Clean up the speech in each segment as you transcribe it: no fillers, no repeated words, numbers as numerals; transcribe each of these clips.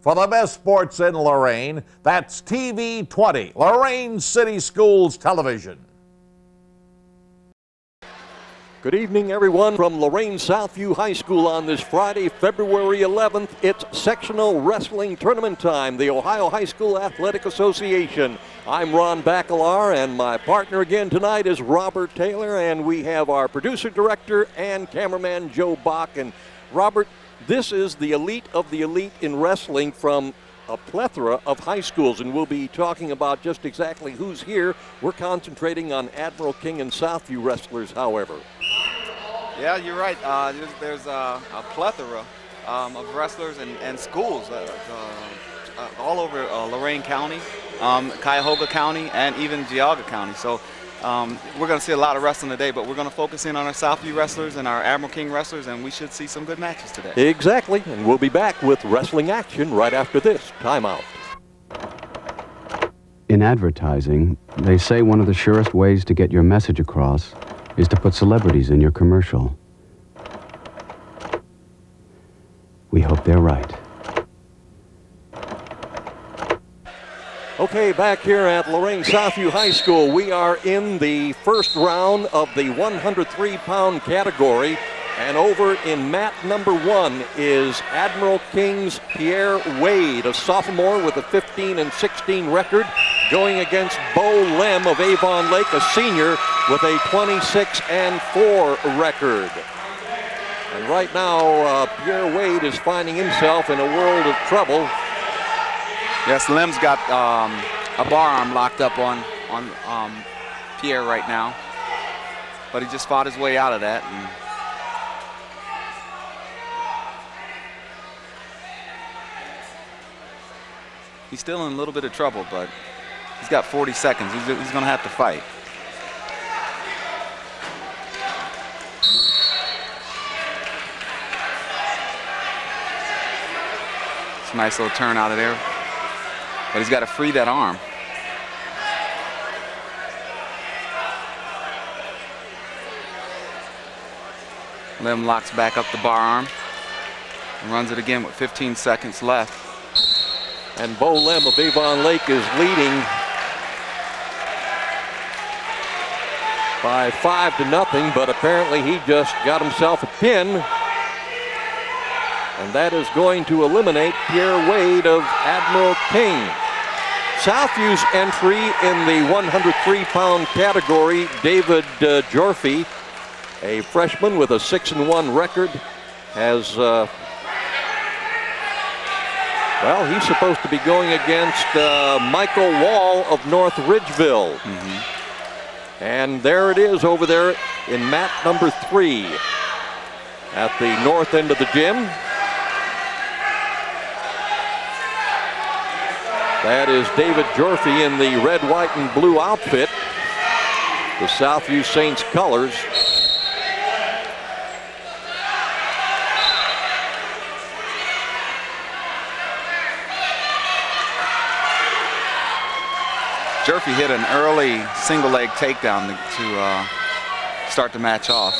for the best sports in Lorain. That's TV20, Lorain City Schools Television. Good evening, everyone, from Lorain Southview High School on this Friday, February 11th. It's sectional wrestling tournament time, the Ohio High School Athletic Association. I'm Ron Bakalar, and my partner again tonight is Robert Taylor, and we have our producer, director, and cameraman, Joe Bach. And Robert, this is the elite of the elite in wrestling from a plethora of high schools, and we'll be talking about just exactly who's here. We're concentrating on Admiral King and Southview wrestlers, however. Yeah, you're right. There's a plethora of wrestlers and schools all over Lorain County, Cuyahoga County, and even Geauga County. So we're going to see a lot of wrestling today, but we're going to focus in on our Southview wrestlers and our Admiral King wrestlers, and we should see some good matches today. Exactly, and we'll be back with wrestling action right after this timeout. In advertising, they say one of the surest ways to get your message across is to put celebrities in your commercial. We hope they're right. Okay, back here at Lorain Southview High School, we are in the first round of the 103-pound category, and over in mat number 1 is Admiral King's Pierre Wade, a sophomore with a 15-16 record, going against Bo Lem of Avon Lake, a senior with a 26-4 record. And right now, Pierre Wade is finding himself in a world of trouble. Yes, Lem's got a bar arm locked up on Pierre right now, but he just fought his way out of that. And he's still in a little bit of trouble, but he's got 40 seconds. He's going to have to fight. It's a nice little turn out of there, but he's got to free that arm. Lem locks back up the bar arm and runs it again with 15 seconds left. And Bo Lem of Avon Lake is leading by 5-0, but apparently he just got himself a pin. And that is going to eliminate Pierre Wade of Admiral King. Southview's entry in the 103-pound category, David Jorfy, a freshman with a 6-1 record, has well, he's supposed to be going against Michael Wall of North Ridgeville. And there it is over there in mat number 3 at the north end of the gym. That is David Jorfy in the red, white, and blue outfit, the Southview Saints colors. Jorfy hit an early single leg takedown to start the match off.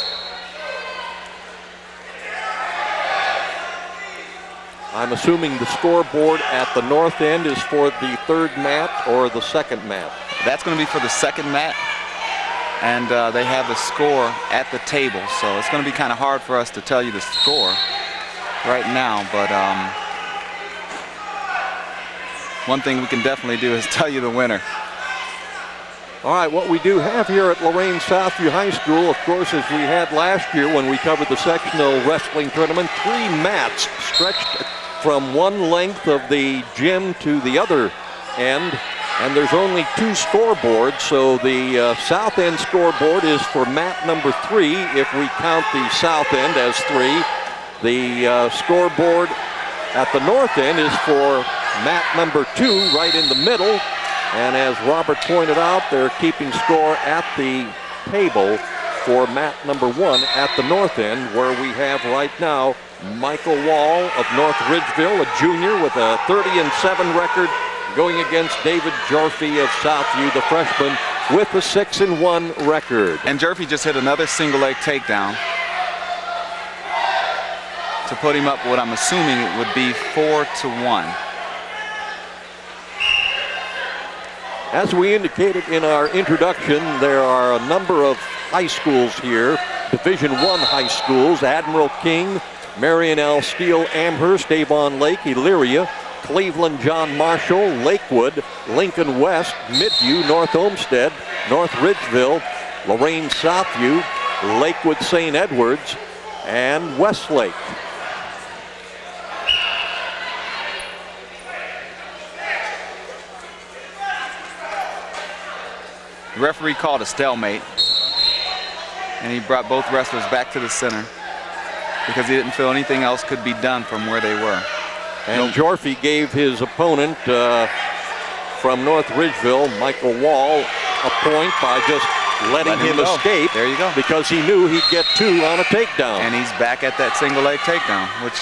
I'm assuming the scoreboard at the north end is for the third mat or the second mat. That's going to be for the second mat, and they have the score at the table, so it's going to be kind of hard for us to tell you the score right now, but one thing we can definitely do is tell you the winner. All right, what we do have here at Lorain Southview High School, of course, as we had last year when we covered the sectional wrestling tournament, 3 mats stretched from one length of the gym to the other end, and there's only 2 scoreboards, so the south end scoreboard is for mat number 3, if we count the south end as 3. The scoreboard at the north end is for mat number 2, right in the middle. And as Robert pointed out, they're keeping score at the table for mat number 1 at the north end, where we have right now Michael Wall of North Ridgeville, a junior with a 30-7 record, going against David Jorfy of Southview, the freshman, with a 6-1 record. And Jorfy just hit another single leg takedown to put him up what I'm assuming it would be 4-1. As we indicated in our introduction, there are a number of high schools here, Division I high schools: Admiral King, Marion L. Steele, Amherst, Avon Lake, Elyria, Cleveland John Marshall, Lakewood, Lincoln West, Midview, North Olmsted, North Ridgeville, Lorain Southview, Lakewood St. Edwards, and Westlake. The referee called a stalemate, and he brought both wrestlers back to the center because he didn't feel anything else could be done from where they were. And Jorfy gave his opponent from North Ridgeville, Michael Wall, a point by just letting him escape. There you go. Because he knew he'd get 2 on a takedown. And he's back at that single leg takedown, which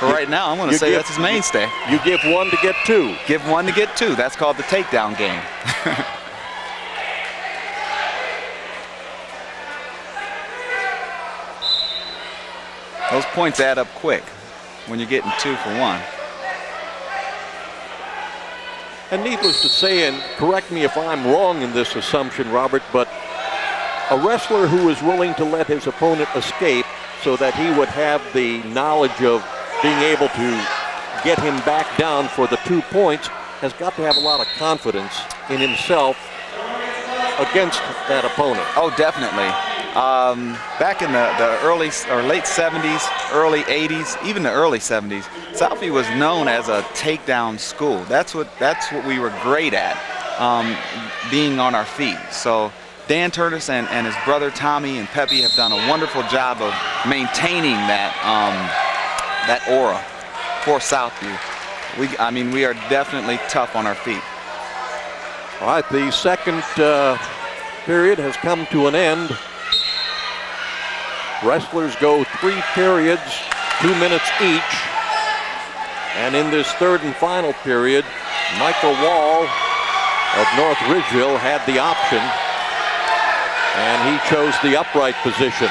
for right now, I'm going to say that's his mainstay. You give 1 to get 2. Give 1 to get 2. That's called the takedown game. Those points add up quick when you're getting 2 for 1. And needless to say, and correct me if I'm wrong in this assumption, Robert, but a wrestler who is willing to let his opponent escape so that he would have the knowledge of being able to get him back down for the 2 points has got to have a lot of confidence in himself against that opponent. Oh, definitely. Back in the early or late 70s, early 80s, even the early 70s, Southview was known as a takedown school. That's what we were great at, being on our feet. So Dan Turtis and his brother Tommy and Pepe have done a wonderful job of maintaining that that aura for Southview. We are definitely tough on our feet. All right, the second period has come to an end. Wrestlers go 3 periods, 2 minutes each. And in this third and final period, Michael Wall of North Ridgeville had the option, and he chose the upright position.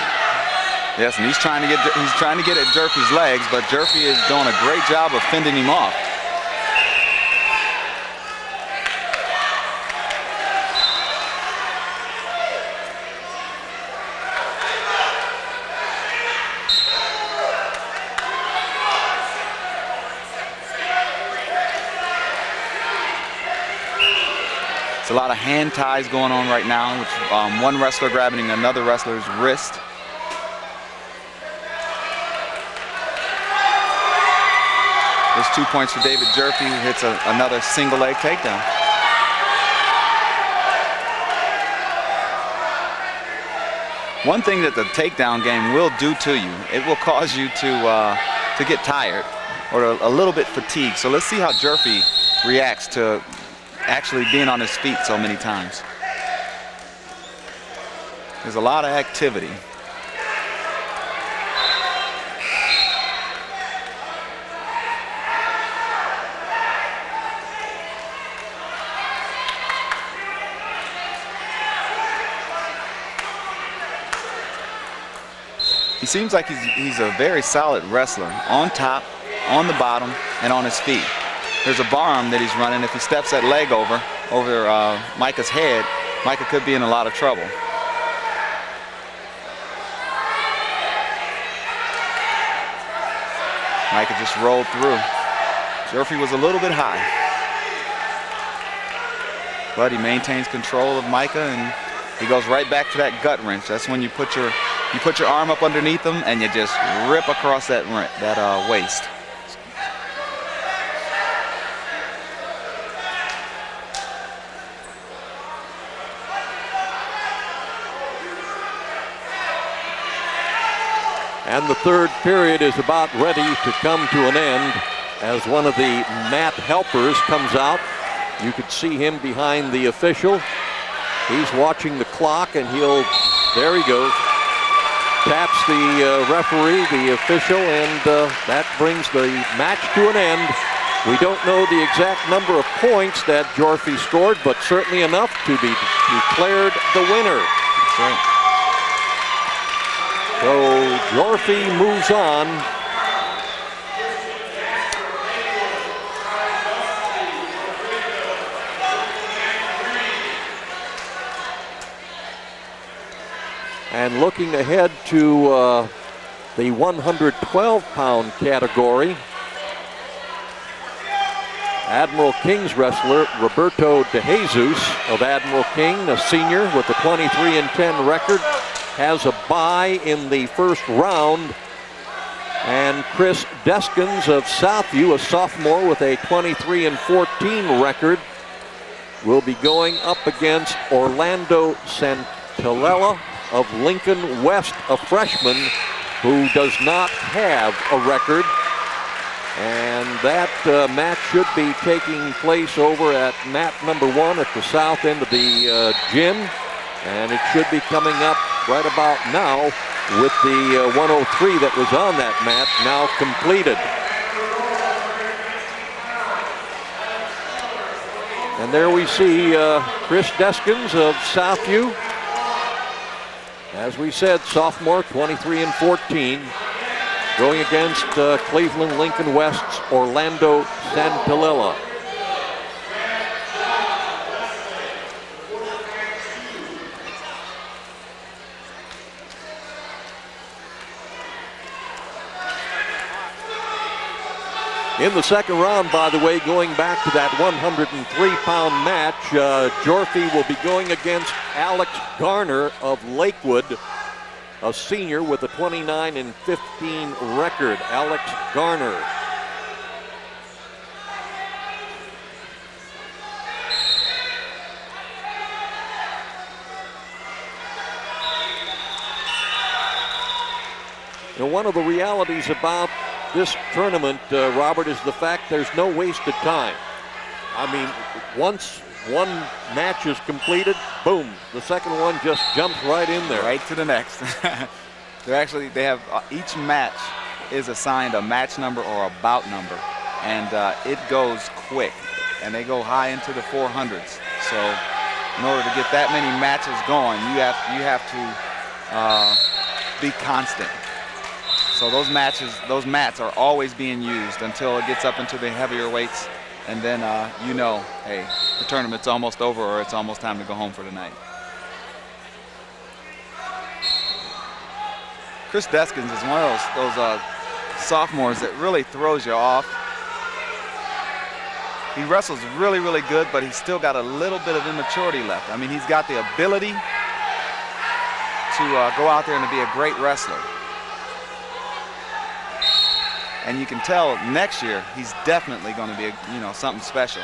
Yes, and he's trying to get at Jerfy's legs, but Jerfy is doing a great job of fending him off. A lot of hand ties going on right now, with one wrestler grabbing another wrestler's wrist. There's 2 points for David Jerfy, who hits another single leg takedown. One thing that the takedown game will do to you, it will cause you to get tired or a little bit fatigued. So let's see how Jerfy reacts to actually being on his feet so many times. There's a lot of activity. He seems like he's a very solid wrestler, on top, on the bottom, and on his feet. There's a bar arm that he's running. If he steps that leg over Micah's head, Micah could be in a lot of trouble. Micah just rolled through. Jerfy was a little bit high, but he maintains control of Micah, and he goes right back to that gut wrench. That's when you put your arm up underneath him and you just rip across that waist. And the third period is about ready to come to an end as one of the mat helpers comes out. You could see him behind the official. He's watching the clock, and there he goes. Taps the referee, the official, and that brings the match to an end. We don't know the exact number of points that Jorfy scored, but certainly enough to be declared the winner. That's right. So Jorfy moves on. And looking ahead to the 112-pound category, Admiral King's wrestler Roberto De Jesus of Admiral King, a senior with a 23-10 record, has a bye in the first round. And Chris Deskins of Southview, a sophomore with a 23-14 record, will be going up against Orlando Santilella of Lincoln West, a freshman who does not have a record. And that match should be taking place over at mat number 1 at the south end of the gym. And it should be coming up right about now with the 103 that was on that mat now completed. And there we see Chris Deskins of Southview. As we said, sophomore, 23-14. Going against Cleveland Lincoln West's Orlando Santilella. In the second round, by the way, going back to that 103-pound match, Jorfi will be going against Alex Garner of Lakewood, a senior with a 29-15 record. Alex Garner. Now, one of the realities about this tournament, Robert, is the fact there's no wasted time. I mean, once one match is completed, boom, the second one just jumps right in there. Right to the next. They have each match is assigned a match number or a bout number, and it goes quick, and they go high into the 400s. So in order to get that many matches going, you have to be constant. So those mats are always being used until it gets up into the heavier weights, and then hey, the tournament's almost over, or it's almost time to go home for the night. Chris Deskins is one of those sophomores that really throws you off. He wrestles really, really good, but he's still got a little bit of immaturity left. I mean, he's got the ability to go out there and to be a great wrestler. And you can tell next year he's definitely going to be something special.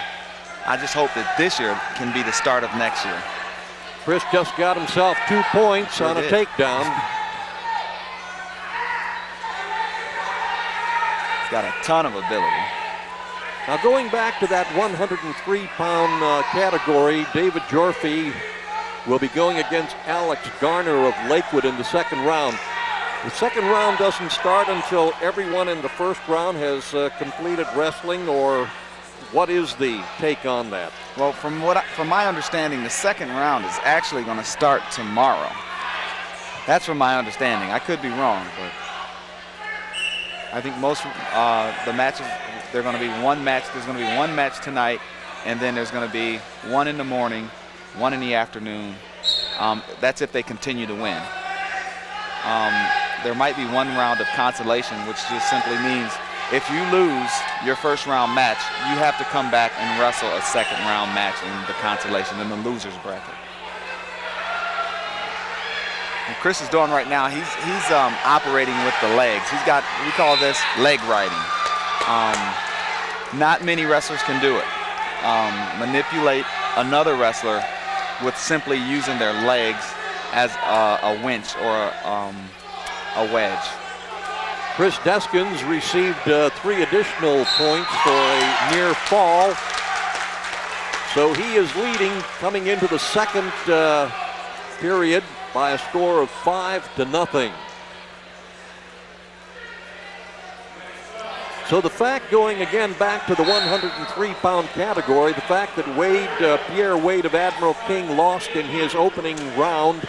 I just hope that this year can be the start of next year. Chris just got himself 2 points on a takedown. He's got a ton of ability. Now, going back to that 103-pound category, David Jorfi will be going against Alex Garner of Lakewood in the second round. The second round doesn't start until everyone in the first round has completed wrestling, or what is the take on that? Well, from my understanding, the second round is actually going to start tomorrow. That's from my understanding. I could be wrong, but I think most the matches, they're going to be one match. There's going to be one match tonight, and then there's going to be one in the morning, one in the afternoon. That's if they continue to win. There might be one round of consolation, which just simply means if you lose your first round match, you have to come back and wrestle a second round match in the consolation, in the loser's bracket. What Chris is doing right now, he's operating with the legs. We call this leg riding. Not many wrestlers can do it. Manipulate another wrestler with simply using their legs as a winch or a wedge. Chris Deskins received 3 additional points for a near fall. So he is leading coming into the second period by a score of 5-0. So the fact, going again back to the 103-pound category, the fact that Pierre Wade of Admiral King lost in his opening round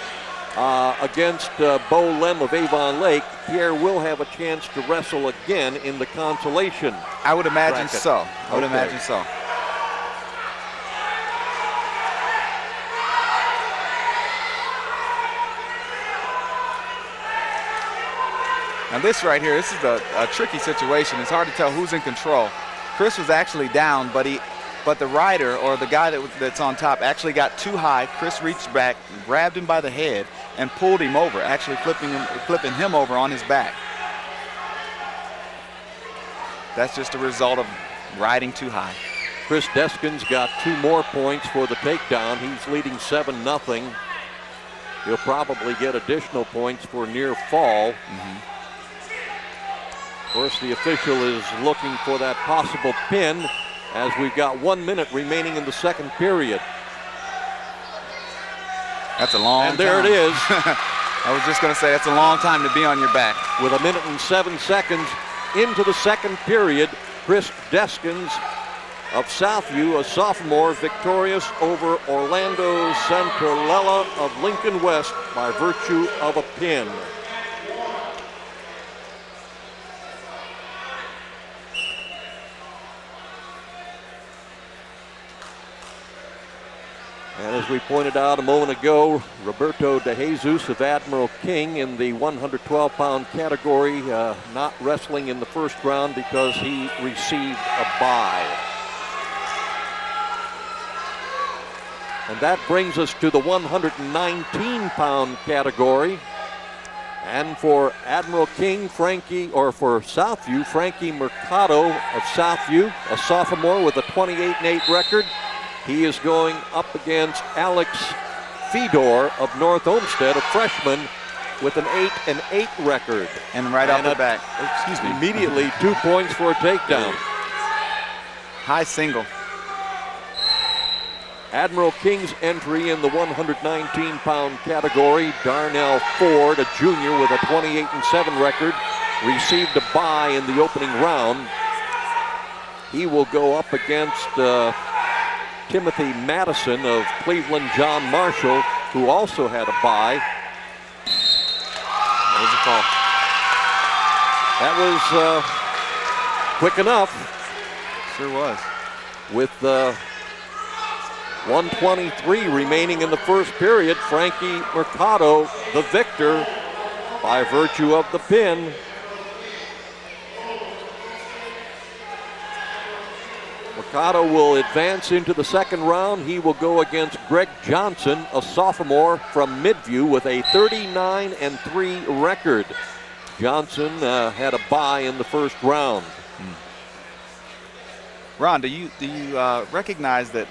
against Bo Lem of Avon Lake, Pierre will have a chance to wrestle again in the consolation. I would imagine bracket. so. I would imagine so. Now this right here, this is a tricky situation. It's hard to tell who's in control. Chris was actually down, but the rider, or the guy that's on top, actually got too high. Chris reached back, grabbed him by the head, and pulled him over, actually flipping him over on his back. That's just a result of riding too high. Chris Deskins got 2 more points for the takedown. He's leading 7-0. He'll probably get additional points for near fall. Of course, the official is looking for that possible pin as we've got 1 minute remaining in the second period. That's a long time. And there it is. I was just going to say, that's a long time to be on your back. With 1 minute and 7 seconds into the second period, Chris Deskins of Southview, a sophomore, victorious over Orlando Santorella of Lincoln West by virtue of a pin. And as we pointed out a moment ago, Roberto De Jesus of Admiral King in the 112-pound category, not wrestling in the first round because he received a bye. And that brings us to the 119-pound category. And for Admiral King, for Southview, Frankie Mercado of Southview, a sophomore with a 28-8 record. He is going up against Alex Fedor of North Olmsted, a freshman with an 8-8 record. And right off the back, immediately 2 points for a takedown. High single. Admiral King's entry in the 119-pound category, Darnell Ford, a junior with a 28-7 record, received a bye in the opening round. He will go up against Timothy Madison of Cleveland John Marshall, who also had a bye. There's a call. That was quick enough. Sure was. With 1:23 remaining in the first period, Frankie Mercado, the victor, by virtue of the pin. Mercado will advance into the second round. He will go against Greg Johnson, a sophomore from Midview with a 39-3 record. Johnson had a bye in the first round. Ron, do you recognize that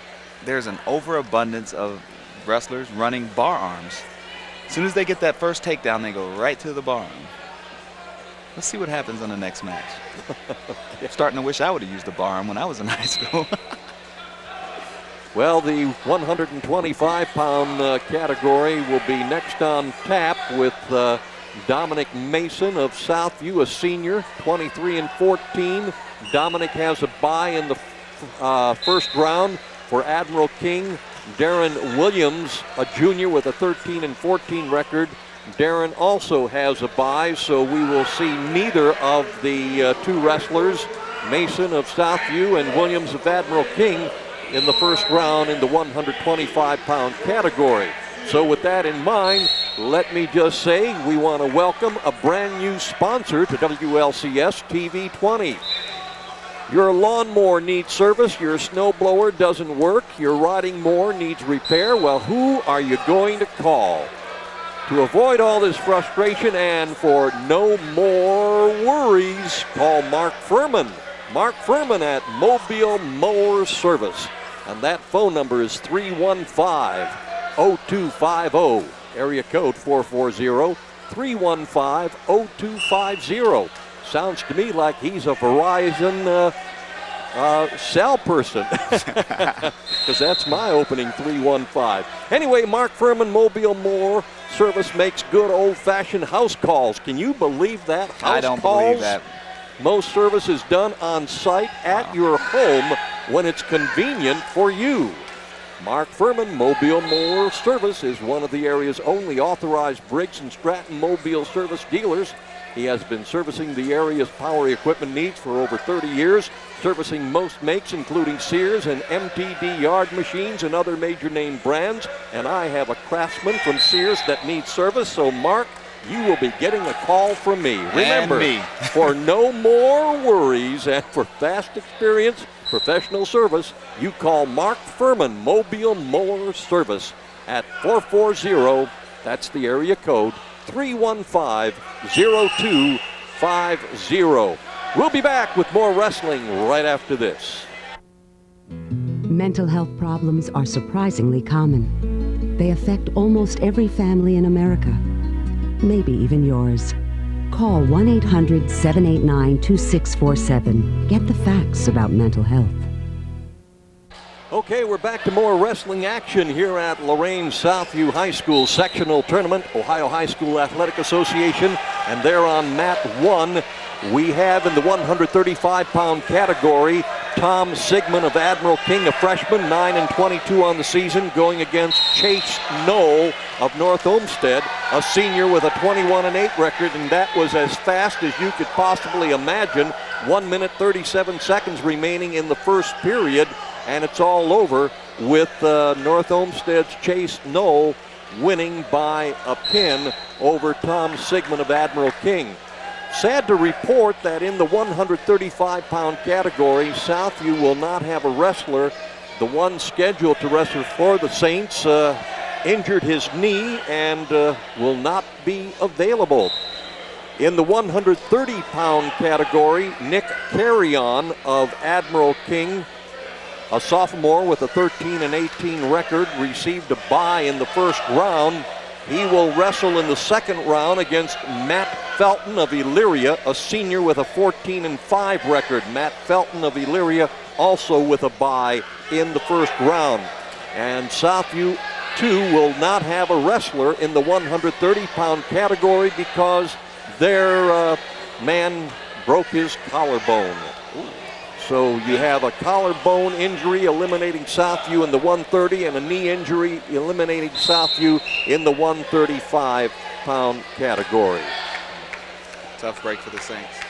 there's an overabundance of wrestlers running bar arms? As soon as they get that first takedown, they go right to the bar arm. Let's see what happens on the next match. I'm starting to wish I would have used the bar arm when I was in high school. Well, the 125-pound category will be next on tap with Dominic Mason of Southview, a senior, 23-14. Dominic has a bye in the first round. For Admiral King, Darren Williams, a junior with a 13-14 record. Darren also has a bye, so we will see neither of the two wrestlers, Mason of Southview and Williams of Admiral King, in the first round in the 125-pound category. So with that in mind, let me just say we want to welcome a brand new sponsor to WLCS TV20. Your lawnmower needs service, your snowblower doesn't work, your riding mower needs repair. Well, who are you going to call? To avoid all this frustration and for no more worries, call Mark Furman. Mark Furman at Mobile Mower Service. And that phone number is 315-0250, area code 440-315-0250. Sounds to me like he's a Verizon cell person, because that's my opening 315. Anyway, Mark Furman, Mobile Mower Service makes good old-fashioned house calls. Can you believe that? I don't believe that. Most service is done on site at your home when it's convenient for you. Mark Furman, Mobile Mower Service, is one of the area's only authorized Briggs & Stratton mobile service dealers. He has been servicing the area's power equipment needs for over 30 years, servicing most makes, including Sears and MTD yard machines and other major name brands. And I have a Craftsman from Sears that needs service, so Mark, you will be getting a call from me. Remember, me. for no more worries and for fast experience, professional service, you call Mark Furman, Mobile Mower Service at 440, that's the area code, 315-0250. We'll be back with more wrestling right after this. Mental health problems are surprisingly common. They affect almost every family in America, maybe even yours. Call 1-800-789-2647. Get the facts about mental health. Okay, we're back to more wrestling action here at Lorain Southview High School sectional tournament, Ohio High School Athletic Association, and there on mat 1, we have in the 135-pound category, Tom Sigmund of Admiral King, a freshman, 9-22 on the season, going against Chase Knoll of North Olmsted, a senior with a 21-8 record, and that was as fast as you could possibly imagine. 1 minute 37 seconds remaining in the first period, and it's all over with North Olmsted's Chase Knoll winning by a pin over Tom Sigmund of Admiral King. Sad to report that in the 135-pound category, Southview will not have a wrestler. The one scheduled to wrestle for the Saints injured his knee and will not be available. In the 130-pound category, Nick Carrion of Admiral King, a sophomore with a 13-18 record, received a bye in the first round. He will wrestle in the second round against Matt Felton of Elyria, a senior with a 14-5 record. Matt Felton of Elyria also with a bye in the first round. And Southview, too, will not have a wrestler in the 130-pound category because their man broke his collarbone. So you have a collarbone injury eliminating Southview in the 130 and a knee injury eliminating Southview in the 135-pound category. Tough break for the Saints.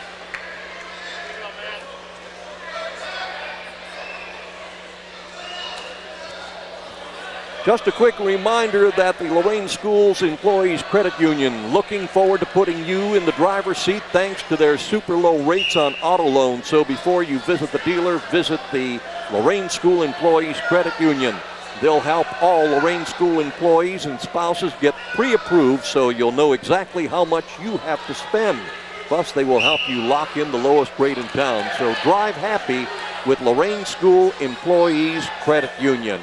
Just a quick reminder that the Lorain Schools Employees Credit Union looking forward to putting you in the driver's seat thanks to their super low rates on auto loans. So before you visit the dealer, visit the Lorain School Employees Credit Union. They'll help all Lorain School employees and spouses get pre-approved so you'll know exactly how much you have to spend. Plus, they will help you lock in the lowest rate in town. So drive happy with Lorain School Employees Credit Union.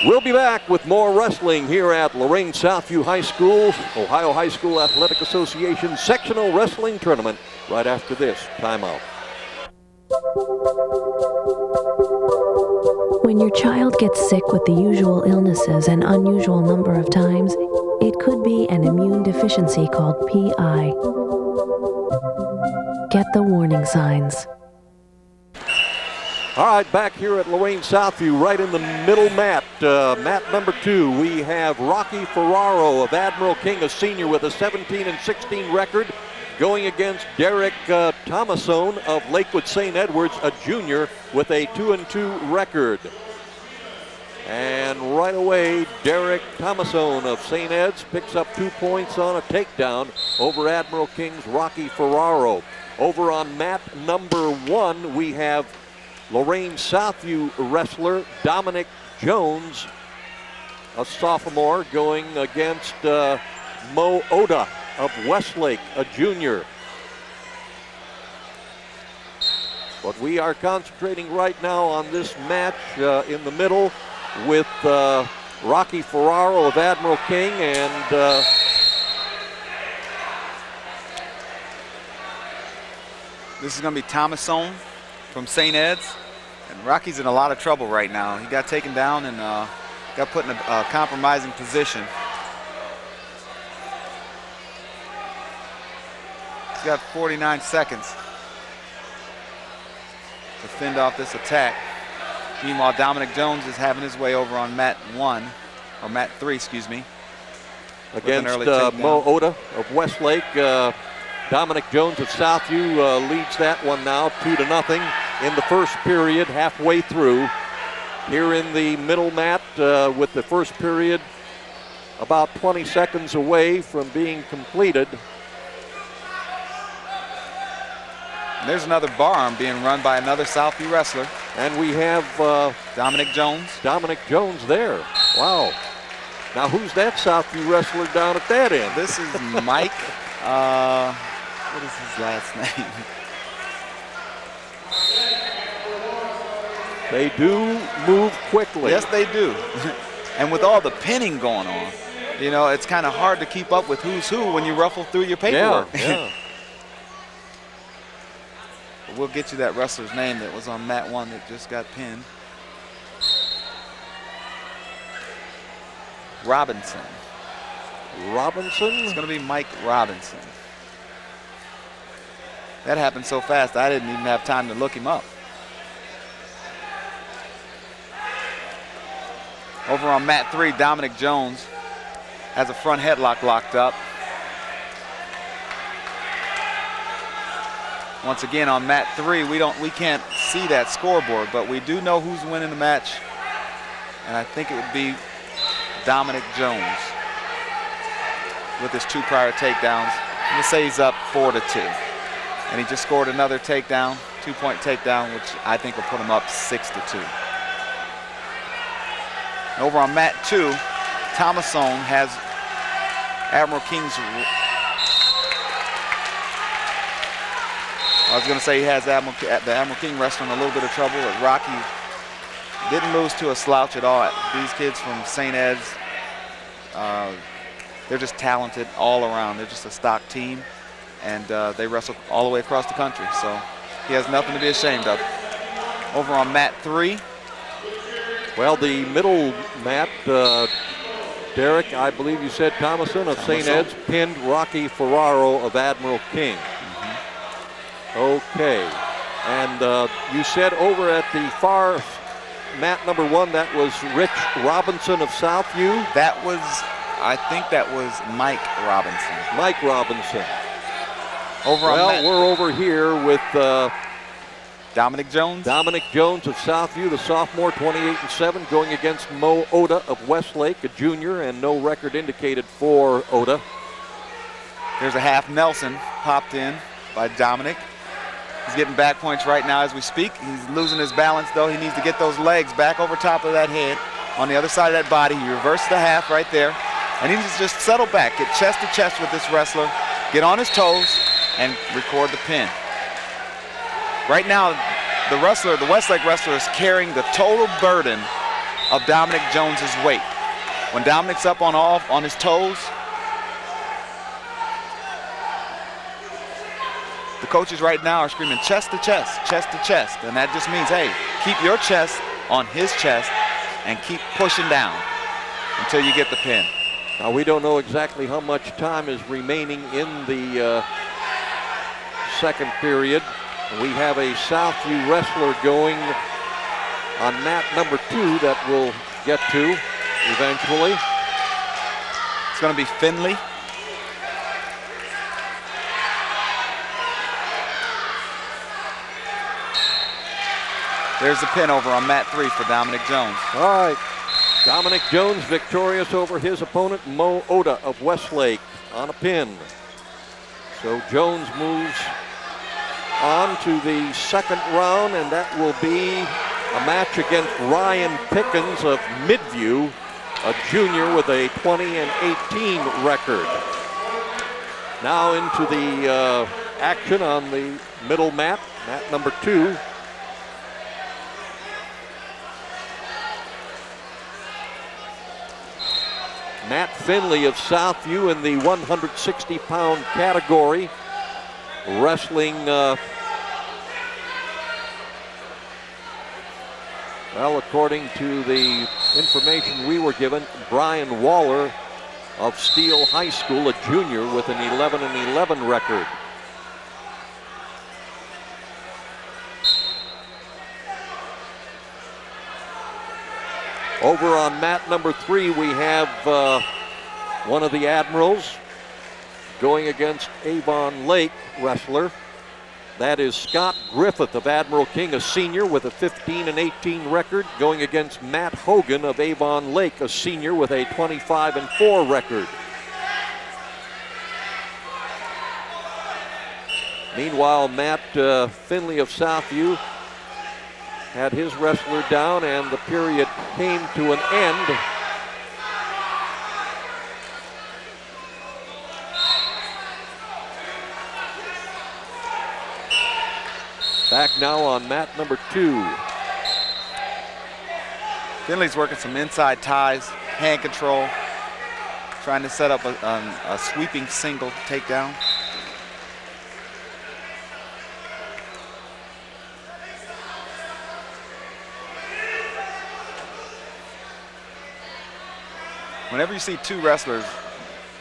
We'll be back with more wrestling here at Lorain Southview High School, Ohio High School Athletic Association sectional wrestling tournament right after this timeout. When your child gets sick with the usual illnesses an unusual number of times, it could be an immune deficiency called PI. Get the warning signs. All right, back here at Lorain Southview, right in the middle mat, mat number 2, we have Rocky Ferraro of Admiral King, a senior with a 17-16 record, going against Derek Thomasone of Lakewood St. Edwards, a junior with a 2-2 record. And right away, Derek Thomasone of St. Ed's picks up 2 points on a takedown over Admiral King's Rocky Ferraro. Over on mat number 1, we have Lorain Southview wrestler Dominic Jones, a sophomore, going against Mo Oda of Westlake, a junior. But we are concentrating right now on this match in the middle with Rocky Ferraro of Admiral King and This is going to be Thomasone from St. Ed's, and Rocky's in a lot of trouble right now. He got taken down and got put in a compromising position. He's got 49 seconds to fend off this attack. Meanwhile, Dominic Jones is having his way over on mat 1, or mat 3, excuse me. Against Mo Oda of Westlake. Dominic Jones of Southview leads that one now 2-0 in the first period, halfway through. Here in the middle mat with the first period about 20 seconds away from being completed. And there's another bar arm being run by another Southview wrestler. And we have Dominic Jones. Dominic Jones there. Wow. Now who's that Southview wrestler down at that end? This is Mike. What is his last name? They do move quickly. Yes, they do. And with all the pinning going on, you know, it's kind of hard to keep up with who's who when you ruffle through your paperwork. Yeah. We'll get you that wrestler's name that was on mat 1 that just got pinned. Robinson. Robinson? It's going to be Mike Robinson. That happened so fast, I didn't even have time to look him up. Over on mat 3, Dominic Jones has a front headlock locked up. Once again on mat 3, we can't see that scoreboard, but we do know who's winning the match, and I think it would be Dominic Jones with his 2 prior takedowns. I'm gonna say he's up 4-2, and he just scored another takedown, 2-point takedown, which I think will put him up 6-2. Over on mat 2, Thomasone has Admiral King's. I was going to say he has the Admiral King wrestling a little bit of trouble. Rocky didn't lose to a slouch at all. These kids from St. Ed's, they're just talented all around. They're just a stock team, and they wrestle all the way across the country. So he has nothing to be ashamed of. Over on mat 3. Well, the middle mat, Derek, I believe you said Thomason of St. Ed's pinned Rocky Ferraro of Admiral King. Okay, and you said over at the far mat number 1, that was Rich Robinson of Southview? That was, I think that was Mike Robinson. Mike Robinson. Well, we're over here with Dominic Jones. Dominic Jones of Southview, the sophomore, 28-7, going against Mo Oda of Westlake, a junior, and no record indicated for Oda. There's a half Nelson popped in by Dominic. He's getting back points right now as we speak. He's losing his balance, though. He needs to get those legs back over top of that head. On the other side of that body, he reverses the half right there. And he needs to just settle back, get chest to chest with this wrestler, get on his toes, and record the pin. Right now, the Westlake wrestler is carrying the total burden of Dominic Jones's weight. When Dominic's up on his toes, the coaches right now are screaming chest to chest, and that just means, hey, keep your chest on his chest and keep pushing down until you get the pin. Now, we don't know exactly how much time is remaining in the second period. We have a Southview wrestler going on mat number 2 that we'll get to eventually. It's going to be Finley. There's the pin over on mat 3 for Dominic Jones. All right. Dominic Jones victorious over his opponent, Mo Oda of Westlake, on a pin. So Jones moves on to the second round, and that will be a match against Ryan Pickens of Midview, a junior with a 20-18 record. Now into the action on the middle mat, mat number 2. Matt Finley of Southview in the 160-pound category, wrestling, well, according to the information we were given, Brian Waller of Steele High School, a junior with an 11-11 record. Over on mat number 3, we have one of the Admirals going against Avon Lake wrestler That is Scott Griffith of Admiral King, a senior with a 15-18 record, going against Matt Hogan of Avon Lake, a senior with a 25-4 record. Meanwhile, Matt Finley of Southview had his wrestler down, and the period came to an end. Back now on mat number 2. Finley's working some inside ties, hand control, trying to set up a sweeping single takedown. Whenever you see two wrestlers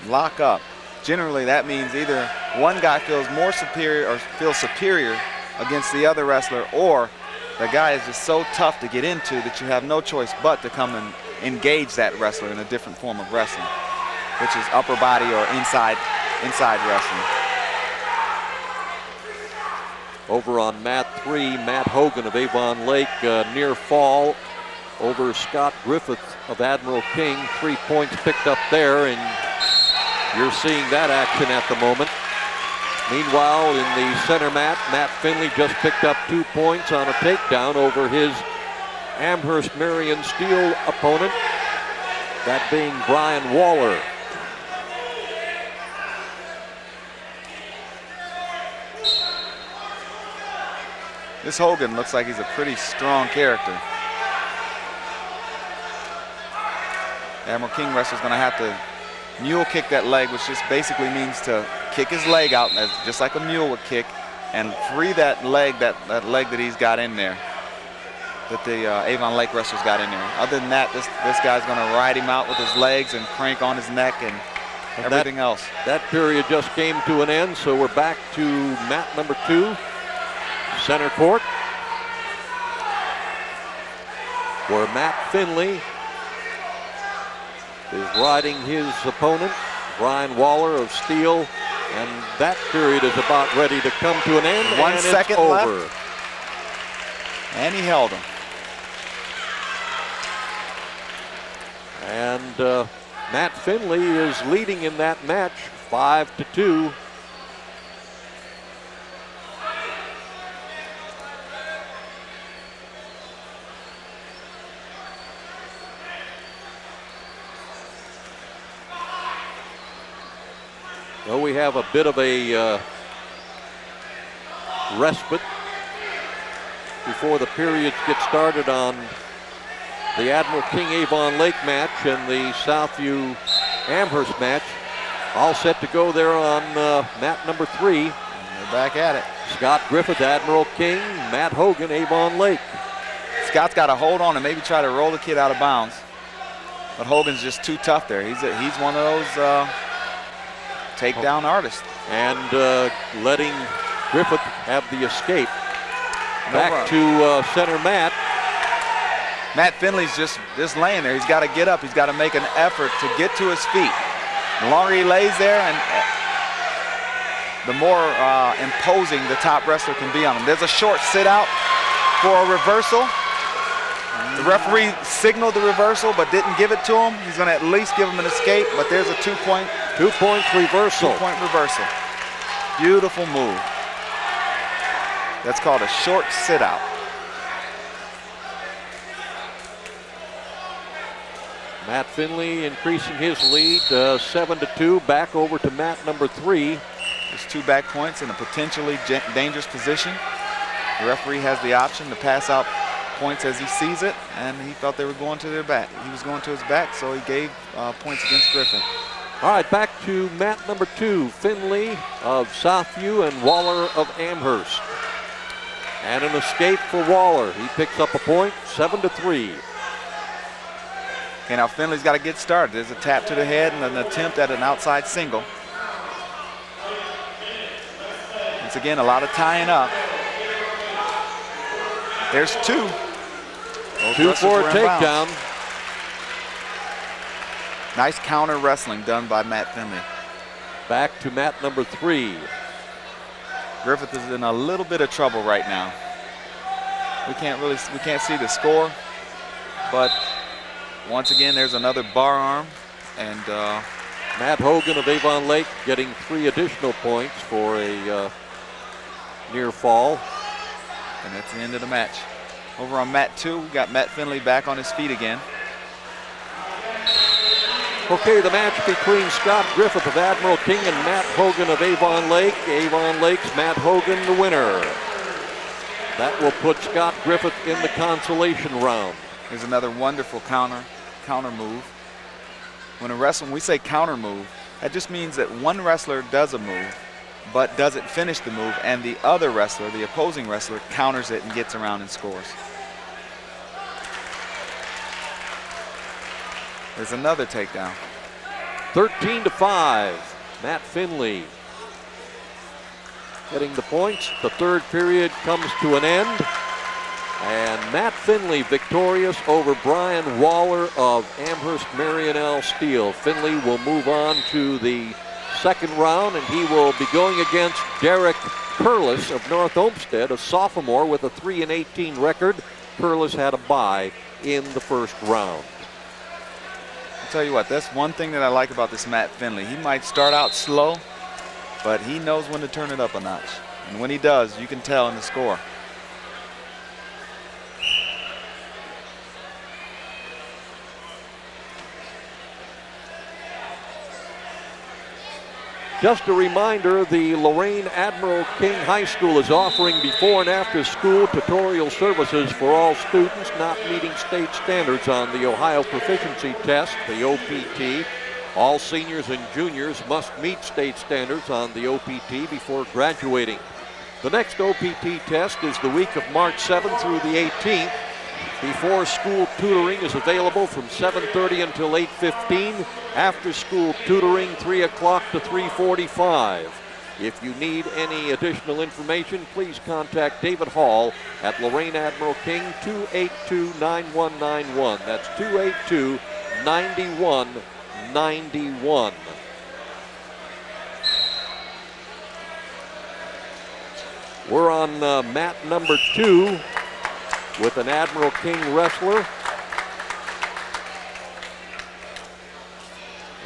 lock up, generally that means either one guy feels more superior or feels superior against the other wrestler, or the guy is just so tough to get into that you have no choice but to come and engage that wrestler in a different form of wrestling, which is upper body or inside wrestling. Over on mat 3, Matt Hogan of Avon Lake, near fall over Scott Griffith of Admiral King. 3 points picked up there, and you're seeing that action at the moment. Meanwhile, in the center mat, Matt Finley just picked up 2 points on a takedown over his Amherst Marion Steel opponent, that being Brian Waller. This Hogan looks like he's a pretty strong character. Admiral King wrestler's going to have to mule kick that leg, which just basically means to kick his leg out, just like a mule would kick, and free that leg that he's got in there, that the Avon Lake wrestler's got in there. Other than that, this guy's going to ride him out with his legs and crank on his neck and everything else. That period just came to an end, so we're back to mat number 2, center court, where Matt Finley is riding his opponent, Brian Waller of Steel, and that period is about ready to come to an end. 1 second over. left. And he held him. And Matt Finley is leading in that match 5-2. Well, we have a bit of a respite before the periods get started on the Admiral King Avon Lake match and the Southview Amherst match. All set to go there on mat number 3. And they're back at it. Scott Griffith, Admiral King, Matt Hogan, Avon Lake. Scott's got to hold on and maybe try to roll the kid out of bounds. But Hogan's just too tough there. He's one of those takedown artists. And letting Griffith have the escape. Back to center mat. Matt Finley's just laying there. He's got to get up. He's got to make an effort to get to his feet. The longer he lays there, and the more imposing the top wrestler can be on him. There's a short sit out for a reversal. The referee signaled the reversal but didn't give it to him. He's going to at least give him an escape, but there's a 2 point reversal. 2 point reversal. Beautiful move. That's called a short sit out. Matt Finley increasing his lead 7-2, back over to mat number 3. There's 2 back points in a potentially dangerous position. The referee has the option to pass out points as he sees it, and he felt they were going to their back. He was going to his back, so he gave points against Griffin. All right, back to mat number 2, Finley of Southview and Waller of Amherst. And an escape for Waller. He picks up a point, 7-3. Okay, now Finley's got to get started. There's a tap to the head and an attempt at an outside single. Once again, a lot of tying up. There's 2. 2 for a takedown. Nice counter wrestling done by Matt Finley. Back to mat number 3. Griffith is in a little bit of trouble right now. We can't see the score, but once again, there's another bar arm, and Matt Hogan of Avon Lake getting 3 additional points for a near fall. And that's the end of the match. Over on mat 2, we got Matt Finley back on his feet again. Okay, the match between Scott Griffith of Admiral King and Matt Hogan of Avon Lake. Avon Lake's Matt Hogan the winner. That will put Scott Griffith in the consolation round. Here's another wonderful counter move. When we say counter move, that just means that one wrestler does a move, but doesn't finish the move, and the other wrestler, the opposing wrestler, counters it and gets around and scores. There's another takedown. 13-5. Matt Finley getting the points. The third period comes to an end. And Matt Finley victorious over Brian Waller of Amherst Mariannell Steel. Finley will move on to the second round, and he will be going against Derek Perlis of North Olmsted, a sophomore with a 3-18 record. Perlis had a bye in the first round. I'll tell you what, that's one thing that I like about this Matt Finley. He might start out slow, but he knows when to turn it up a notch. And when he does, you can tell in the score. Just a reminder, the Lorain Admiral King High School is offering before and after school tutorial services for all students not meeting state standards on the Ohio Proficiency Test, the OPT. All seniors and juniors must meet state standards on the OPT before graduating. The next OPT test is the week of March 7th through the 18th. Before school tutoring is available from 7:30 until 8:15. After school tutoring 3 o'clock to 3:45. If you need any additional information, please contact David Hall at Lorain Admiral King, 282-9191. That's 282-9191. We're on mat number 2 with an Admiral King wrestler.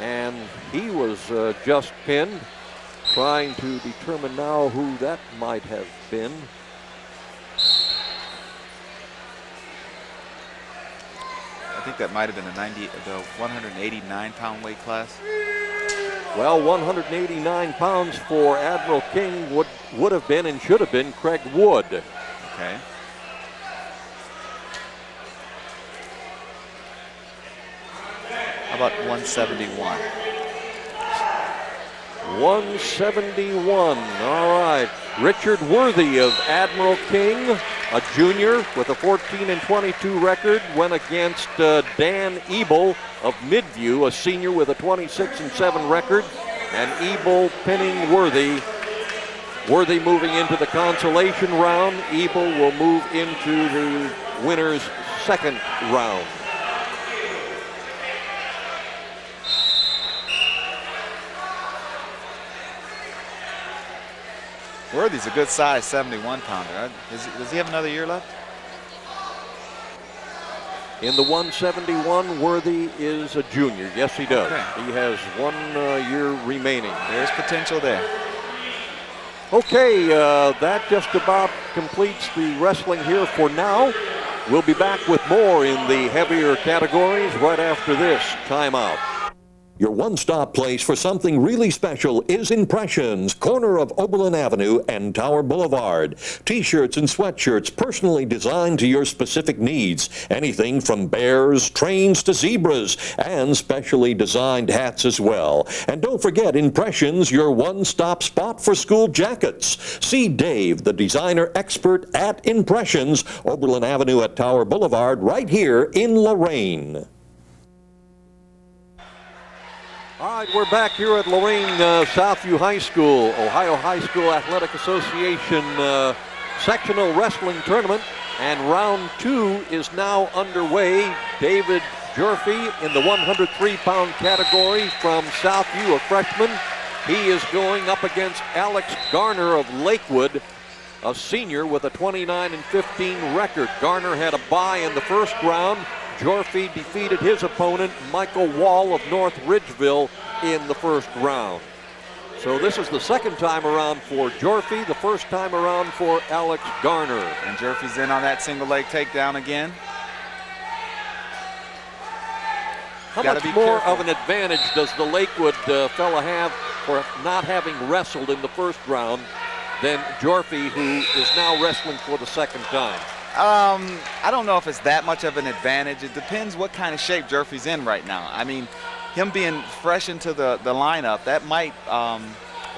And he was just pinned, trying to determine now who that might have been. I think that might have been the 189-pound weight class. Well, 189 pounds for Admiral King would have been and should have been Craig Wood. Okay. How about 171? 171, all right. Richard Worthy of Admiral King, a junior with a 14-22 record, went against Dan Ebel of Midview, a senior with a 26-7 record, and Ebel pinning Worthy. Worthy moving into the consolation round. Ebel will move into the winner's second round. Worthy's a good size 71-pounder. Does he have another year left? In the 171, Worthy is a junior. Yes, he does. Okay. He has 1 year remaining. There's potential there. Okay, that just about completes the wrestling here for now. We'll be back with more in the heavier categories right after this timeout. Your one-stop place for something really special is Impressions, corner of Oberlin Avenue and Tower Boulevard. T-shirts and sweatshirts personally designed to your specific needs. Anything from bears, trains to zebras, and specially designed hats as well. And don't forget Impressions, your one-stop spot for school jackets. See Dave, the designer expert at Impressions, Oberlin Avenue at Tower Boulevard, right here in Lorain. All right, we're back here at Lorain Southview High School, Ohio High School Athletic Association sectional wrestling tournament, and round 2 is now underway. David Jurfee in the 103-pound category from Southview, a freshman, He is going up against Alex Garner of Lakewood, a senior with a 29-15 record. Garner had a bye in the first round. Jorfie defeated his opponent, Michael Wall of North Ridgeville, in the first round. So this is the second time around for Jorfie, the first time around for Alex Garner. And Jorfie's in on that single leg takedown again. How much more of an advantage does the Lakewood fella have for not having wrestled in the first round than Jorfie, who is now wrestling for the second time? I don't know if it's that much of an advantage. It depends what kind of shape Jorfie's in right now. I mean, him being fresh into the lineup, that might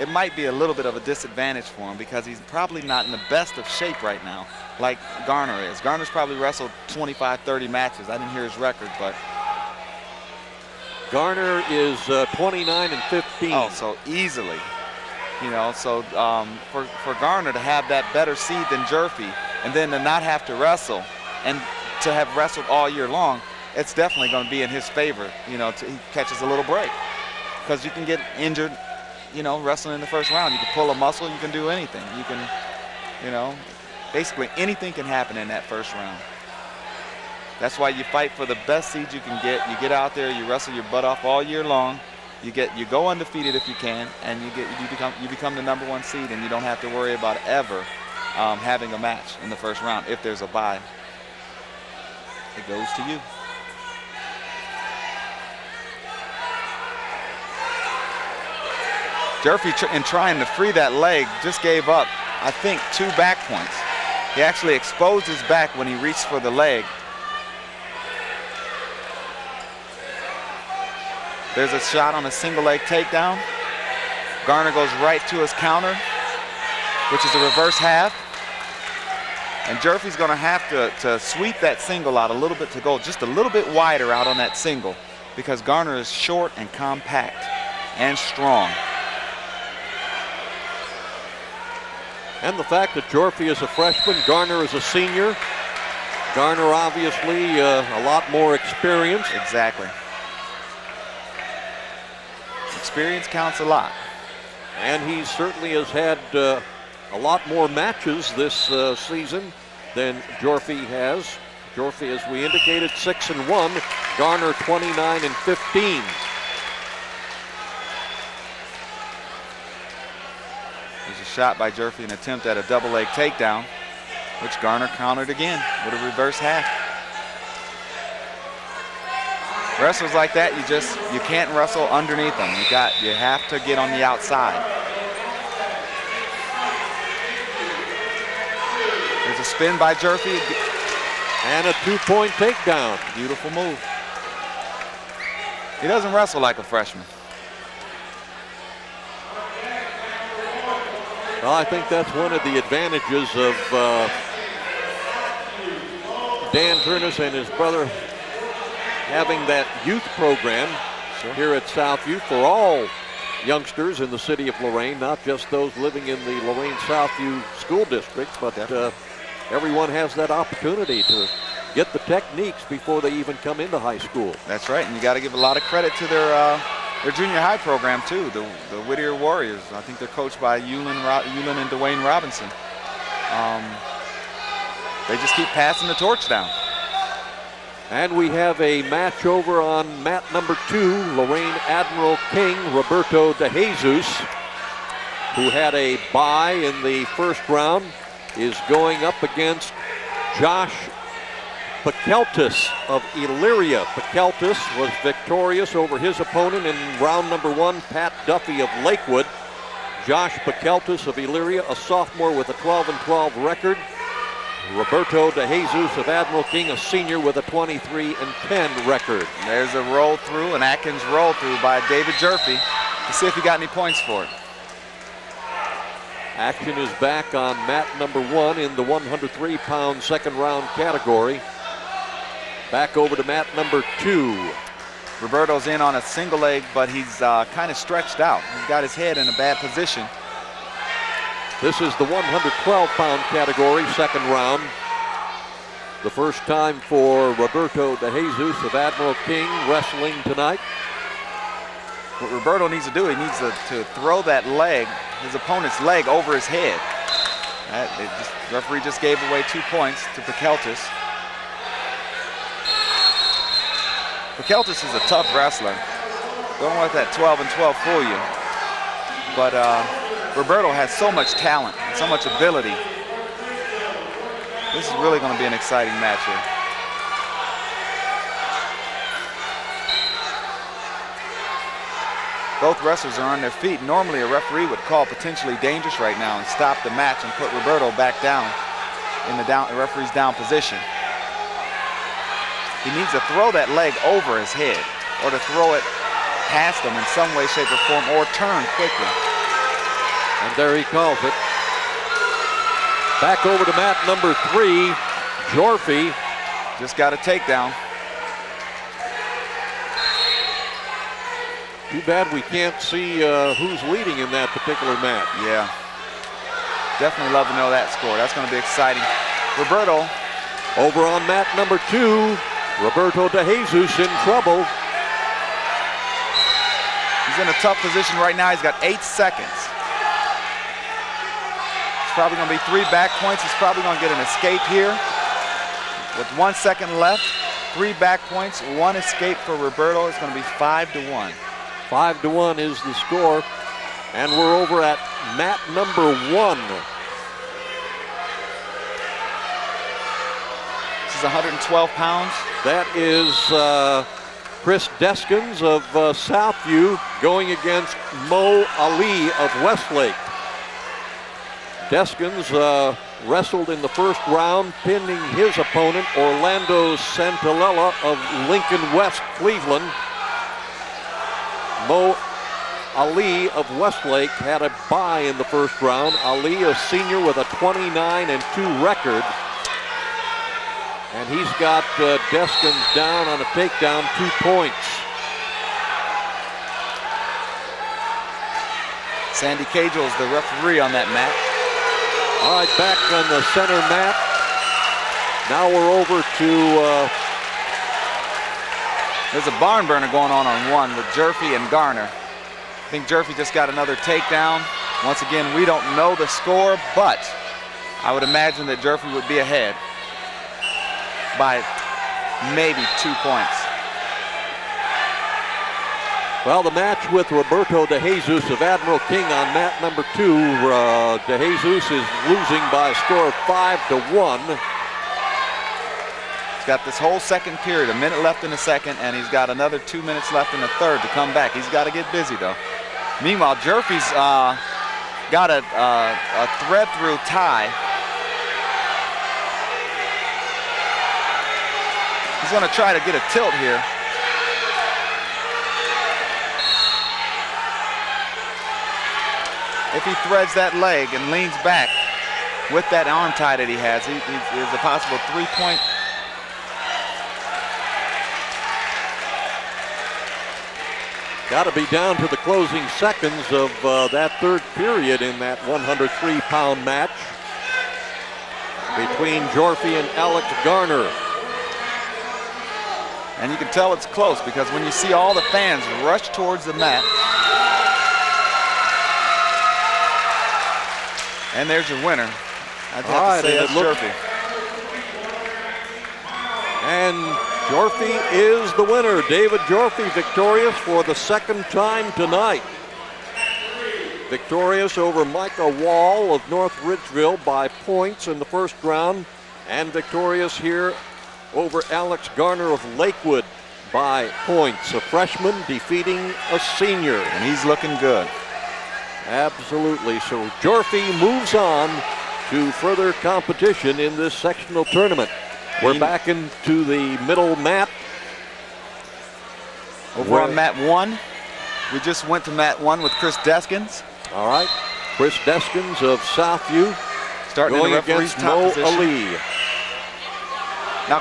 it might be a little bit of a disadvantage for him because he's probably not in the best of shape right now like Garner is. Garner's probably wrestled 25, 30 matches. I didn't hear his record, but Garner is 29-15. Oh, so easily. You know, so for Garner to have that better seed than Jorfie and then to not have to wrestle and to have wrestled all year long, it's definitely going to be in his favor, you know, he catches a little break. Because you can get injured, you know, wrestling in the first round. You can pull a muscle, you can do anything. You can, you know, basically anything can happen in that first round. That's why you fight for the best seed you can get. You get out there, you wrestle your butt off all year long. You go undefeated if you can, and you become the #1 seed, and you don't have to worry about ever having a match in the first round. If there's a bye, it goes to you. Jorfie, in trying to free that leg, just gave up, I think, 2 back points. He actually exposed his back when he reached for the leg. There's a shot on a single leg takedown. Garner goes right to his counter, which is a reverse half. And Jorfie's going to have to sweep that single out a little bit to go just a little bit wider out on that single because Garner is short and compact and strong. And the fact that Jorfie is a freshman, Garner is a senior. Garner obviously a lot more experience. Exactly. Experience counts a lot. And he certainly has had a lot more matches this season than Jorfie has. Jorfie, as we indicated, 6-1. Garner 29-15. There's a shot by Jorfie, an attempt at a double leg takedown, which Garner countered again with a reverse half. Wrestlers like that, you can't wrestle underneath them. You have to get on the outside. There's a spin by Jorfie. And a 2-point takedown. Beautiful move. He doesn't wrestle like a freshman. Well, I think that's one of the advantages of Dan Turnus and his brother having that youth program here at Southview for all youngsters in the city of Lorain, not just those living in the Lorain-Southview school district, but everyone has that opportunity to get the techniques before they even come into high school. That's right, and you got to give a lot of credit to their junior high program too, the Whittier Warriors. I think they're coached by Eulin and Dwayne Robinson. They just keep passing the torch down. And we have a match over on mat number 2, Lorain Admiral King, Roberto De Jesus, who had a bye in the first round, is going up against Josh Pakeltis of Elyria. Pakeltis was victorious over his opponent in round number 1, Pat Duffy of Lakewood. Josh Pakeltis of Elyria, a sophomore with a 12-12 record. Roberto De Jesus of Admiral King, a senior with a 23-10 record. There's a roll through, an Atkins roll through by David Jorfie to see if he got any points for it. Action is back on mat number 1 in the 103-pound second round category. Back over to mat number 2. Roberto's in on a single leg, but he's kind of stretched out. He's got his head in a bad position. This is the 112-pound category, second round. The first time for Roberto De Jesus of Admiral King wrestling tonight. what Roberto needs to do, he needs to throw that leg, his opponent's leg, over his head. The referee just gave away 2 points to Pakeltis. Pakeltis is a tough wrestler. Don't let that 12 and 12 fool you. But Roberto has so much talent, and so much ability. This is really going to be an exciting match here. Both wrestlers are on their feet. Normally a referee would call potentially dangerous right now and stop the match and put Roberto back down in the referee's down position. He needs to throw that leg over his head, or to throw it past him in some way, shape, or form, or turn quickly. And there he calls it. Back over to mat number 3, Jorfi. Just got a takedown. Too bad we can't see who's leading in that particular match. Yeah. Definitely love to know that score. That's going to be exciting. Roberto. Over on mat number 2, Roberto De Jesus in trouble. He's in a tough position right now. He's got 8 seconds. It's probably going to be 3 back points. He's probably going to get an escape here. With 1 second left, 3 back points, 1 escape for Roberto. It's going to be 5-1. 5-1 is the score. And we're over at mat number 1. This is 112 pounds. That is Chris Deskins of Southview going against Mo Ali of Westlake. Deskins wrestled in the first round, pinning his opponent, Orlando Santalella of Lincoln West, Cleveland. Mo Ali of Westlake had a bye in the first round. Ali, a senior with a 29-2 record. And he's got Deskins down on a takedown, 2 points. Sandy Cagel is the referee on that match. All right, back on the center mat. Now we're over to... There's a barn burner going on 1 with Jorfi and Garner. I think Jorfi just got another takedown. Once again, we don't know the score, but I would imagine that Jorfi would be ahead by maybe 2 points. Well, the match with Roberto De Jesus of Admiral King on mat number 2. De Jesus is losing by a score of 5-1. He's got this whole second period, a minute left in the second, and he's got another 2 minutes left in the third to come back. He's got to get busy, though. Meanwhile, Jorfi's got a thread-through tie. He's going to try to get a tilt here. If he threads that leg and leans back with that arm tie that he has, there's a possible 3-point. Got to be down to the closing seconds of that third period in that 103-pound match between Jorfi and Alex Garner. And you can tell it's close because when you see all the fans rush towards the mat. And there's your winner. I'd have to say that's Jorfi. And Jorfi is the winner. David Jorfi victorious for the second time tonight. Victorious over Micah Wall of North Ridgeville by points in the first round. And victorious here over Alex Garner of Lakewood by points. A freshman defeating a senior. And he's looking good. Absolutely. So Jorfi moves on to further competition in this sectional tournament. We're back into the middle mat. Over on mat 1. We just went to mat 1 with Chris Deskins. All right. Chris Deskins of Southview starting going in the referee's against top Mo position. Ali. Now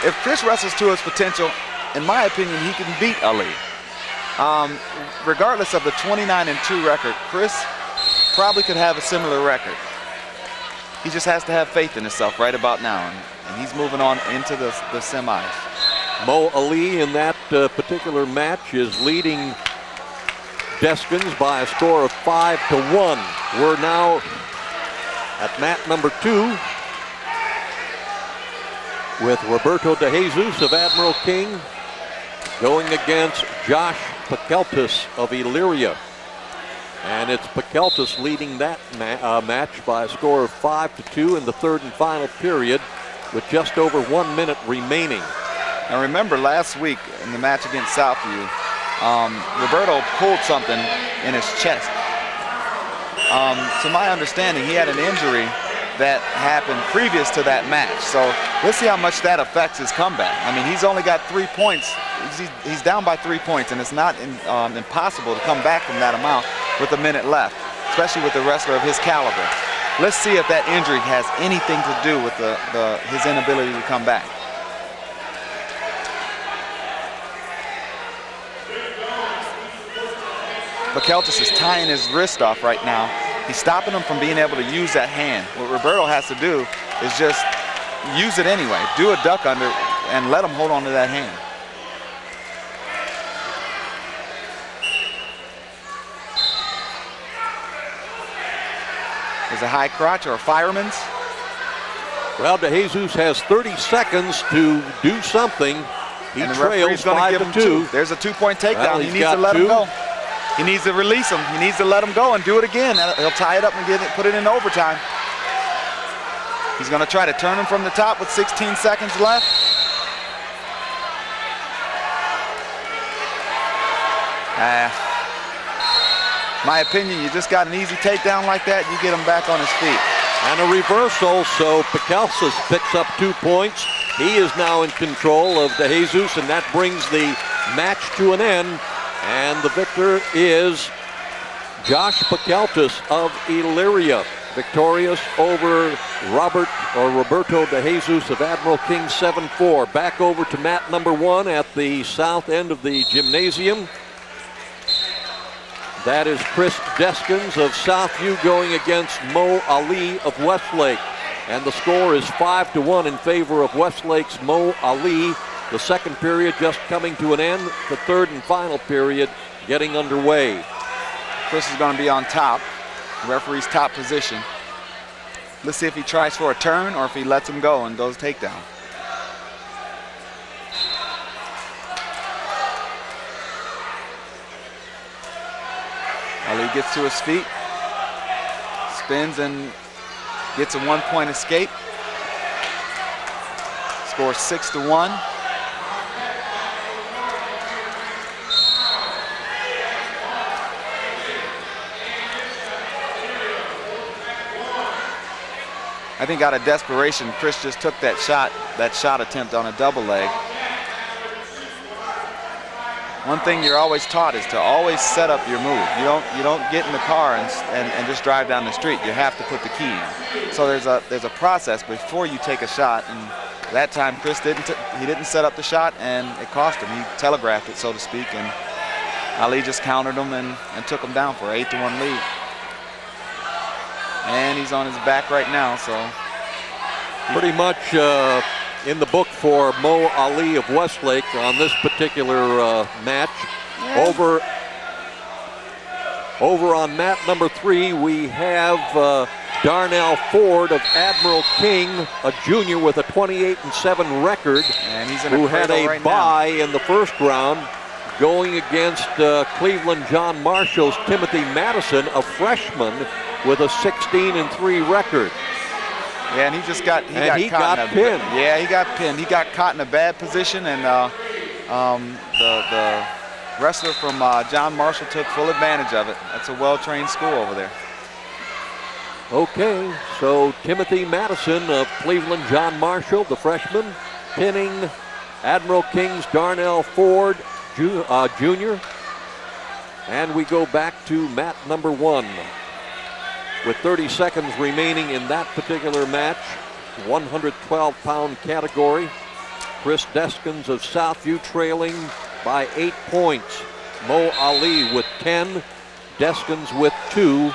if Chris wrestles to his potential, in my opinion, he can beat Ali. Regardless of the 29-2 record, Chris probably could have a similar record. He just has to have faith in himself right about now, and he's moving on into the semis. Mo Ali in that particular match is leading Deskins by a score of 5-1. We're now at mat number 2 with Roberto De Jesus of Admiral King going against Josh Pakeltis of Elyria. And it's Pakeltis leading that match by a score of 5-2 in the third and final period with just over 1 minute remaining. Now remember last week in the match against Southview, Roberto pulled something in his chest. To my understanding, he had an injury that happened previous to that match. So let's see how much that affects his comeback. I mean, he's only got 3 points. He's down by 3 points, and it's not impossible to come back from that amount with a minute left, especially with a wrestler of his caliber. Let's see if that injury has anything to do with his inability to come back. Pakeltis is tying his wrist off right now. He's stopping him from being able to use that hand. What Roberto has to do is just use it anyway. Do a duck under and let him hold on to that hand. There's a high crotch or a fireman's. Well, De Jesus has 30 seconds to do something. He trails 5-2. There's a 2-point takedown. Well, he needs to let him go. He needs to release him. He needs to let him go and do it again. He'll tie it up and put it in overtime. He's going to try to turn him from the top with 16 seconds left. My opinion, you just got an easy takedown like that, you get him back on his feet. And a reversal, so Pakeltis picks up 2 points. He is now in control of De Jesus, and that brings the match to an end. And the victor is Josh Pakeltis of Elyria, victorious over Roberto De Jesus of Admiral King 7-4. Back over to mat number 1 at the south end of the gymnasium. That is Chris Deskins of Southview going against Mo Ali of Westlake. And the score is 5-1 in favor of Westlake's Mo Ali. The second period just coming to an end. The third and final period getting underway. Chris is going to be on top, referee's top position. Let's see if he tries for a turn or if he lets him go and goes takedown. Ali gets to his feet, spins and gets a 1-point escape. Scores 6-1. I think out of desperation, Chris just took that shot attempt on a double leg. One thing you're always taught is to always set up your move. You don't get in the car and just drive down the street. You have to put the key in. So there's a process before you take a shot, and that time Chris didn't set up the shot, and it cost him. He telegraphed it, so to speak, and Ali just countered him and took him down for an 8-1 lead. And he's on his back right now, so. Pretty much in the book for Mo Ali of Westlake on this particular match. Yeah. Over on mat number 3, we have Darnell Ford of Admiral King, a junior with a 28-7 record, and he's who had a bye in the first round, going against Cleveland John Marshall's Timothy Madison, a freshman with a 16-3 record. Yeah, and he got pinned. Yeah, he got pinned. He got caught in a bad position, and the wrestler from John Marshall took full advantage of it. That's a well-trained school over there. Okay, so Timothy Madison of Cleveland John Marshall, the freshman, pinning Admiral King's Darnell Ford, Jr. And we go back to mat number 1. With 30 seconds remaining in that particular match, 112-pound category. Chris Deskins of Southview trailing by 8 points. Mo Ali with 10, Deskins with 2.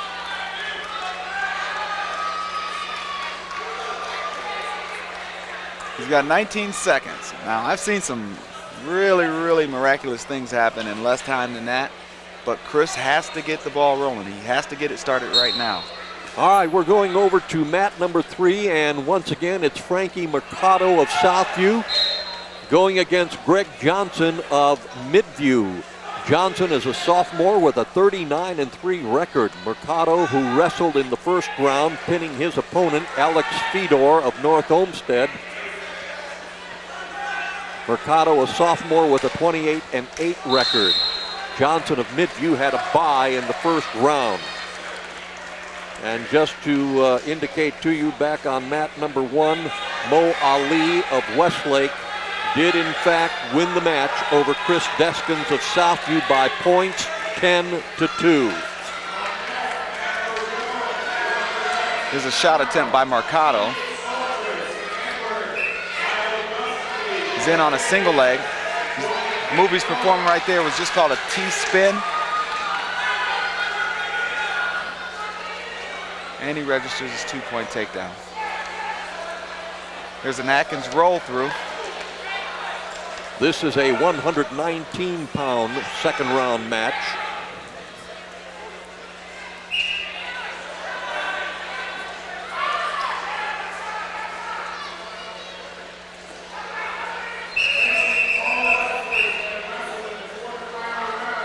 He's got 19 seconds. Now, I've seen some Really, really miraculous things happen in less time than that. But Chris has to get the ball rolling. He has to get it started right now. All right, we're going over to mat number 3, and once again, it's Frankie Mercado of Southview going against Greg Johnson of Midview. Johnson is a sophomore with a 39-3 record. Mercado, who wrestled in the first round, pinning his opponent, Alex Fedor of North Olmsted. Mercado, a sophomore with a 28-8 record. Johnson of Midview had a bye in the first round. And just to indicate to you, back on mat number 1, Mo Ali of Westlake did in fact win the match over Chris Deskins of Southview by points, 10-2. There's a shot attempt by Mercado. He's in on a single leg. The move he's performing right there was just called a T-spin. And he registers his 2-point takedown. There's an Atkins roll through. This is a 119-pound second round match.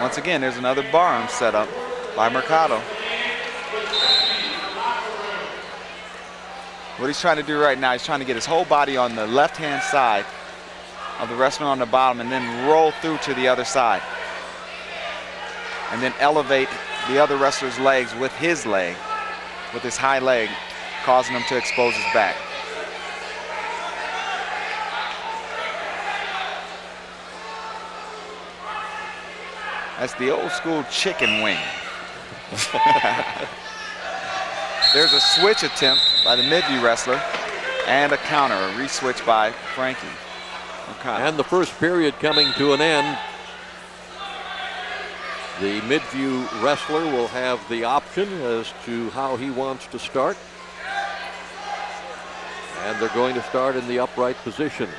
Once again, there's another bar arm set up by Mercado. What he's trying to do right now, he's trying to get his whole body on the left-hand side of the wrestler on the bottom and then roll through to the other side. And then elevate the other wrestler's legs with his leg, with his high leg, causing him to expose his back. That's the old school chicken wing. There's a switch attempt by the Midview wrestler and a counter, a re-switch by Frankie. And the first period coming to an end. The Midview wrestler will have the option as to how he wants to start. And they're going to start in the upright position.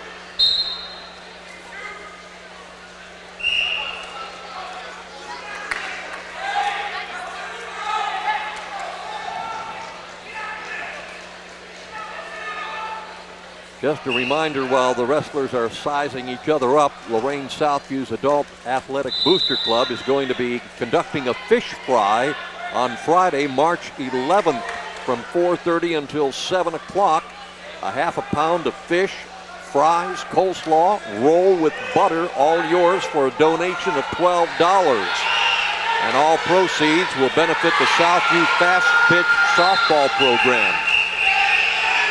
Just a reminder, while the wrestlers are sizing each other up, Lorain Southview's Adult Athletic Booster Club is going to be conducting a fish fry on Friday, March 11th from 4:30 until 7 o'clock. A half a pound of fish, fries, coleslaw, roll with butter, all yours for a donation of $12. And all proceeds will benefit the Southview Fast Pitch Softball Program.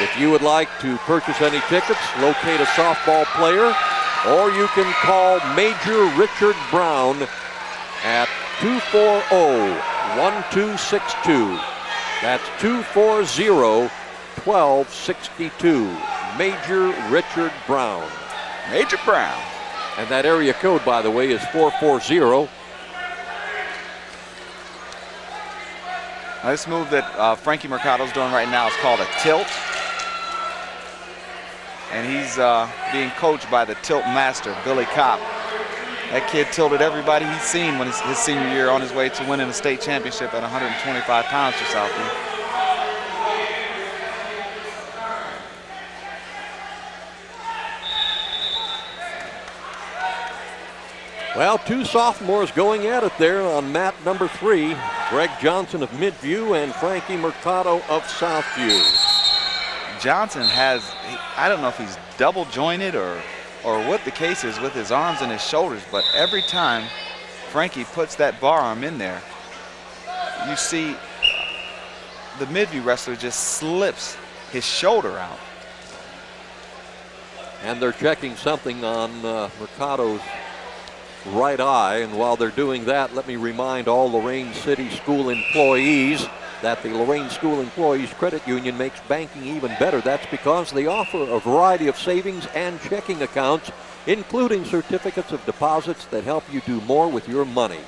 If you would like to purchase any tickets, locate a softball player, or you can call Major Richard Brown at 240-1262. That's 240-1262. Major Richard Brown. Major Brown. And that area code, by the way, is 440. Now, this move that Frankie Mercado's doing right now is called a tilt. And he's being coached by the tilt master, Billy Kopp. That kid tilted everybody he's seen when his senior year on his way to winning a state championship at 125 pounds for Southview. Well, two sophomores going at it there on mat number 3. Greg Johnson of Midview and Frankie Mercado of Southview. Johnson has, I don't know if he's double jointed or what the case is with his arms and his shoulders, but every time Frankie puts that bar arm in there, you see the Midview wrestler just slips his shoulder out. And they're checking something on Mercado's right eye, and while they're doing that, let me remind all Lorain City School employees that the Lorain School Employees Credit Union makes banking even better. That's because they offer a variety of savings and checking accounts, including certificates of deposits that help you do more with your money.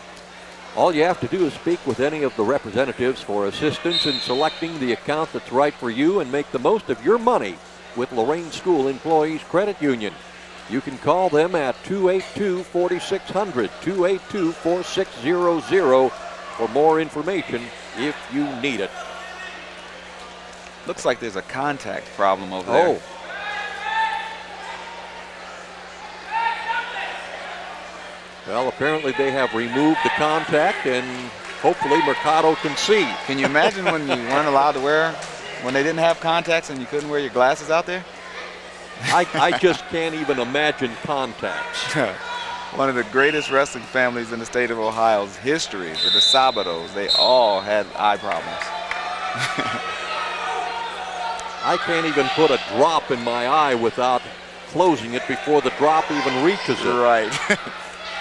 All you have to do is speak with any of the representatives for assistance in selecting the account that's right for you and make the most of your money with Lorain School Employees Credit Union. You can call them at 282-4600, 282-4600 for more information if you need it. Looks like there's a contact problem over there. Oh. Well, apparently they have removed the contact, and hopefully Mercado can see. Can you imagine when you weren't allowed to wear, when they didn't have contacts and you couldn't wear your glasses out there? I just can't even imagine contacts. One of the greatest wrestling families in the state of Ohio's history, the Sabados, they all had eye problems. I can't even put a drop in my eye without closing it before the drop even reaches it. Right.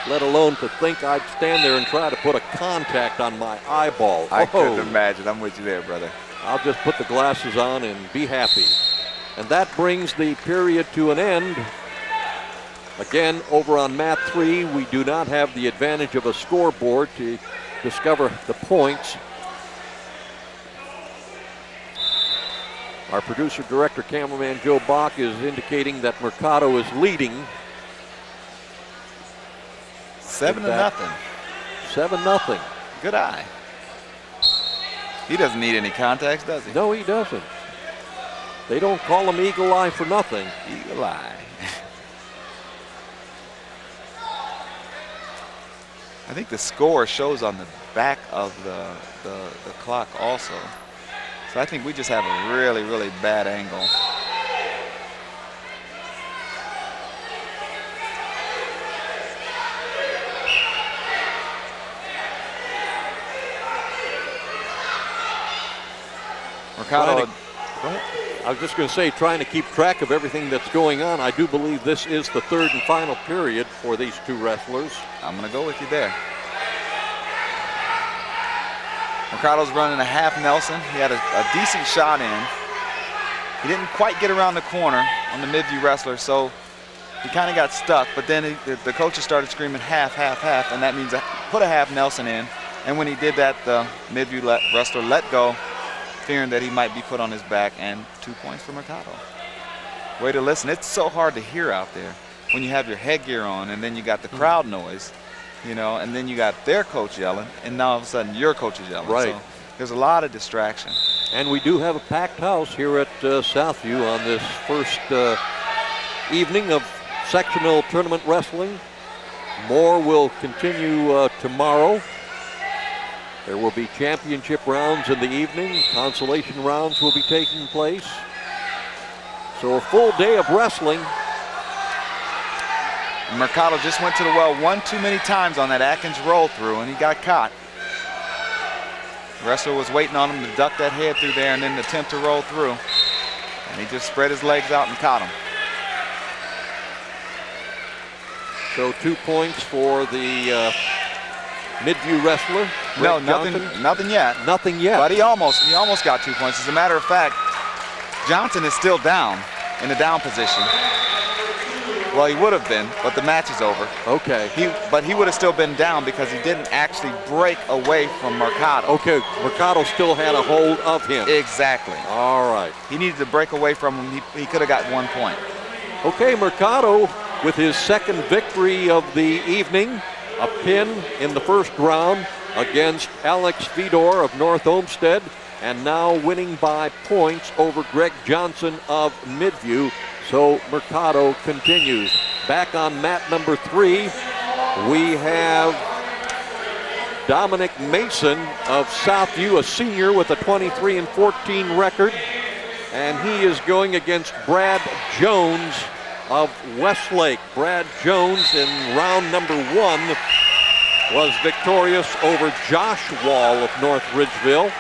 Let alone to think I'd stand there and try to put a contact on my eyeball. I couldn't imagine. I'm with you there, brother. I'll just put the glasses on and be happy. And that brings the period to an end. Again, over on mat 3, we do not have the advantage of a scoreboard to discover the points. Our producer, director, cameraman Joe Bach is indicating that Mercado is leading. 7-0. 7-0. Good eye. He doesn't need any contacts, does he? No, he doesn't. They don't call him Eagle Eye for nothing. Eagle Eye. I think the score shows on the back of the clock also. So I think we just have a really, really bad angle. Mercado. Go ahead. I was just going to say, trying to keep track of everything that's going on, I do believe this is the third and final period for these two wrestlers. I'm going to go with you there. Mercado's running a half Nelson. He had a decent shot in. He didn't quite get around the corner on the Midview wrestler, so he kind of got stuck, but then the coaches started screaming half, half, half, and that means put a half Nelson in. And when he did that, the Midview wrestler let go, fearing that he might be put on his back, and 2 points for Mercado. Way to listen. It's so hard to hear out there when you have your headgear on and then you got the crowd noise, you know, and then you got their coach yelling, and now all of a sudden your coach is yelling. Right. So there's a lot of distraction. And we do have a packed house here at Southview on this first evening of sectional tournament wrestling. More will continue tomorrow. There will be championship rounds in the evening. Consolation rounds will be taking place. So a full day of wrestling. Mercado just went to the well one too many times on that Atkins roll through, and he got caught. The wrestler was waiting on him to duck that head through there and then attempt to roll through. And he just spread his legs out and caught him. So 2 points for the Midview wrestler. No, Johnson. nothing yet. Nothing yet. But he almost got 2 points. As a matter of fact, Johnson is still down in the down position. Well, he would have been, but the match is over. Okay. But he would have still been down because he didn't actually break away from Mercado. Okay, Mercado still had a hold of him. Exactly. All right. He needed to break away from him. He could have got 1 point. Okay, Mercado with his second victory of the evening. A pin in the first round against Alex Fedor of North Olmsted, and now winning by points over Greg Johnson of Midview. So Mercado continues. Back on mat number 3, we have Dominic Mason of Southview, a senior with a 23-14 record, and he is going against Brad Jones of Westlake. Brad Jones in round number 1 was victorious over Josh Wall of North Ridgeville.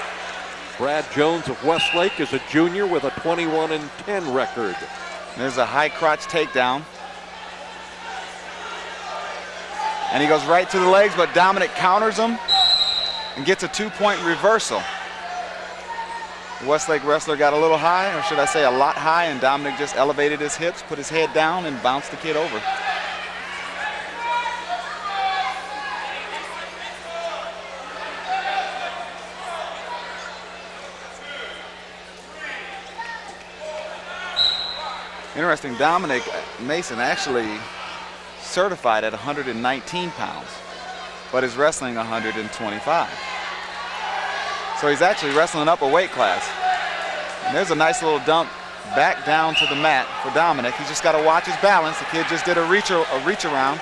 Brad Jones of Westlake is a junior with a 21-10 record. There's a high crotch takedown. And he goes right to the legs, but Dominic counters him and gets a 2-point reversal. The Westlake wrestler got a little high, or should I say a lot high, and Dominic just elevated his hips, put his head down, and bounced the kid over. Interesting, Dominic Mason actually certified at 119 pounds, but is wrestling 125. So he's actually wrestling up a weight class. And there's a nice little dump back down to the mat for Dominic. He's just got to watch his balance. The kid just did a reach around,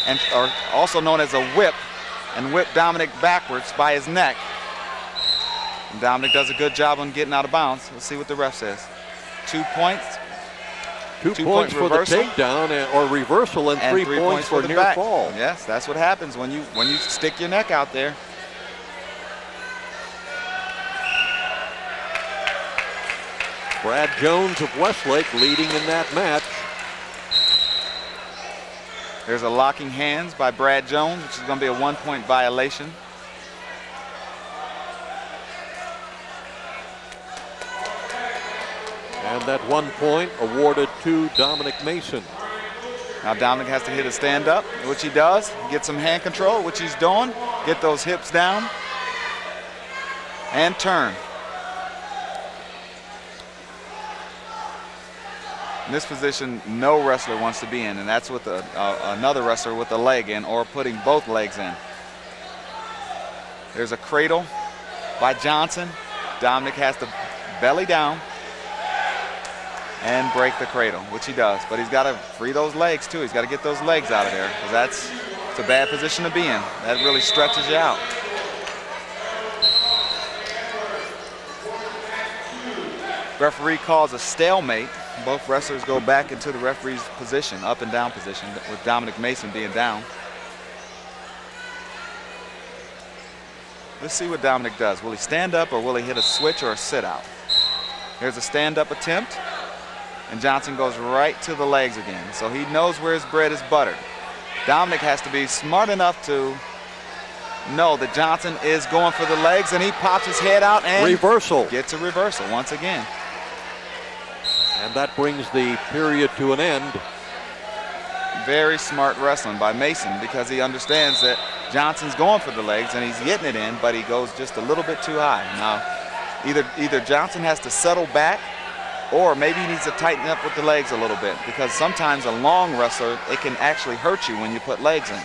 and or also known as a whip, and whipped Dominic backwards by his neck. And Dominic does a good job on getting out of bounds. Let's see what the ref says. 2 points. 2 points for the takedown or reversal, and 3 points for near back. fall. Yes, that's what happens when you stick your neck out there. Brad Jones of Westlake leading in that match. There's a locking hands by Brad Jones, which is going to be a 1-point violation. And that 1 point awarded to Dominic Mason. Now Dominic has to hit a stand-up, which he does. Get some hand control, which he's doing. Get those hips down. And turn. In this position, no wrestler wants to be in, and that's with another wrestler with a leg in or putting both legs in. There's a cradle by Johnson. Dominic has to belly down and break the cradle, which he does. But he's got to free those legs, too. He's got to get those legs out of there, because it's a bad position to be in. That really stretches you out. Referee calls a stalemate. Both wrestlers go back into the referee's position, up and down position, with Dominic Mason being down. Let's see what Dominic does. Will he stand up, or will he hit a switch or a sit out? Here's a stand-up attempt, and Johnson goes right to the legs again. So he knows where his bread is buttered. Dominic has to be smart enough to know that Johnson is going for the legs, and he pops his head out and reversal. Gets a reversal once again. And that brings the period to an end. Very smart wrestling by Mason, because he understands that Johnson's going for the legs and he's getting it in, but he goes just a little bit too high. Now, either Johnson has to settle back, or maybe he needs to tighten up with the legs a little bit, because sometimes a long wrestler, it can actually hurt you when you put legs in.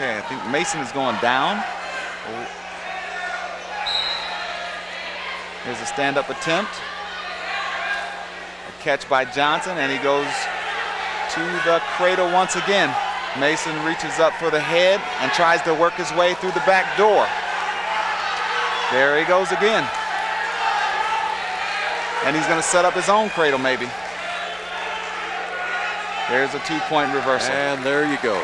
Okay, I think Mason is going down. Here's a stand-up attempt. A catch by Johnson, and he goes to the cradle once again. Mason reaches up for the head and tries to work his way through the back door. There he goes again. And he's going to set up his own cradle, maybe. There's a 2-point reversal. And there you go.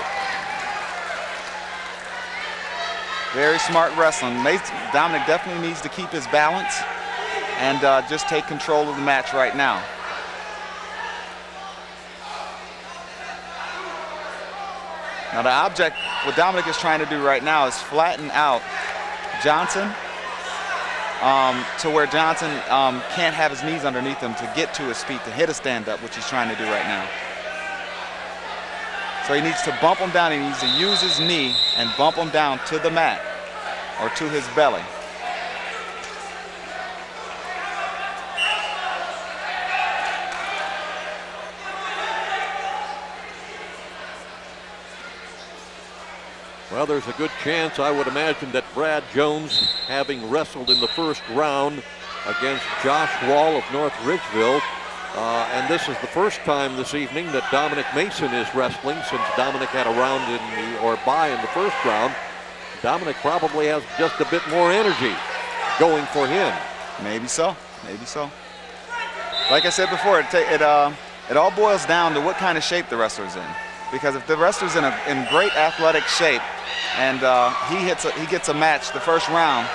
Very smart wrestling. Dominic definitely needs to keep his balance and just take control of the match right now. Now the object, what Dominic is trying to do right now is flatten out Johnson to where Johnson can't have his knees underneath him to get to his feet to hit a stand-up, which he's trying to do right now. So he needs to bump him down. He needs to use his knee and bump him down to the mat or to his belly. Well, there's a good chance, I would imagine, that Brad Jones, having wrestled in the first round against Josh Wall of North Ridgeville, and this is the first time this evening that Dominic Mason is wrestling, since Dominic had a round bye in the first round. Dominic probably has just a bit more energy going for him. Maybe so, maybe so. Like I said before, it all boils down to what kind of shape the wrestler's in. Because if the wrestler's in great athletic shape and he gets a match the first round.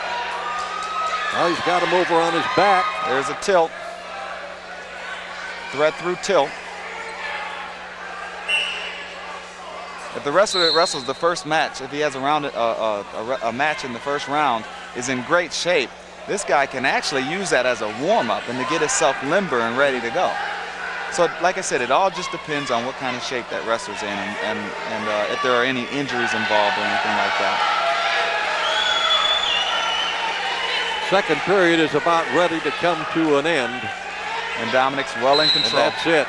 Well, he's got him over on his back. There's a tilt. Thread through tilt. If the wrestler that wrestles the first match, if he has a match in the first round, is in great shape, this guy can actually use that as a warm-up and to get himself limber and ready to go. So, like I said, it all just depends on what kind of shape that wrestler's in and if there are any injuries involved or anything like that. Second period is about ready to come to an end. And Dominic's well in control. And that's it.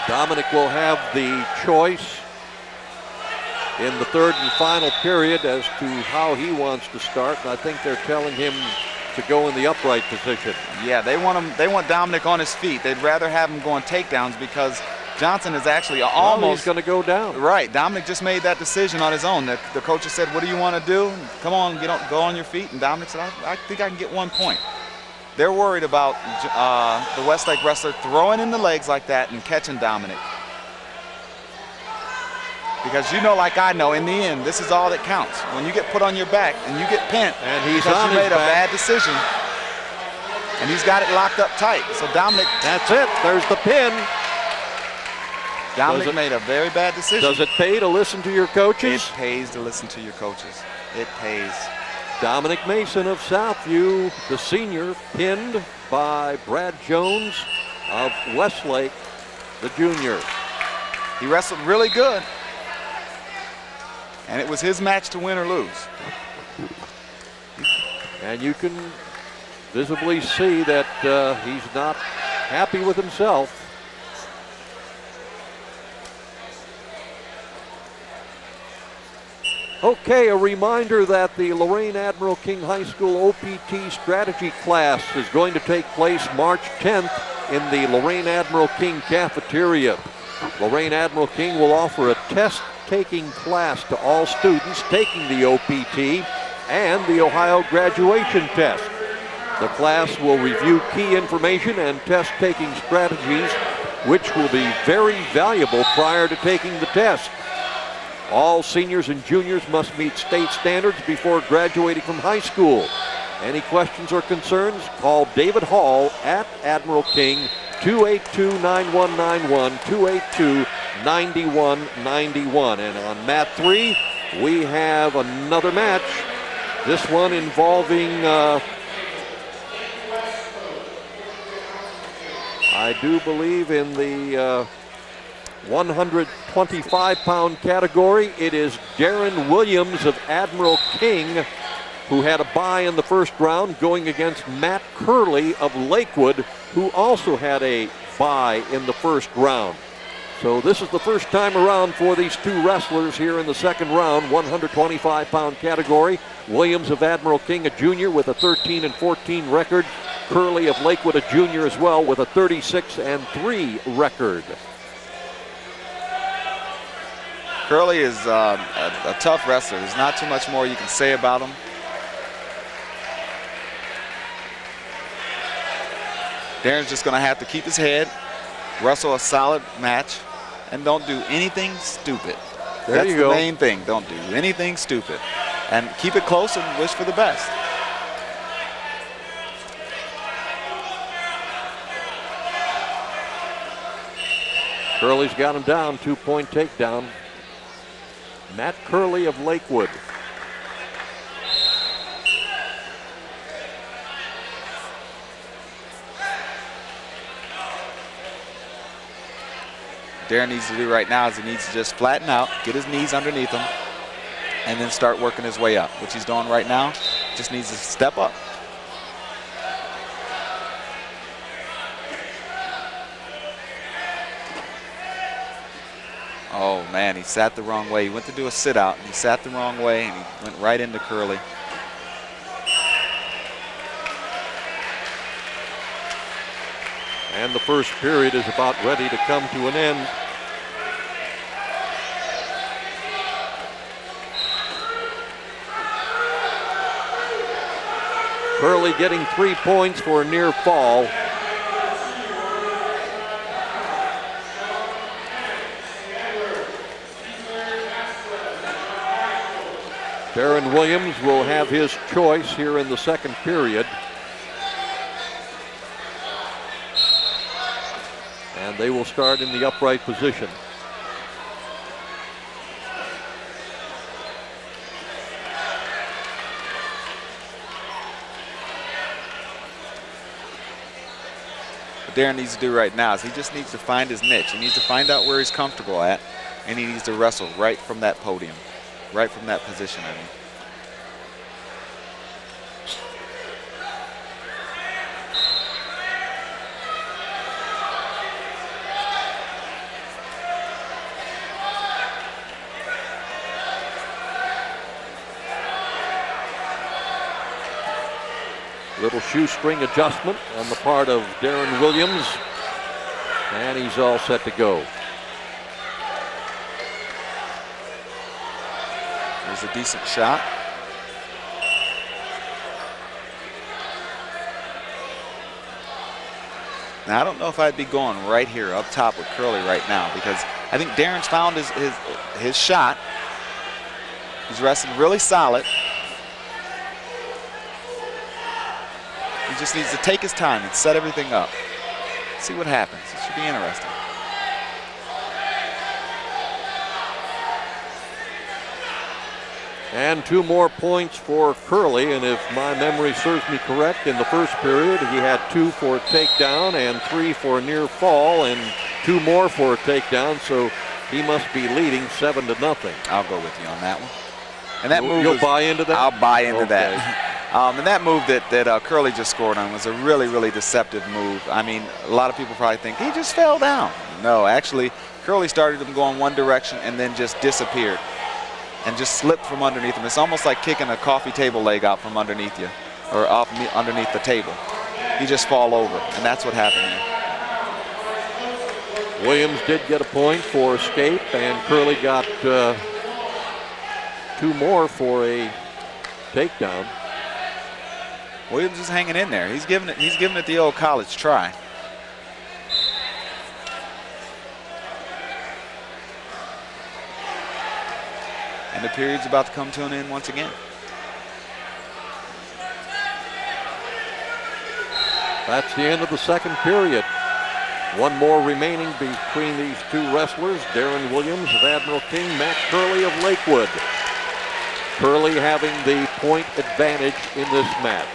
Dominic will have the choice in the third and final period as to how he wants to start. And I think they're telling him to go in the upright position. Yeah, they want Dominic on his feet. They'd rather have him going takedowns because Johnson is actually almost going to go down. Right. Dominic just made that decision on his own. The coach said, "What do you want to do? Come on, go on your feet." And Dominic said, "I think I can get 1 point." They're worried about the Westlake wrestler throwing in the legs like that and catching Dominic. Because you know, like I know, in the end, this is all that counts. When you get put on your back and you get pinned, and he's because on you made his a bad decision, and he's got it locked up tight. So Dominic, that's it. There's the pin. Dominic made a very bad decision. Does it pay to listen to your coaches? It pays to listen to your coaches. It pays. Dominic Mason of Southview, the senior, pinned by Brad Jones of Westlake, the junior. He wrestled really good. And it was his match to win or lose. And you can visibly see that he's not happy with himself. Okay, a reminder that the Lorain Admiral King High School OPT strategy class is going to take place March 10th in the Lorain Admiral King cafeteria. Lorain Admiral King will offer a test-taking class to all students taking the OPT and the Ohio graduation test. The class will review key information and test-taking strategies, which will be very valuable prior to taking the test. All seniors and juniors must meet state standards before graduating from high school. Any questions or concerns, call David Hall at Admiral King, 282-9191, 282-9191. And on mat 3, we have another match. This one involving, I do believe in the 125-pound category. It is Darren Williams of Admiral King, who had a bye in the first round, going against Matt Curley of Lakewood, who also had a bye in the first round. So this is the first time around for these two wrestlers here in the second round, 125-pound category. Williams of Admiral King, a junior with a 13-14 record. Curley of Lakewood, a junior as well, with a 36-3 record. Curley is a tough wrestler. There's not too much more you can say about him. Darren's just going to have to keep his head, wrestle a solid match, and don't do anything stupid. That's the main thing. Don't do anything stupid. And keep it close and wish for the best. Curley's got him down, 2-point takedown. Matt Curley of Lakewood. Darren needs to do right now is he needs to just flatten out, get his knees underneath him, and then start working his way up, which he's doing right now. Just needs to step up. Oh man, he sat the wrong way. He went to do a sit out and he sat the wrong way and he went right into Curley. And the first period is about ready to come to an end. Curley getting 3 points for a near fall. Darren Williams will have his choice here in the second period. And they will start in the upright position. what Darren needs to do right now is he just needs to find his niche. He needs to find out where he's comfortable at, and he needs to wrestle right from that podium, right from that position, I mean. Little shoestring adjustment on the part of Darren Williams, and he's all set to go. There's a decent shot. Now, I don't know if I'd be going right here up top with Curly right now, because I think Darren's found his shot. He's wrestling really solid. He just needs to take his time and set everything up. See what happens. It should be interesting. And 2 more points for Curly, and if my memory serves me correct, in the first period he had 2 for a takedown and 3 for a near fall and 2 more for a takedown, so he must be leading 7-0. I'll go with you on that one. And that move, you'll buy into that? I'll buy into Okay. that. And that move that Curly just scored on was a really, really deceptive move. I mean, a lot of people probably think he just fell down. No, actually, Curly started him going one direction and then just disappeared and just slipped from underneath him. It's almost like kicking a coffee table leg out from underneath you, or off underneath the table. You just fall over, and that's what happened here. Williams did get a point for escape, and Curly got 2 more for a takedown. Williams is hanging in there. He's giving it the old college try. And the period's about to come to an end once again. That's the end of the second period. 1 more remaining between these 2 wrestlers, Darren Williams of Admiral King, Matt Curley of Lakewood. Curley having the point advantage in this match.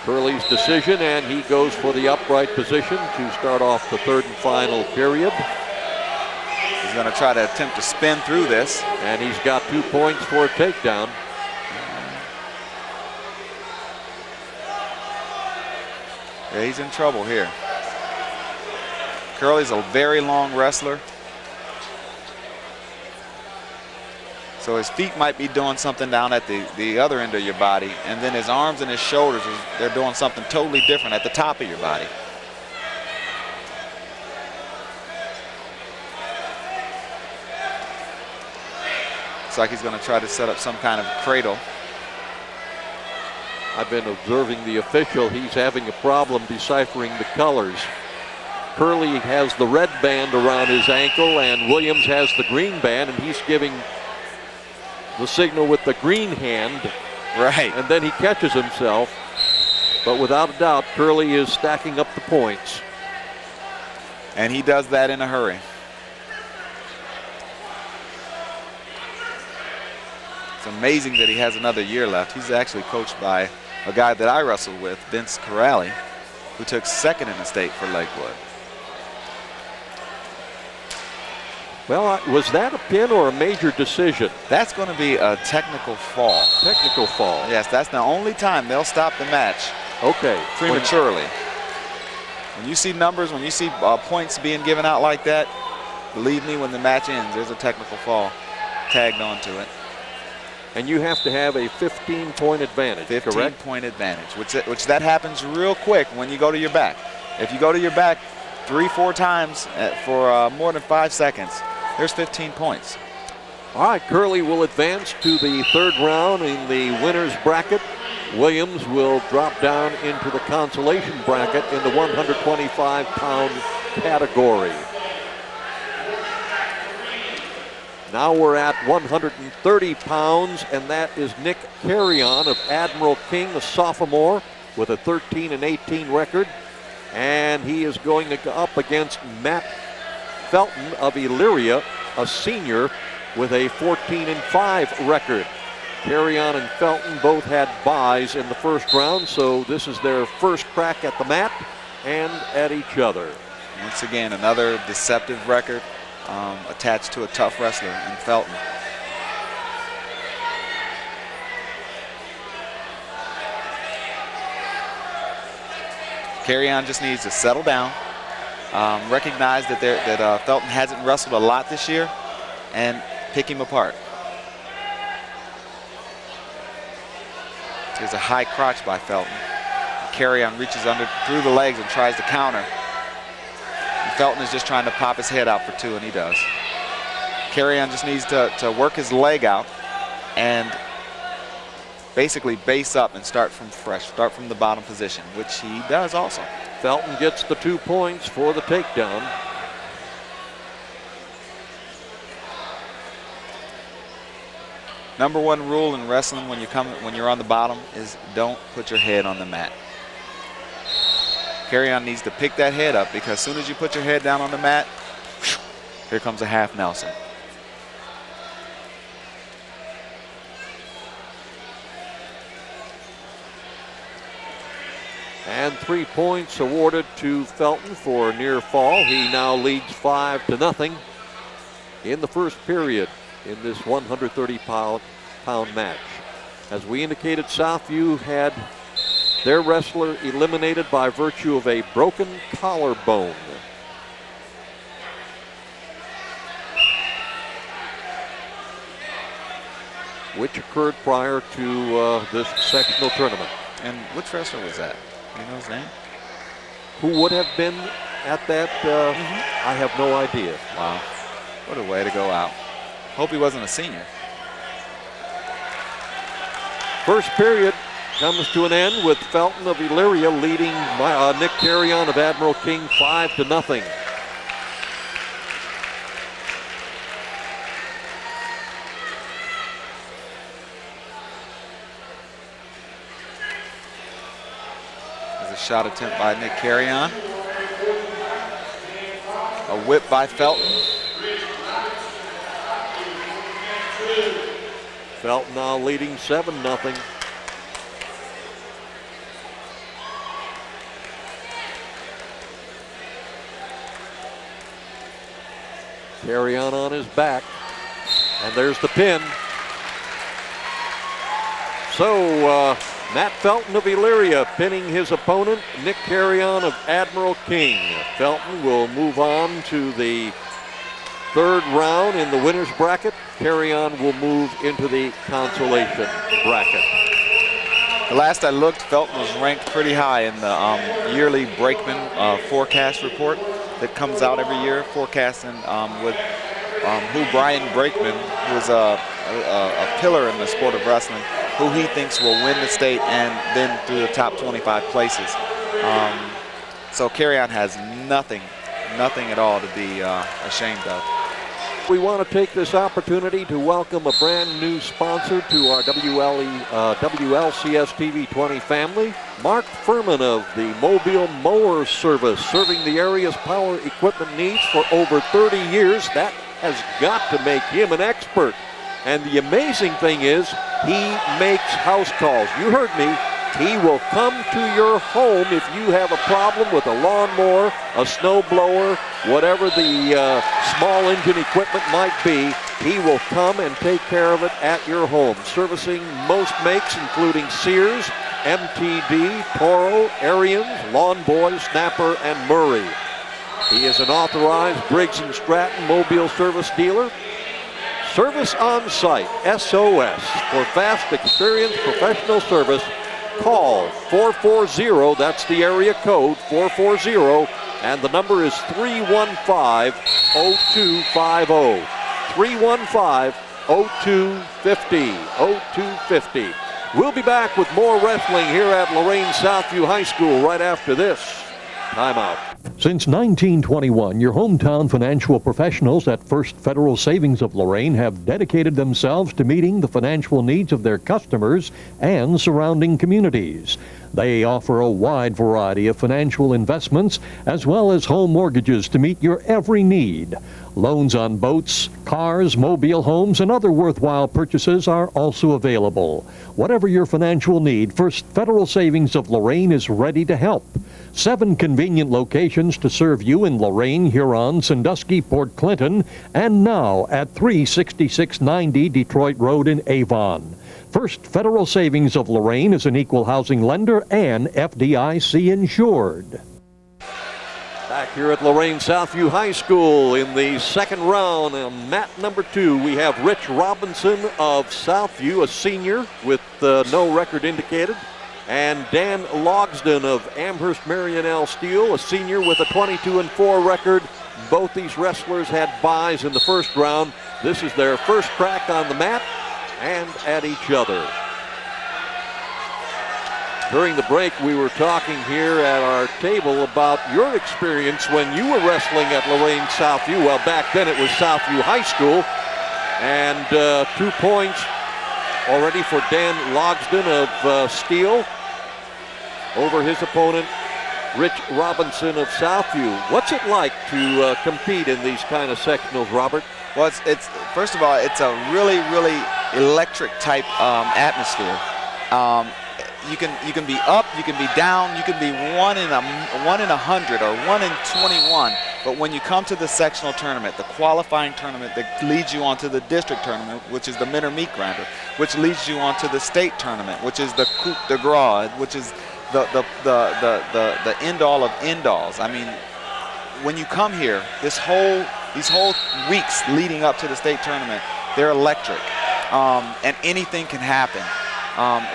Curley's decision, and he goes for the upright position to start off the 3rd and final period. He's going to try to attempt to spin through this. And he's got 2 points for a takedown. Yeah, he's in trouble here. Curley's a very long wrestler. So his feet might be doing something down at the other end of your body, and then his arms and his shoulders, they're doing something totally different at the top of your body. Looks like he's going to try to set up some kind of cradle. I've been observing the official. He's having a problem deciphering the colors. Curley has the red band around his ankle, and Williams has the green band, and he's giving the signal with the green hand. Right. And then he catches himself. But without a doubt, Curley is stacking up the points. And he does that in a hurry. It's amazing that he has another year left. He's actually coached by a guy that I wrestled with, Vince Corrali, who took 2nd in the state for Lakewood. Well, was that a pin or a major decision? That's going to be a technical fall. Technical fall. Yes, that's the only time they'll stop the match. Okay. Prematurely. When you see numbers, when you see points being given out like that, believe me, when the match ends, there's a technical fall tagged onto it. And you have to have a 15-point advantage, 15-point advantage, which that happens real quick when you go to your back. If you go to your back 3-4 times for more than 5 seconds, there's 15 points. All right, Curley will advance to the 3rd round in the winner's bracket. Williams will drop down into the consolation bracket in the 125-pound category. Now we're at 130 pounds, and that is Nick Carrion of Admiral King, a sophomore with a 13-18 record. And he is going to go up against Matt Felton of Elyria, a senior with a 14-5 record. Carrion and Felton both had byes in the first round, so this is their first crack at the mat and at each other. Once again, another deceptive record attached to a tough wrestler in Felton. Carrion just needs to settle down, recognize that Felton hasn't wrestled a lot this year, and pick him apart. There's a high crotch by Felton. Carrion reaches through the legs and tries to counter. And Felton is just trying to pop his head out for two, and he does. Carrion just needs to work his leg out and basically base up and start from fresh, start from the bottom position, which he does also. Felton gets the 2 points for the takedown. Number one rule in wrestling when you're on the bottom is don't put your head on the mat. Carrion needs to pick that head up, because as soon as you put your head down on the mat, here comes a half Nelson. And 3 points awarded to Felton for near fall. He now leads 5-0 in the first period in this 130-pound match. As we indicated, Southview had their wrestler eliminated by virtue of a broken collarbone. Which occurred prior to this sectional tournament. And which wrestler was that? You know his name? Who would have been at that? I have no idea. Wow. What a way to go out. Hope he wasn't a senior. First period comes to an end with Felton of Elyria leading Nick Carrion of Admiral King 5-0. There's a shot attempt by Nick Carrion. A whip by Felton. Felton now leading 7-0. Carrion on his back, and there's the pin. So Matt Felton of Elyria pinning his opponent, Nick Carrion of Admiral King. Felton will move on to the third round in the winner's bracket. Carrion will move into the consolation bracket. The last I looked, Felton was ranked pretty high in the yearly Brakeman forecast report that comes out every year, forecasting with who Brian Brakeman, who is a pillar in the sport of wrestling, who he thinks will win the state and then through the top 25 places. So Carrion has nothing at all to be ashamed of. We want to take this opportunity to welcome a brand new sponsor to our WLCS TV20 family, Mark Furman of the Mobile Mower Service, serving the area's power equipment needs for over 30 years. That has got to make him an expert. And the amazing thing is, he makes house calls. You heard me. He will come to your home if you have a problem with a lawnmower, a snow blower, whatever the small engine equipment might be. He will come and take care of it at your home, servicing most makes including Sears, MTD, Toro, Ariens, Lawn Boy, Snapper, and Murray. He is an authorized Briggs & Stratton mobile service dealer. Service on site, SOS, for fast, experienced professional service. Call 440, that's the area code, 440, and the number is 315-0250. 315-0250. We'll be back with more wrestling here at Lorain Southview High School right after this timeout. Since 1921, your hometown financial professionals at First Federal Savings of Lorain have dedicated themselves to meeting the financial needs of their customers and surrounding communities. They offer a wide variety of financial investments as well as home mortgages to meet your every need. Loans on boats, cars, mobile homes, and other worthwhile purchases are also available. Whatever your financial need, First Federal Savings of Lorain is ready to help. 7 convenient locations to serve you in Lorain, Huron, Sandusky, Port Clinton, and now at 36690 Detroit Road in Avon. First Federal Savings of Lorain is an equal housing lender and FDIC insured. Back here at Lorain Southview High School in the second round, mat number 2, we have Rich Robinson of Southview, a senior with no record indicated, and Dan Logsden of Amherst Marion L. Steel, a senior with a 22-4 record. Both these wrestlers had byes in the first round. This is their first crack on the mat and at each other. During the break, we were talking here at our table about your experience when you were wrestling at Lorain Southview. Well, back then it was Southview High School, and 2 points already for Dan Logsden of Steel over his opponent, Rich Robinson of Southview. What's it like to compete in these kind of sectionals, Robert? Well, it's first of all, it's a really, really electric type atmosphere. You can be up, you can be down, you can be 1 in 100 or 1 in 21. But when you come to the sectional tournament, the qualifying tournament that leads you on to the district tournament, which is the Minor Meat Grinder, which leads you on to the state tournament, which is the Coupe de Gras, which is the end all of end alls. I mean, when you come here, these whole weeks leading up to the state tournament, they're electric, and anything can happen.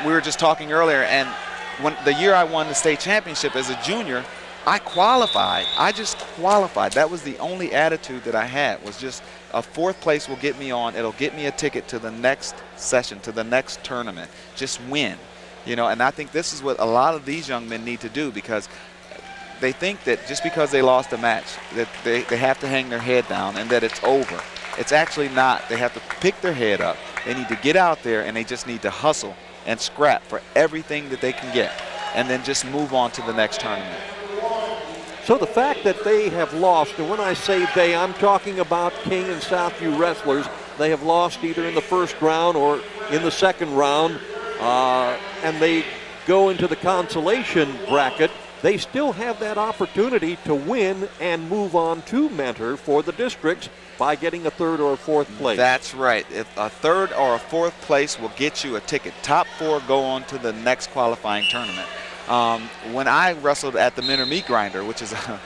We were just talking earlier, and when the year I won the state championship as a junior, I qualified. I just qualified. That was the only attitude that I had, was just a 4th place will get me on. It'll get me a ticket to the next session, to the next tournament. Just win, you know. And I think this is what a lot of these young men need to do, because they think that just because they lost a match that they have to hang their head down and that it's over. It's actually not. They have to pick their head up. They need to get out there, and they just need to hustle and scrap for everything that they can get, and then just move on to the next tournament. So the fact that they have lost, and when I say they, I'm talking about King and Southview wrestlers, they have lost either in the first round or in the second round, and they go into the consolation bracket, they still have that opportunity to win and move on to mentor for the districts by getting a 3rd or a 4th place. That's right. If a 3rd or a 4th place will get you a ticket. Top 4 go on to the next qualifying tournament. When I wrestled at the Minor Meat Grinder, which is a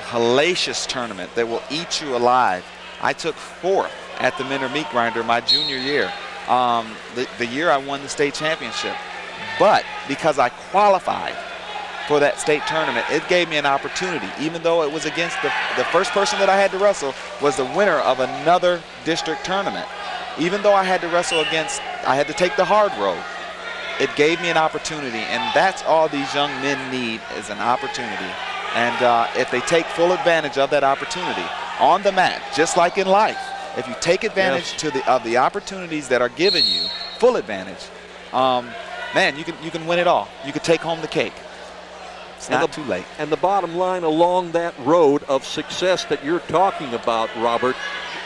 hellacious tournament that will eat you alive, I took 4th at the Minor Meat Grinder my junior year, the year I won the state championship. But because I qualified for that state tournament, it gave me an opportunity, even though it was against the first person that I had to wrestle was the winner of another district tournament. Even though I had to wrestle against, I had to take the hard road. It gave me an opportunity, and that's all these young men need, is an opportunity. And if they take full advantage of that opportunity on the mat, just like in life, if you take advantage of the opportunities that are given you, full advantage, man, you can win it all. You can take home the cake. It's not too late. And the bottom line along that road of success that you're talking about, Robert,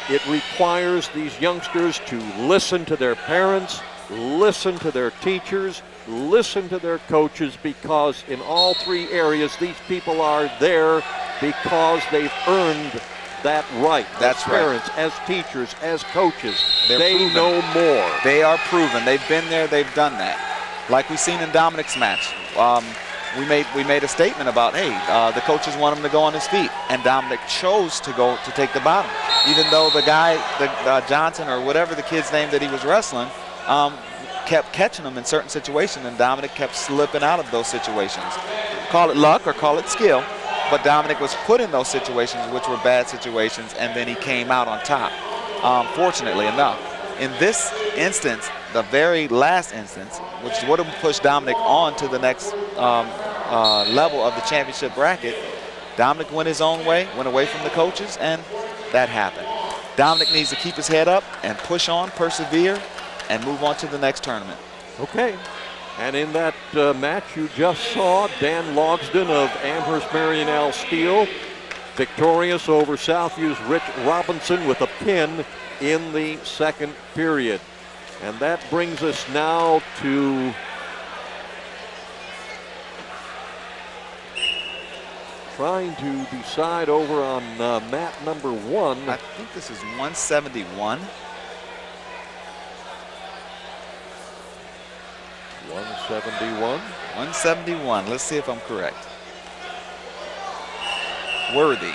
it requires these youngsters to listen to their parents, listen to their teachers, listen to their coaches, because in all 3 areas, these people are there because they've earned that right. That's as parents, right. as teachers, as coaches. They're they proven. know more. They are proven. They've been there. They've done that. Like we've seen in Dominic's match. We made a statement about, hey, the coaches want him to go on his feet, and Dominic chose to take the bottom, even though the guy, Johnson or whatever the kid's name that he was wrestling, kept catching him in certain situations, and Dominic kept slipping out of those situations. Call it luck or call it skill, but Dominic was put in those situations, which were bad situations, and then he came out on top, fortunately enough. In this instance, the very last instance, which would have pushed Dominic on to the next level of the championship bracket, Dominic went his own way, went away from the coaches, and that happened. Dominic needs to keep his head up and push on, persevere, and move on to the next tournament. Okay. And in that match you just saw, Dan Logsdon of Amherst Marion Steel victorious over Southview's Rich Robinson with a pin in the second period. And that brings us now to trying to decide over on mat number 1. I think this is 171. 171. 171. Let's see if I'm correct. Worthy.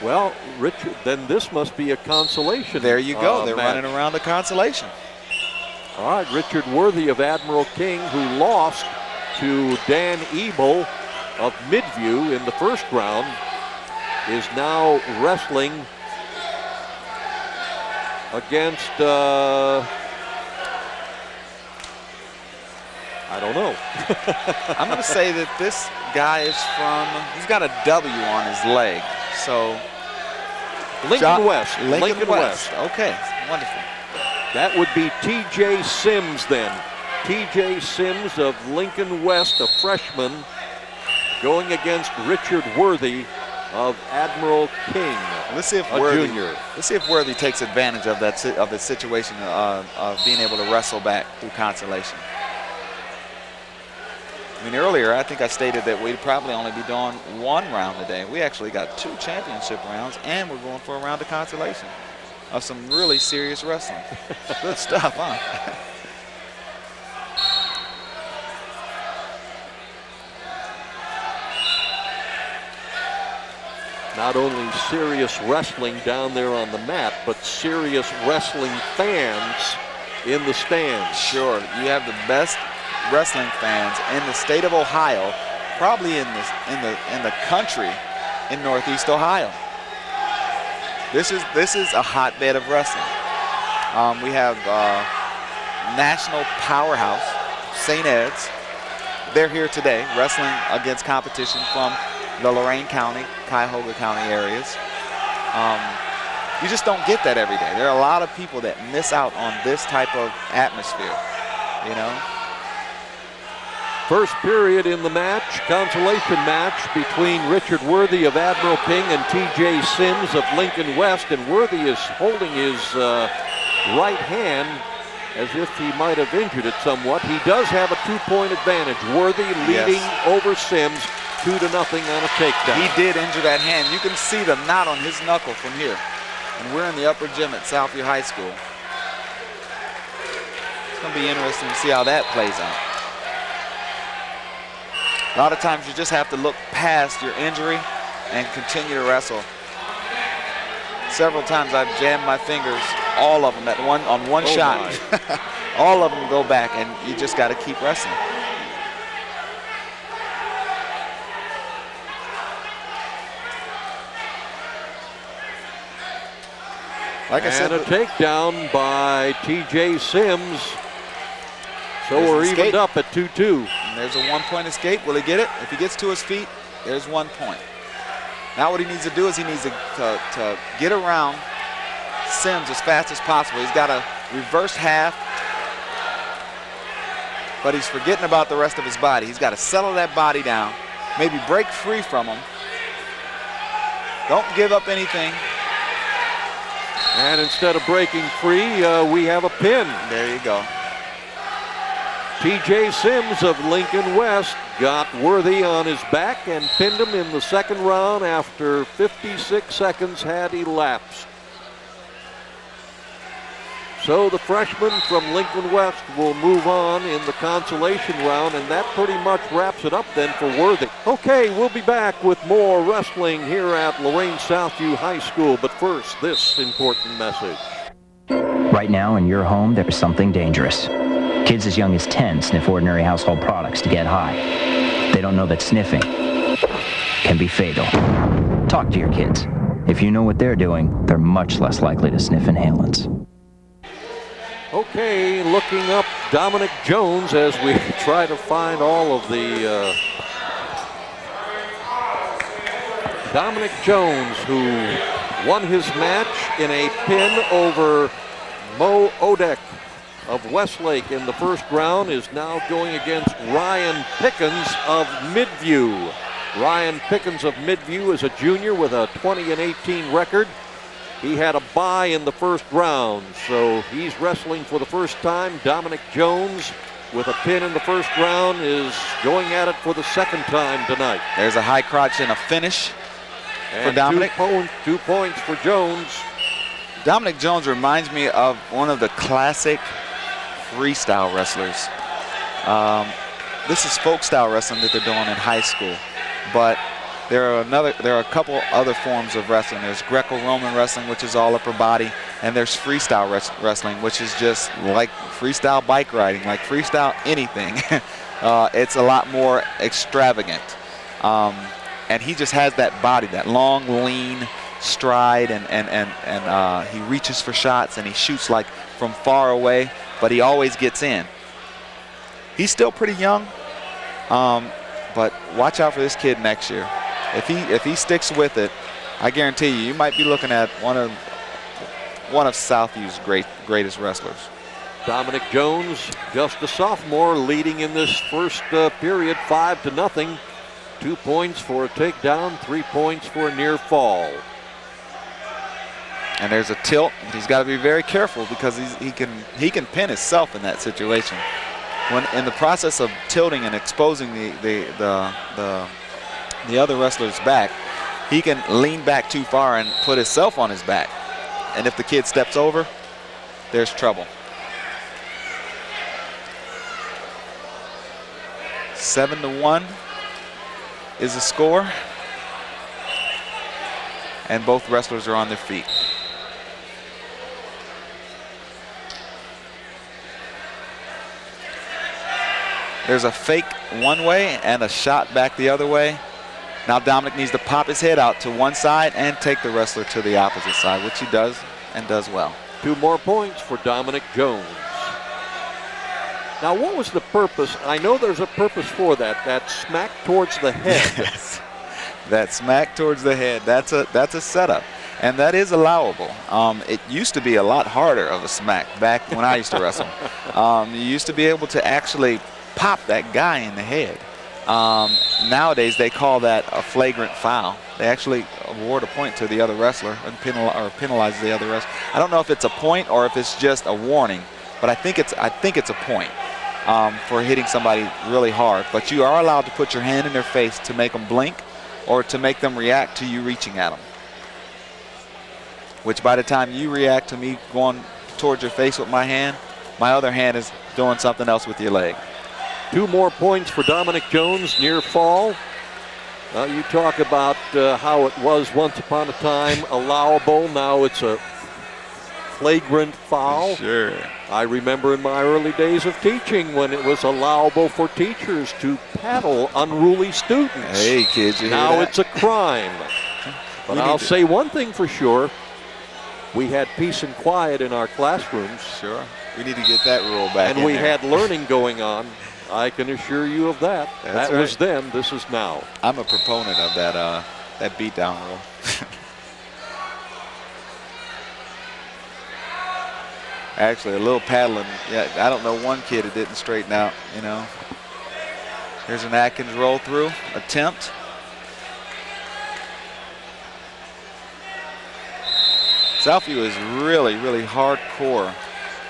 Well, Richard, then this must be a consolation. There you go. They're match. running around the consolation. All right, Richard Worthy of Admiral King, who lost to Dan Ebel of Midview in the first round, is now wrestling against, I don't know. I'm going to say that this guy is from, he's got a W on his leg. So, Lincoln West. Lincoln West. Okay, wonderful. That would be T.J. Sims then. T.J. Sims of Lincoln West, a freshman, going against Richard Worthy of Admiral King, let's see if a Worthy, junior. Let's see if Worthy takes advantage of that of his situation of being able to wrestle back through consolation. I mean, earlier I think I stated that we'd probably only be doing 1 round today. We actually got 2 championship rounds, and we're going for a round of consolation of some really serious wrestling. Good stuff, huh? Not only serious wrestling down there on the mat, but serious wrestling fans in the stands. Sure, you have the best wrestling fans in the state of Ohio, probably in the country in Northeast Ohio. This is a hotbed of wrestling. We have national powerhouse St. Ed's. They're here today wrestling against competition from the Lorain County, Cuyahoga County areas. You just don't get that every day. There are a lot of people that miss out on this type of atmosphere, you know. First period in the match, consolation match between Richard Worthy of Admiral King and T.J. Sims of Lincoln West, and Worthy is holding his right hand as if he might have injured it somewhat. He does have a 2-point advantage. Worthy leading over Sims 2-0 on a takedown. He did injure that hand. You can see the knot on his knuckle from here. And we're in the upper gym at Southview High School. It's going to be interesting to see how that plays out. A lot of times you just have to look past your injury and continue to wrestle. Several times I've jammed my fingers, all of them on one shot. All of them go back, and you just got to keep wrestling. Like I said, a takedown by T.J. Sims. So we're evened up at 2-2. And there's a 1-point escape. Will he get it? If he gets to his feet, there's 1 point. Now what he needs to do is he needs to get around Sims as fast as possible. He's got a reverse half, but he's forgetting about the rest of his body. He's got to settle that body down, maybe break free from him. Don't give up anything. And instead of breaking free, we have a pin. There you go. T.J. Sims of Lincoln West got Worthy on his back and pinned him in the second round after 56 seconds had elapsed. So the freshman from Lincoln West will move on in the consolation round, and that pretty much wraps it up then for Worthy. Okay, we'll be back with more wrestling here at Lorain Southview High School, but first, this important message. Right now in your home, there's something dangerous. Kids as young as 10 sniff ordinary household products to get high. They don't know that sniffing can be fatal. Talk to your kids. If you know what they're doing, they're much less likely to sniff inhalants. Okay, looking up Dominic Jones as we try to find all of the Dominic Jones, who won his match in a pin over Mo Odek of Westlake in the first round, is now going against Ryan Pickens of Midview. Ryan Pickens of Midview is a junior with a 20-18 record. He had a bye in the first round, so he's wrestling for the first time. Dominic Jones, with a pin in the first round, is going at it for the second time tonight. There's a high crotch and a finish and for Dominic. 2 points for Jones. Dominic Jones reminds me of one of the classic freestyle wrestlers. This is folk style wrestling that they're doing in high school, but there are a couple other forms of wrestling. There's Greco-Roman wrestling, which is all upper body, and there's freestyle wrestling, which is just like freestyle bike riding, like freestyle anything. It's a lot more extravagant, and he just has that body, that long, lean stride, and he reaches for shots and he shoots like from far away, but he always gets in. He's still pretty young, but watch out for this kid next year. If he sticks with it, I guarantee you might be looking at one of Southview's greatest wrestlers. Dominic Jones, just a sophomore, leading in this first period 5-0. 2 points for a takedown, 3 points for a near fall. And there's a tilt. He's got to be very careful because he can pin himself in that situation. When in the process of tilting and exposing the other wrestler's back, he can lean back too far and put himself on his back. And if the kid steps over, there's trouble. 7-1 is the score. And both wrestlers are on their feet. There's a fake one way and a shot back the other way. Now Dominic needs to pop his head out to one side and take the wrestler to the opposite side, which he does and does well. 2 more points for Dominic Jones. Now, what was the purpose? I know there's a purpose for that smack towards the head. That smack towards the head, that's a setup. And that is allowable. It used to be a lot harder of a smack back when I used to wrestle. You used to be able to actually pop that guy in the head. Nowadays they call that a flagrant foul. They actually award a point to the other wrestler and penalize the other wrestler. I don't know if it's a point or if it's just a warning, but I think it's a point for hitting somebody really hard. But you are allowed to put your hand in their face to make them blink or to make them react to you reaching at them. Which by the time you react to me going towards your face with my hand, my other hand is doing something else with your leg. 2 more points for Dominic Jones, near fall. You talk about how it was once upon a time allowable. Now it's a flagrant foul. Sure. I remember in my early days of teaching when it was allowable for teachers to paddle unruly students. Hey, kids, you now hear that? It's a crime. But I'll say one thing for sure. We had peace and quiet in our classrooms. Sure. We need to get that rule back. And we had learning going on. I can assure you of that. That's that right. was then. This is now. I'm a proponent of that beatdown rule. Actually, a little paddling. Yeah, I don't know one kid who didn't straighten out. You know. Here's an Atkins roll through attempt. Southview is really, really hardcore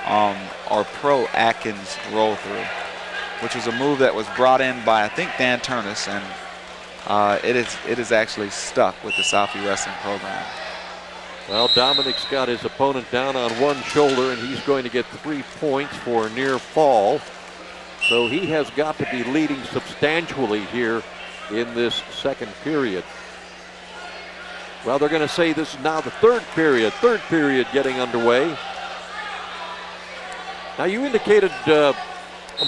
our pro Atkins roll through, which was a move that was brought in by, I think, Dan Turnus, and it is actually stuck with the Southview wrestling program. Well, Dominic's got his opponent down on one shoulder, and he's going to get 3 points for a near fall. So he has got to be leading substantially here in this second period. Well, they're going to say this is now the third period getting underway. Now, you indicated a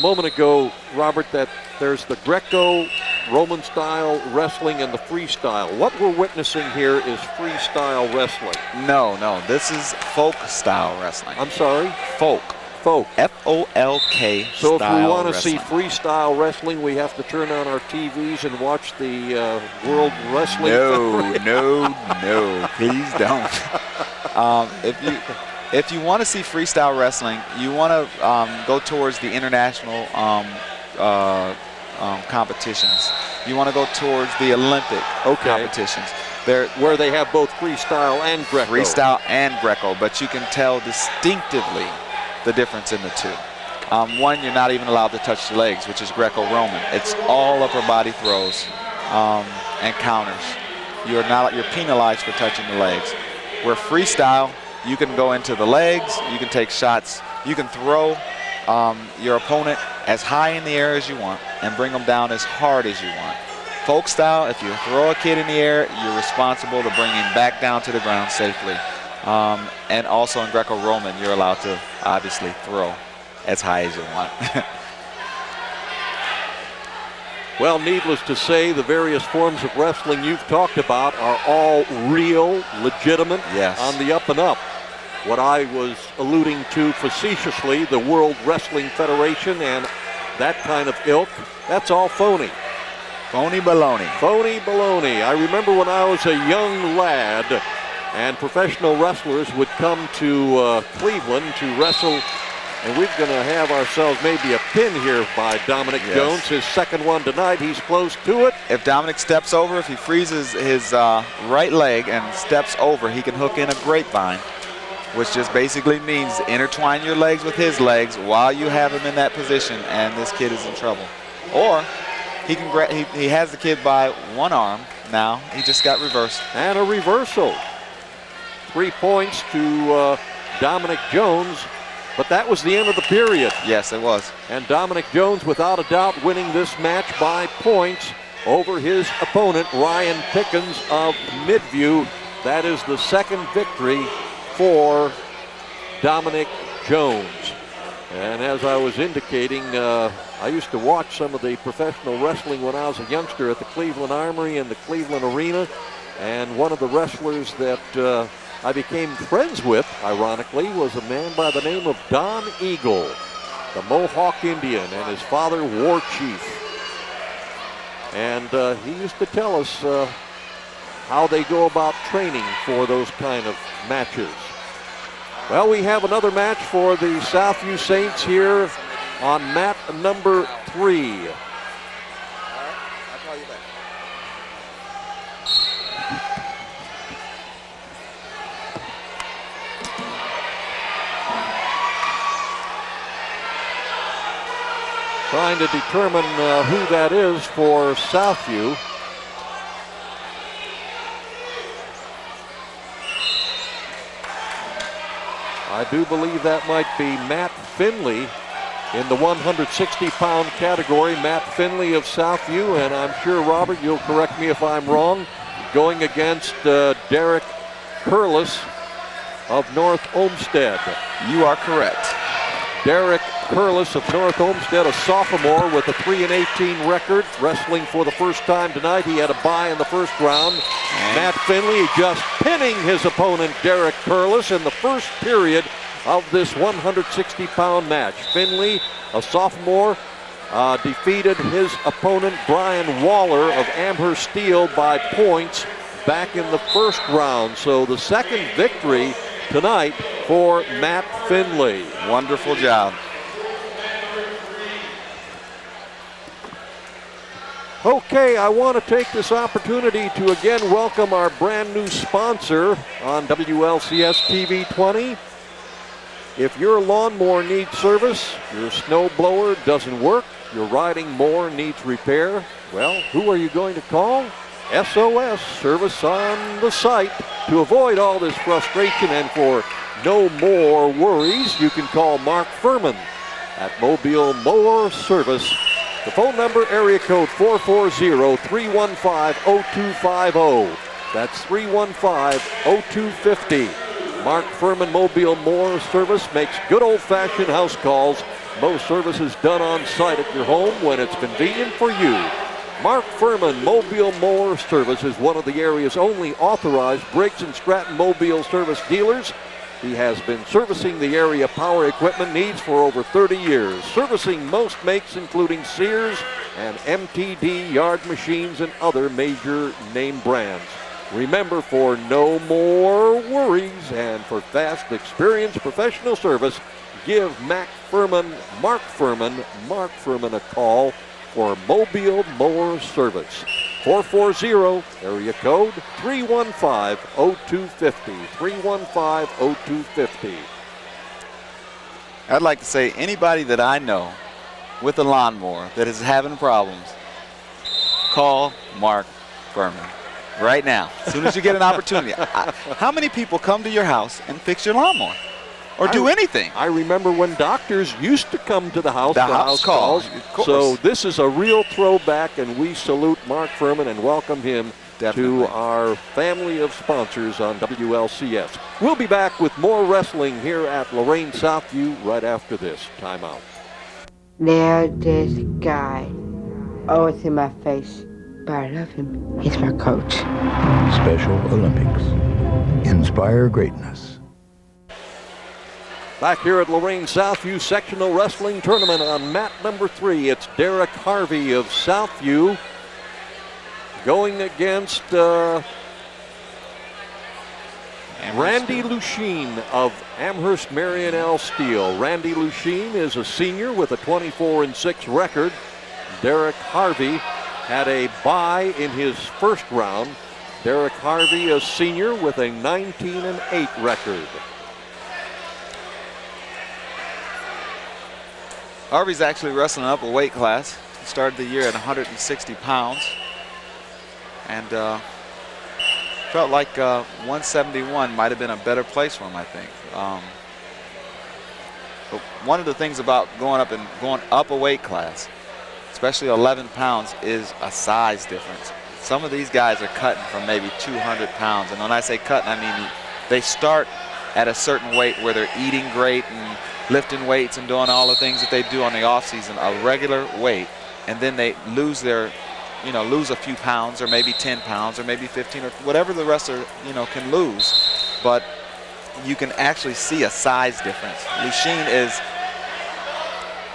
moment ago, Robert, that there's the Greco-Roman style wrestling and the freestyle. What we're witnessing here is freestyle wrestling. No, this is folk style wrestling. I'm sorry? Folk Folk? F-O-L-K. So if we style want to see wrestling. freestyle wrestling, we have to turn on our TVs and watch the World Wrestling Federation. No, please don't. If you want to see freestyle wrestling, you want to go towards the international competitions. You want to go towards the Olympic competitions. Where they have both freestyle and Greco. Freestyle and Greco, but you can tell distinctively the difference in the two. One, you're not even allowed to touch the legs, which is Greco-Roman. It's all upper body throws and counters. You're penalized for touching the legs. Where freestyle, you can go into the legs, you can take shots, you can throw your opponent as high in the air as you want and bring them down as hard as you want. Folk style, if you throw a kid in the air, you're responsible to bring him back down to the ground safely. And also in Greco-Roman, you're allowed to obviously throw as high as you want. Well, needless to say, the various forms of wrestling you've talked about are all real, legitimate, on the up and up. What I was alluding to facetiously, the World Wrestling Federation and that kind of ilk, that's all phony. Phony baloney. Phony baloney. I remember when I was a young lad and professional wrestlers would come to Cleveland to wrestle, and we're going to have ourselves maybe a pin here by Dominic Jones, his second one tonight. He's close to it. If Dominic steps over, if he freezes his right leg and steps over, he can hook in a grapevine, which just basically means intertwine your legs with his legs while you have him in that position, and this kid is in trouble. Or he has the kid by one arm now. He just got reversed. And a reversal. 3 points to Dominic Jones, but that was the end of the period. Yes, it was. And Dominic Jones, without a doubt, winning this match by points over his opponent, Ryan Pickens of Midview. That is the second victory for Dominic Jones. And as I was indicating, I used to watch some of the professional wrestling when I was a youngster at the Cleveland Armory and the Cleveland Arena. And one of the wrestlers that I became friends with, ironically, was a man by the name of Don Eagle, the Mohawk Indian, and his father, War Chief. And he used to tell us how they go about training for those kind of matches. Well, we have another match for the Southview Saints here on mat number 3. Trying to determine who that is for Southview. I do believe that might be Matt Finley in the 160-pound category. Matt Finley of Southview, and I'm sure, Robert, you'll correct me if I'm wrong, going against Derek Curlis of North Olmsted. You are correct. Derek Curlis of North Olmsted, a sophomore with a 3-18 record, wrestling for the first time tonight. He had a bye in the first round. Matt Finley just pinning his opponent, Derek Curlis, in the first period of this 160-pound match. Finley, a sophomore, defeated his opponent, Brian Waller of Amherst Steel, by points back in the first round. So the second victory tonight for Matt Finley. Wonderful job. Okay, I want to take this opportunity to again welcome our brand new sponsor on WLCS TV20. If your lawnmower needs service, your snow blower doesn't work, your riding mower needs repair, well, who are you going to call? SOS, Service on the Site. To avoid all this frustration and for no more worries, you can call Mark Furman at Mobile Mower Service. The phone number, area code 440-315-0250. That's 315-0250. Mark Furman Mobile Mower Service makes good old-fashioned house calls. Most services done on site at your home when it's convenient for you. Mark Furman Mobile Mower Service is one of the area's only authorized Briggs & Stratton mobile service dealers. He has been servicing the area power equipment needs for over 30 years, servicing most makes including Sears and MTD yard machines and other major name brands. Remember, for no more worries and for fast, experienced professional service, give Mark Furman a call for Mobile Mower Service. 440, area code 315-0250, 315-0250. I'd like to say anybody that I know with a lawnmower that is having problems, call Mark Furman right now, as soon as you get an opportunity. How many people come to your house and fix your lawnmower or do anything? I remember when doctors used to come to the house The for house calls. So this is a real throwback, and we salute Mark Furman and welcome him to our family of sponsors on WLCS. We'll be back with more wrestling here at Lorain Southview right after this timeout. There's this guy, always in my face, but I love him. He's my coach. Special Olympics. Inspire greatness. Back here at Lorain Southview Sectional Wrestling Tournament on mat number 3, it's Derek Harvey of Southview going against Randy Lusheen of Amherst Marion L. Steel. Randy Lusheen is a senior with a 24-6 record. Derek Harvey had a bye in his first round. Derek Harvey, a senior with a 19-8 record. Harvey's actually wrestling up a weight class. He started the year at 160 pounds and felt like 171 might have been a better place for him, I think. But one of the things about going up a weight class, especially 11 pounds, is a size difference. Some of these guys are cutting from maybe 200 pounds. And when I say cutting, I mean they start at a certain weight where they're eating great and lifting weights and doing all the things that they do on the off season, a regular weight, and then they lose their, lose a few pounds or maybe 10 pounds or maybe 15 or whatever the wrestler, can lose. But you can actually see a size difference. Lusheen is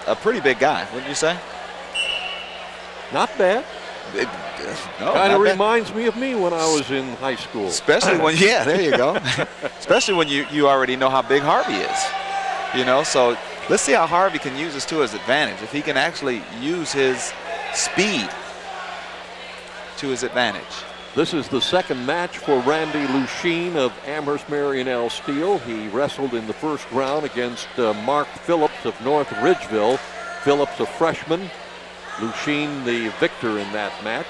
a pretty big guy, wouldn't you say? Not bad. Kind of reminds me of me when I was in high school. Especially when, yeah, there you go. Especially when you already know how big Harvey is. So let's see how Harvey can use this to his advantage. If he can actually use his speed to his advantage. This is the second match for Randy Lusheen of Amherst Marion L. Steel. He wrestled in the first round against Mark Phillips of North Ridgeville. Phillips, a freshman. Lusheen, the victor in that match.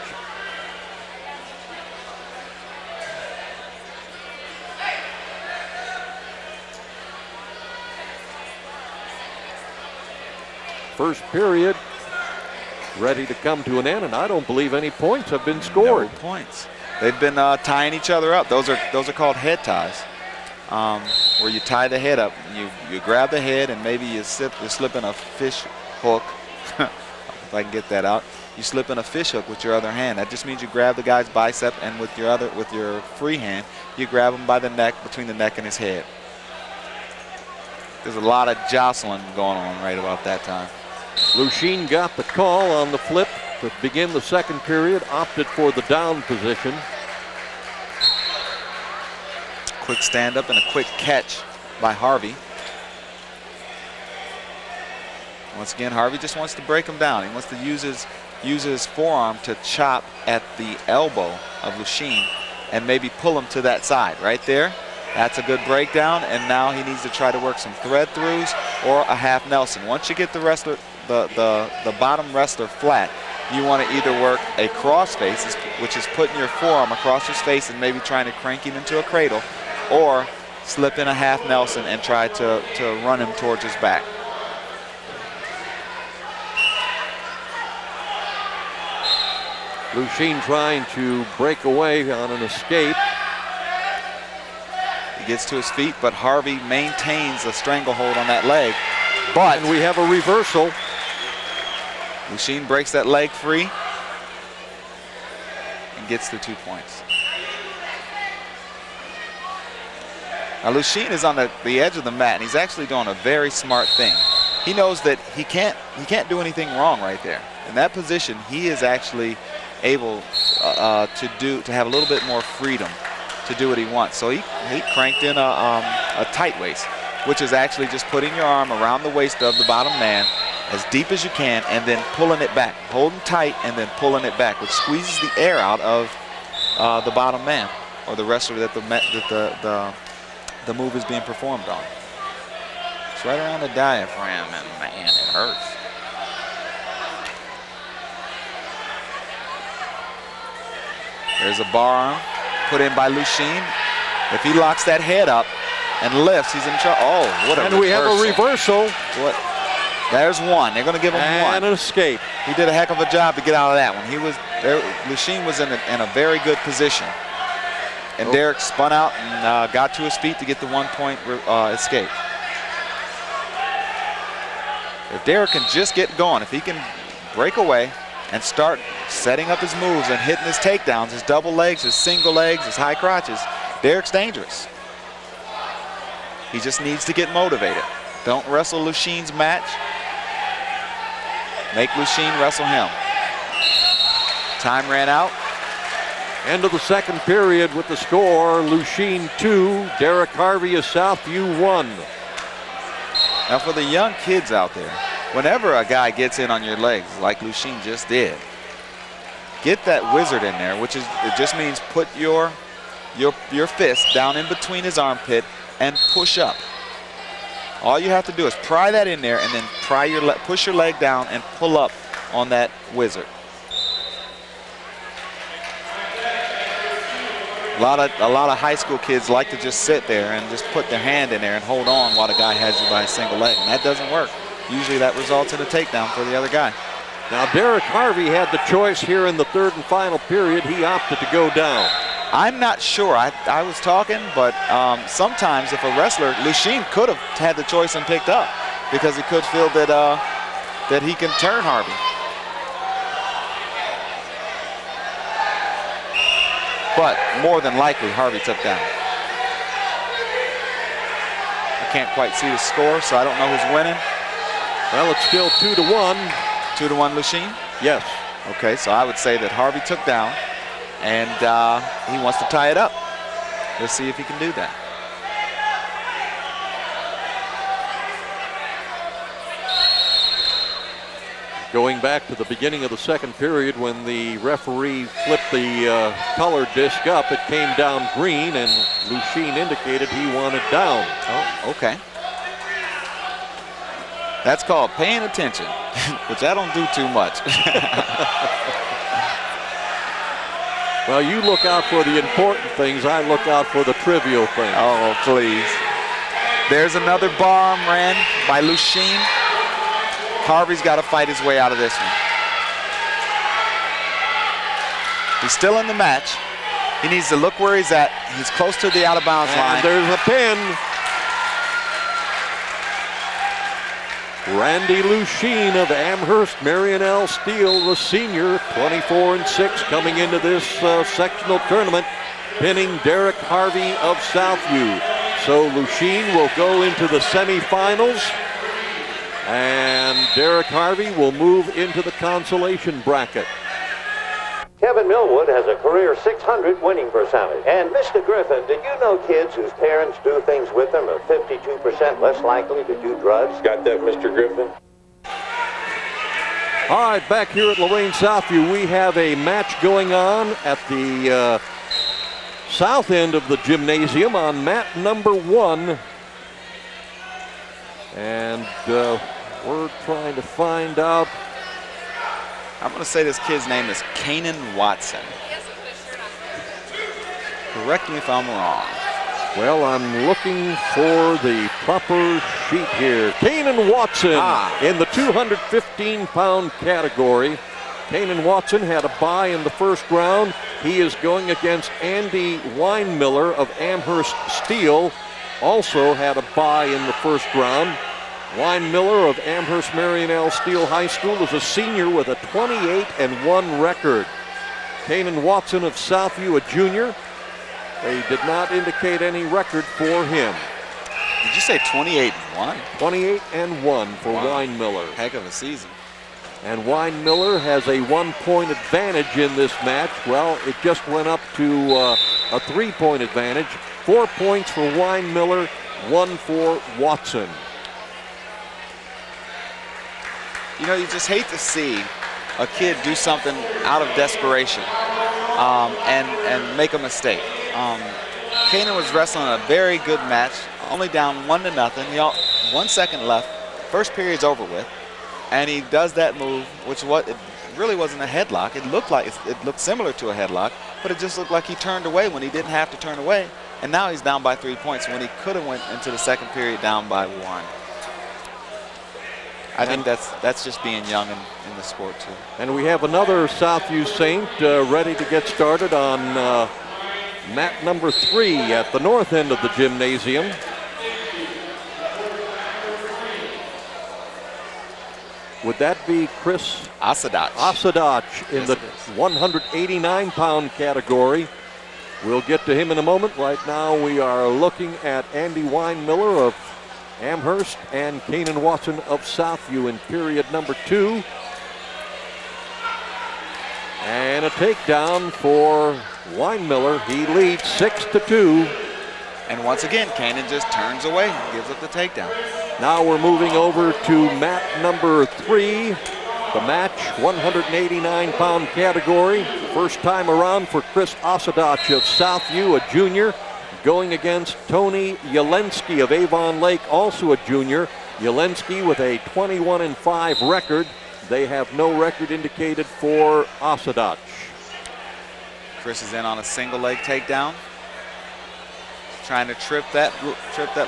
First period ready to come to an end, and I don't believe any points have been scored. No points. They've been tying each other up. Those are called head ties, where you tie the head up. You grab the head, and maybe you're slipping a fish hook. If I can get that out, you slip in a fish hook with your other hand. That just means you grab the guy's bicep, and with your free hand, you grab him by the neck, between the neck and his head. There's a lot of jostling going on right about that time. Lusheen got the call on the flip to begin the second period, opted for the down position. Quick stand up and a quick catch by Harvey. Once again, Harvey just wants to break him down. He wants to use his forearm to chop at the elbow of Lusheen and maybe pull him to that side right there. That's a good breakdown, and now he needs to try to work some thread throughs or a half Nelson. Once you get the wrestler, the bottom wrestler flat, you want to either work a cross face, which is putting your forearm across his face and maybe trying to crank him into a cradle, or slip in a half Nelson and try to run him towards his back. Lusheen trying to break away on an escape. He gets to his feet, but Harvey maintains a stranglehold on that leg. But we have a reversal. Lusheen breaks that leg free and gets the 2 points. Now Lucien is on the edge of the mat, and he's actually doing a very smart thing. He knows that he can't do anything wrong right there. In that position, he is actually able to have a little bit more freedom to do what he wants. So he cranked in a tight waist, which is actually just putting your arm around the waist of the bottom man as deep as you can, and then pulling it back, holding tight, and then pulling it back, which squeezes the air out of the bottom man, or the wrestler that the move is being performed on. It's right around the diaphragm, and man, it hurts. There's a bar arm put in by Lucien. If he locks that head up and lifts, he's in trouble. Oh, what a reversal. And we have a reversal. What? There's one. They're going to give him one. And an escape. He did a heck of a job to get out of that one. Lucien was in a very good position. And Derek spun out and got to his feet to get the 1-point escape. If Derek can just get going, if he can break away and start setting up his moves and hitting his takedowns, his double legs, his single legs, his high crotches, Derek's dangerous. He just needs to get motivated. Don't wrestle Lucien's match. Make Lucien wrestle him. Time ran out. End of the second period with the score, Lucien 2, Derek Harvey is Southview 1. Now for the young kids out there, whenever a guy gets in on your legs, like Lucien just did, get that wizard in there, which is, it just means put your fist down in between his armpit and push up. All you have to do is pry that in there and then push your leg down and pull up on that wizard. A lot of high school kids like to just sit there and just put their hand in there and hold on while the guy has you by a single leg, and that doesn't work. Usually that results in a takedown for the other guy. Now Derek Harvey had the choice here in the third and final period. He opted to go down. I'm not sure. I was talking, but sometimes if a wrestler, Lucien could have had the choice and picked up, because he could feel that he can turn Harvey. But more than likely, Harvey took down. I can't quite see the score, so I don't know who's winning. Well, it's still 2-1. 2-1 Lucien? Yes. Okay, so I would say that Harvey took down, and he wants to tie it up. Let's see if he can do that. Going back to the beginning of the second period, when the referee flipped the color disc up, it came down green, and Lucien indicated he wanted down. Oh, okay. That's called paying attention, which I don't do too much. Well, you look out for the important things. I look out for the trivial things. Oh, please. There's another bar arm ran by Lucien. Harvey's got to fight his way out of this one. He's still in the match. He needs to look where he's at. He's close to the out-of-bounds line. There's a pin. Randy Lucien of Amherst Marion L. Steele, the senior, 24-6, coming into this sectional tournament, pinning Derek Harvey of Southview. So Lucien will go into the semifinals, and Derek Harvey will move into the consolation bracket. Kevin Millwood has a career .600 winning percentage. And Mr. Griffin, did you know kids whose parents do things with them are 52% less likely to do drugs? Got that, Mr. Griffin? All right, back here at Lorain Southview, we have a match going on at the south end of the gymnasium on mat number 1. And we're trying to find out. I'm going to say this kid's name is Kanan Watson. Correct me if I'm wrong. Well, I'm looking for the proper sheet here. Kanan Watson in the 215-pound category. Kanan Watson had a bye in the first round. He is going against Andy Weinmiller of Amherst Steel. Also had a bye in the first round. Weinmiller of Amherst Marion L. Steele High School is a senior with a 28-1 record. Kanan Watson of Southview, a junior, They did not indicate any record for him. Did you say 28-1? 28-1 for Weinmiller. Heck of a season. And Weinmiller has a 1-point advantage in this match. Well, it just went up to a 3-point advantage. 4 points for Weinmiller, 1 for Watson. You know, you just hate to see a kid do something out of desperation and make a mistake. Kanan was wrestling a very good match, only down 1-0. He 1 second left. First period's over with, and he does that move, which it really wasn't a headlock. It looked similar to a headlock, but it just looked like he turned away when he didn't have to turn away. And now he's down by 3 points when he could have went into the second period down by 1. I think that's just being young in the sport too. And we have another Southview Saint ready to get started on mat number 3 at the north end of the gymnasium. Would that be Chris Asadach? Asadach in the 189-pound category. We'll get to him in a moment. Right now we are looking at Andy Weinmiller of Amherst and Kanan Watson of Southview in period number 2. And a takedown for Weinmiller. He leads 6-2. And once again, Kanan just turns away and gives up the takedown. Now we're moving over to mat number 3. The match, 189-pound category. First time around for Chris Asadach of Southview, a junior, going against Tony Yelensky of Avon Lake, also a junior. Yelensky with a 21-5 record. They have no record indicated for Asadach. Chris is in on a single leg takedown, trying to trip that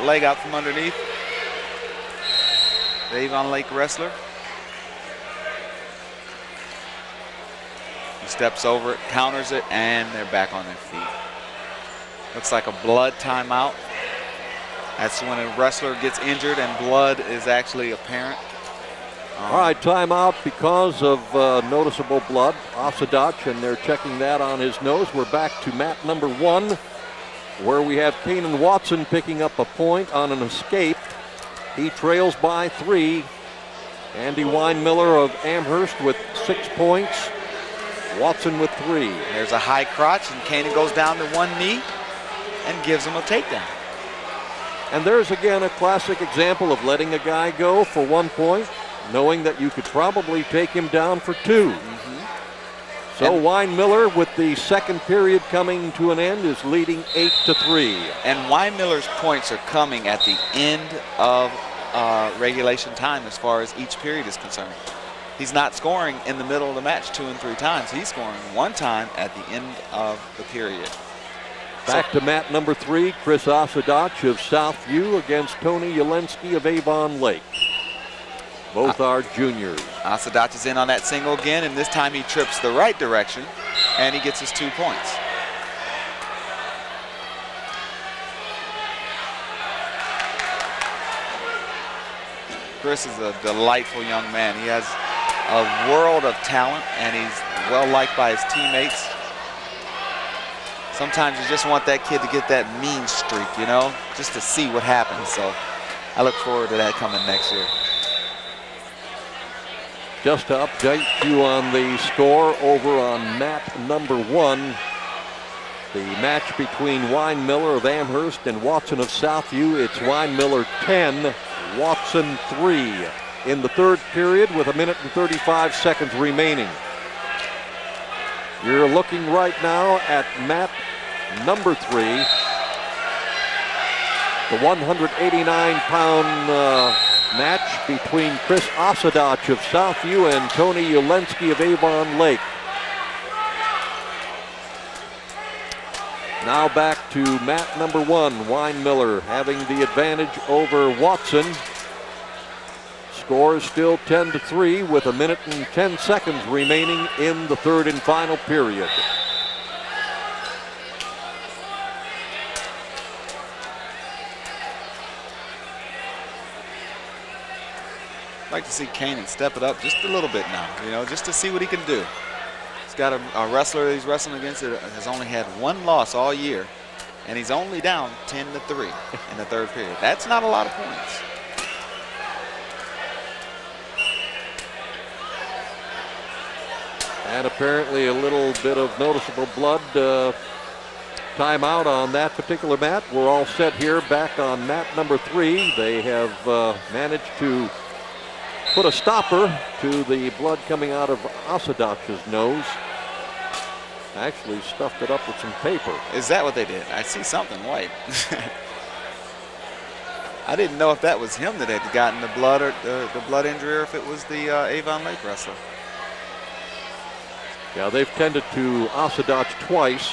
leg out from underneath. The Avon Lake wrestler. He steps over it, counters it, and they're back on their feet. Looks like a blood timeout. That's when a wrestler gets injured and blood is actually apparent. All right, timeout because of noticeable blood. Asadach, and they're checking that on his nose. We're back to mat number 1, where we have Kanan Watson picking up a point on an escape. He trails by 3. Andy Weinmiller of Amherst with 6 points. Watson with 3. There's a high crotch, and Kanan goes down to one knee and gives him a takedown. And there's again a classic example of letting a guy go for 1 point, knowing that you could probably take him down for 2. So Weinmiller, with the second period coming to an end, is leading 8-3. And Weinmiller's points are coming at the end of regulation time as far as each period is concerned. He's not scoring in the middle of the match 2 and 3 times. He's scoring 1 time at the end of the period. Back to mat number 3, Chris Asadach of Southview against Tony Yelensky of Avon Lake. Both are juniors. Asadach is in on that single again, and this time he trips the right direction, and he gets his 2 points. Chris is a delightful young man. He has a world of talent, and he's well liked by his teammates. Sometimes you just want that kid to get that mean streak, you know, just to see what happens. So I look forward to that coming next year. Just to update you on the score over on mat number 1. The match between Weinmiller of Amherst and Watson of Southview. It's Weinmiller 10, Watson 3 in the third period with 1 minute and 35 seconds remaining. You're looking right now at mat number 3. The 189-pound match between Chris Asadach of Southview and Tony Yelensky of Avon Lake. Now back to mat number 1. Weinmiller having the advantage over Watson. Score is still 10-3 with 1 minute and 10 seconds remaining in the third and final period. I'd like to see Kanan step it up just a little bit now, you know, just to see what he can do. He's got a wrestler he's wrestling against that has only had 1 loss all year. and he's only down 10-3 in the third period. That's not a lot of points. And apparently a little bit of noticeable blood. Timeout on that particular mat. We're all set here back on mat number 3. They have managed to put a stopper to the blood coming out of Asadach's nose. Actually stuffed it up with some paper. Is that what they did? I see something white. I didn't know if that was him that had gotten the blood or the blood injury, or if it was the Avon Lake wrestler. Yeah, they've tended to Asadach twice.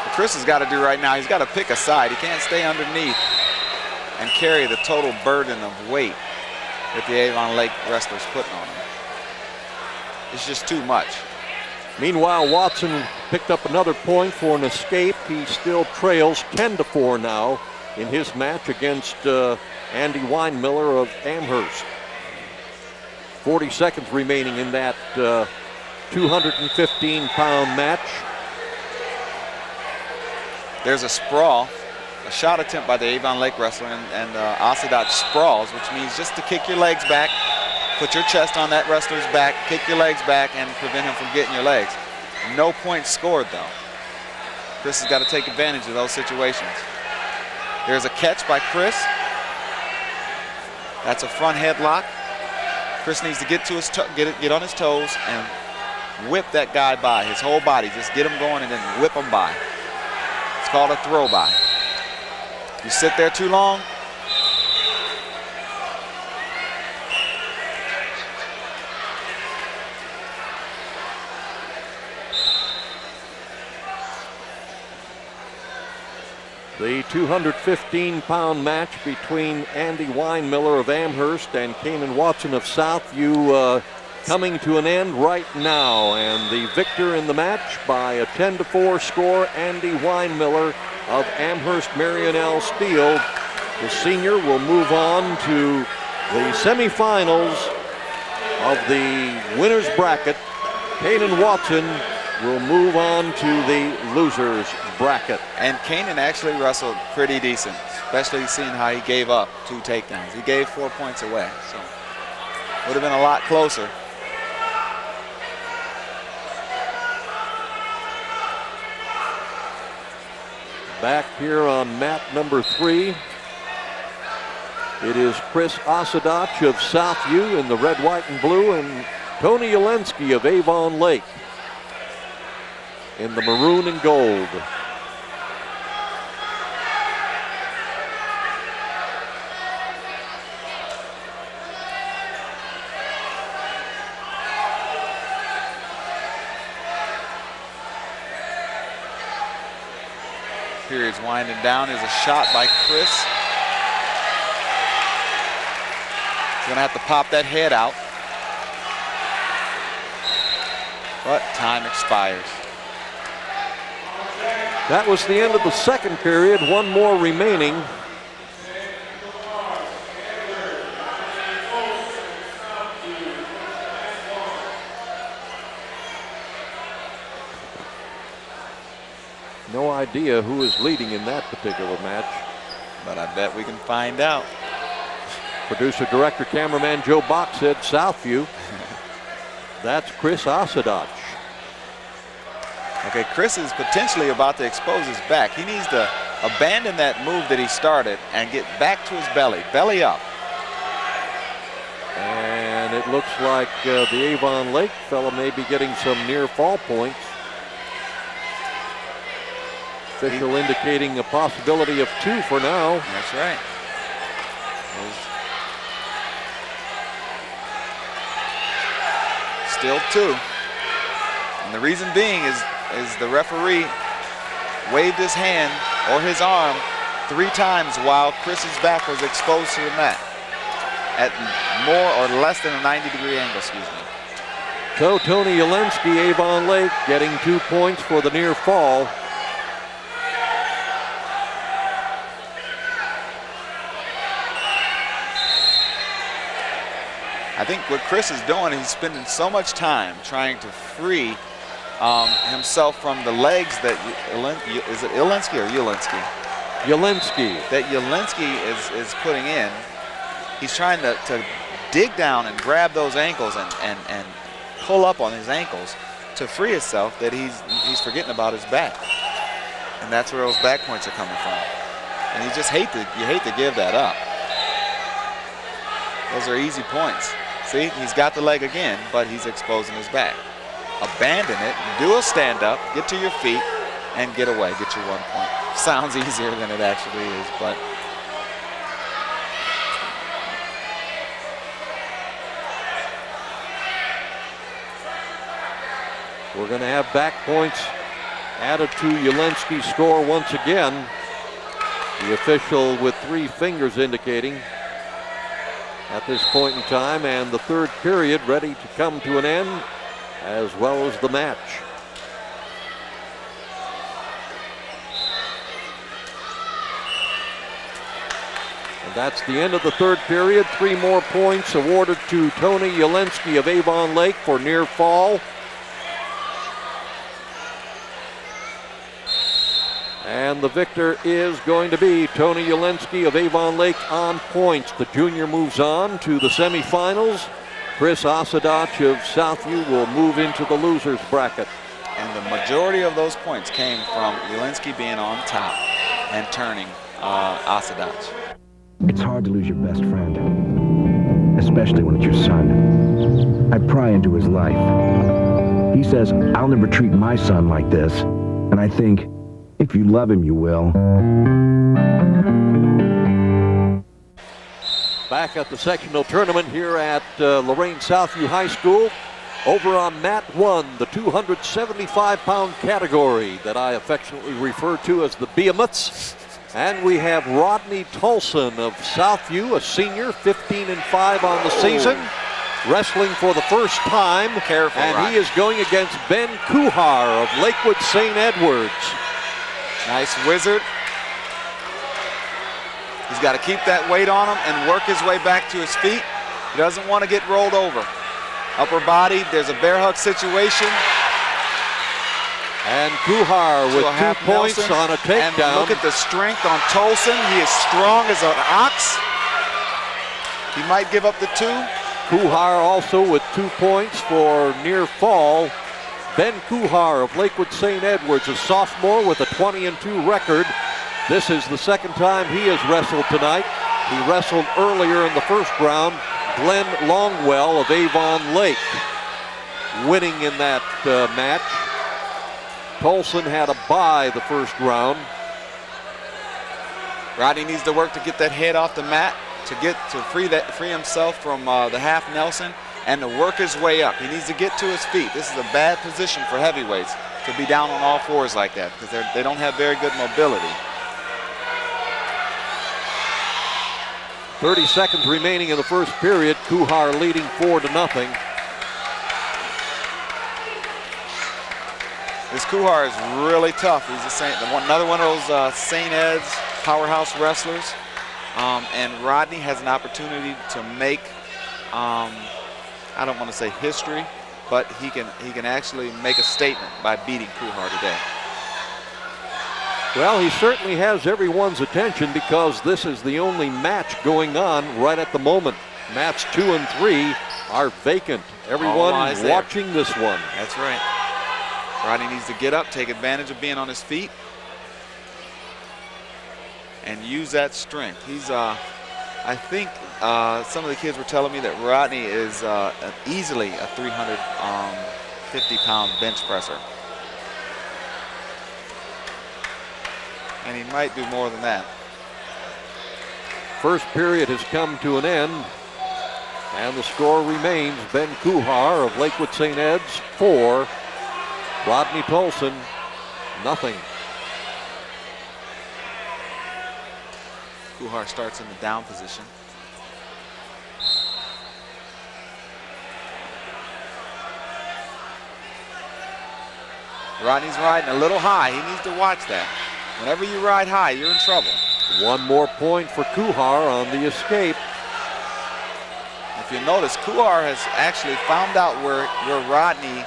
What Chris has got to do right now, he's got to pick a side. He can't stay underneath and carry the total burden of weight that the Avon Lake wrestlers putting on him. It's just too much. Meanwhile, Watson picked up another point for an escape. He still trails 10-4 now in his match against Andy Weinmiller of Amherst. 40 seconds remaining in that 215-pound match. There's a sprawl, a shot attempt by the Avon Lake wrestler, and Asadach sprawls, which means just to kick your legs back, put your chest on that wrestler's back, kick your legs back, and prevent him from getting your legs. No points scored, though. Chris has got to take advantage of those situations. There's a catch by Chris. That's a front headlock. Chris needs to get to his get on his toes and whip that guy by, his whole body. Just get him going and then whip him by. It's called a throw by. You sit there too long, the 215-pound match between Andy Weinmiller of Amherst and Kanan Watson of Southview coming to an end right now. And the victor in the match by a 10-4 score, Andy Weinmiller of Amherst Marion Steel. The senior will move on to the semifinals of the winner's bracket. Kanan Watson will move on to the loser's bracket. And Kanan actually wrestled pretty decent, especially seeing how he gave up 2 takedowns. He gave 4 points away, so would have been a lot closer. Back here on mat number 3, it is Chris Asadach of Southview in the red, white, and blue, and Tony Yelensky of Avon Lake in the maroon and gold. Period's winding down. Is a shot by Chris. He's gonna have to pop that head out. But time expires. That was the end of the second period. One more remaining. No idea who is leading in that particular match, but I bet we can find out. Producer, director, cameraman Joe Bach said Southview. That's Chris Asadach. Okay, Chris is potentially about to expose his back. He needs to abandon that move that he started and get back to his belly. Belly up. And it looks like the Avon Lake fella may be getting some near fall points. Official indicating a possibility of 2 for now. That's right. Still 2. And the reason being is the referee waved his hand or his arm 3 times while Chris's back was exposed to the mat at more or less than a 90-degree angle, excuse me. So Tony Yelensky, Avon Lake, getting 2 points for the near fall. I think what Chris is doing, he's spending so much time trying to free himself from the legs that, is it Ilinsky or Ulinsky? Ulinsky. That Ulinsky is putting in. He's trying to dig down and grab those ankles and pull up on his ankles to free himself, that he's forgetting about his back. And that's where those back points are coming from. And you just hate to give that up. Those are easy points. See, he's got the leg again, but he's exposing his back. Abandon it, do a stand-up, get to your feet, and get away, get your 1 point. Sounds easier than it actually is, but we're going to have back points added to Ulinsky's score once again. The official with 3 fingers indicating at this point in time, and the third period ready to come to an end, as well as the match. And that's the end of the third period. 3 more points awarded to Tony Ulinsky of Avon Lake for near fall. And the victor is going to be Tony Ulinsky of Avon Lake on points. The junior moves on to the semifinals. Chris Osadach of Southview will move into the losers bracket. And the majority of those points came from Ulinsky being on top and turning Osadach. It's hard to lose your best friend, especially when it's your son. I pry into his life. He says, I'll never treat my son like this. And I think, if you love him, you will. Back at the sectional tournament here at Lorain Southview High School. Over on mat 1, the 275-pound category that I affectionately refer to as the Behemoths. And we have Rodney Tolson of Southview, a senior, 15-5 on the season, wrestling for the first time. Careful, and Rodney. He is going against Ben Kuhar of Lakewood St. Edwards. Nice wizard. He's got to keep that weight on him and work his way back to his feet. He doesn't want to get rolled over. Upper body, there's a bear hug situation. And Kuhar with 2 points on a takedown. And look at the strength on Tolson. He is strong as an ox. He might give up the 2. Kuhar also with 2 points for near fall. Ben Kuhar of Lakewood St. Edwards, a sophomore with a 20-2 record. This is the second time he has wrestled tonight. He wrestled earlier in the first round. Glenn Longwell of Avon Lake winning in that match. Tolson had a bye the first round. Rodney needs to work to get that head off the mat, to free himself from the half Nelson, and to work his way up. He needs to get to his feet. This is a bad position for heavyweights to be down on all fours like that, because they don't have very good mobility. 30 seconds remaining in the first period. Kuhar leading 4-0. This Kuhar is really tough. He's another one of those St. Ed's powerhouse wrestlers. And Rodney has an opportunity to make, I don't want to say history, but he can actually make a statement by beating Kuhar today. Well, he certainly has everyone's attention because this is the only match going on right at the moment. Mats 2 and 3 are vacant. Everyone watching this one. That's right. Rodney needs to get up, take advantage of being on his feet, and use that strength. He's, I think some of the kids were telling me that Rodney is easily a 350-pound bench presser. And he might do more than that. First period has come to an end, and the score remains Ben Kuhar of Lakewood St. Ed's 4, Rodney Tolson nothing. Kuhar starts in the down position. Rodney's riding a little high. He needs to watch that. Whenever you ride high, you're in trouble. One more point for Kuhar on the escape. if you notice, Kuhar has actually found out where Rodney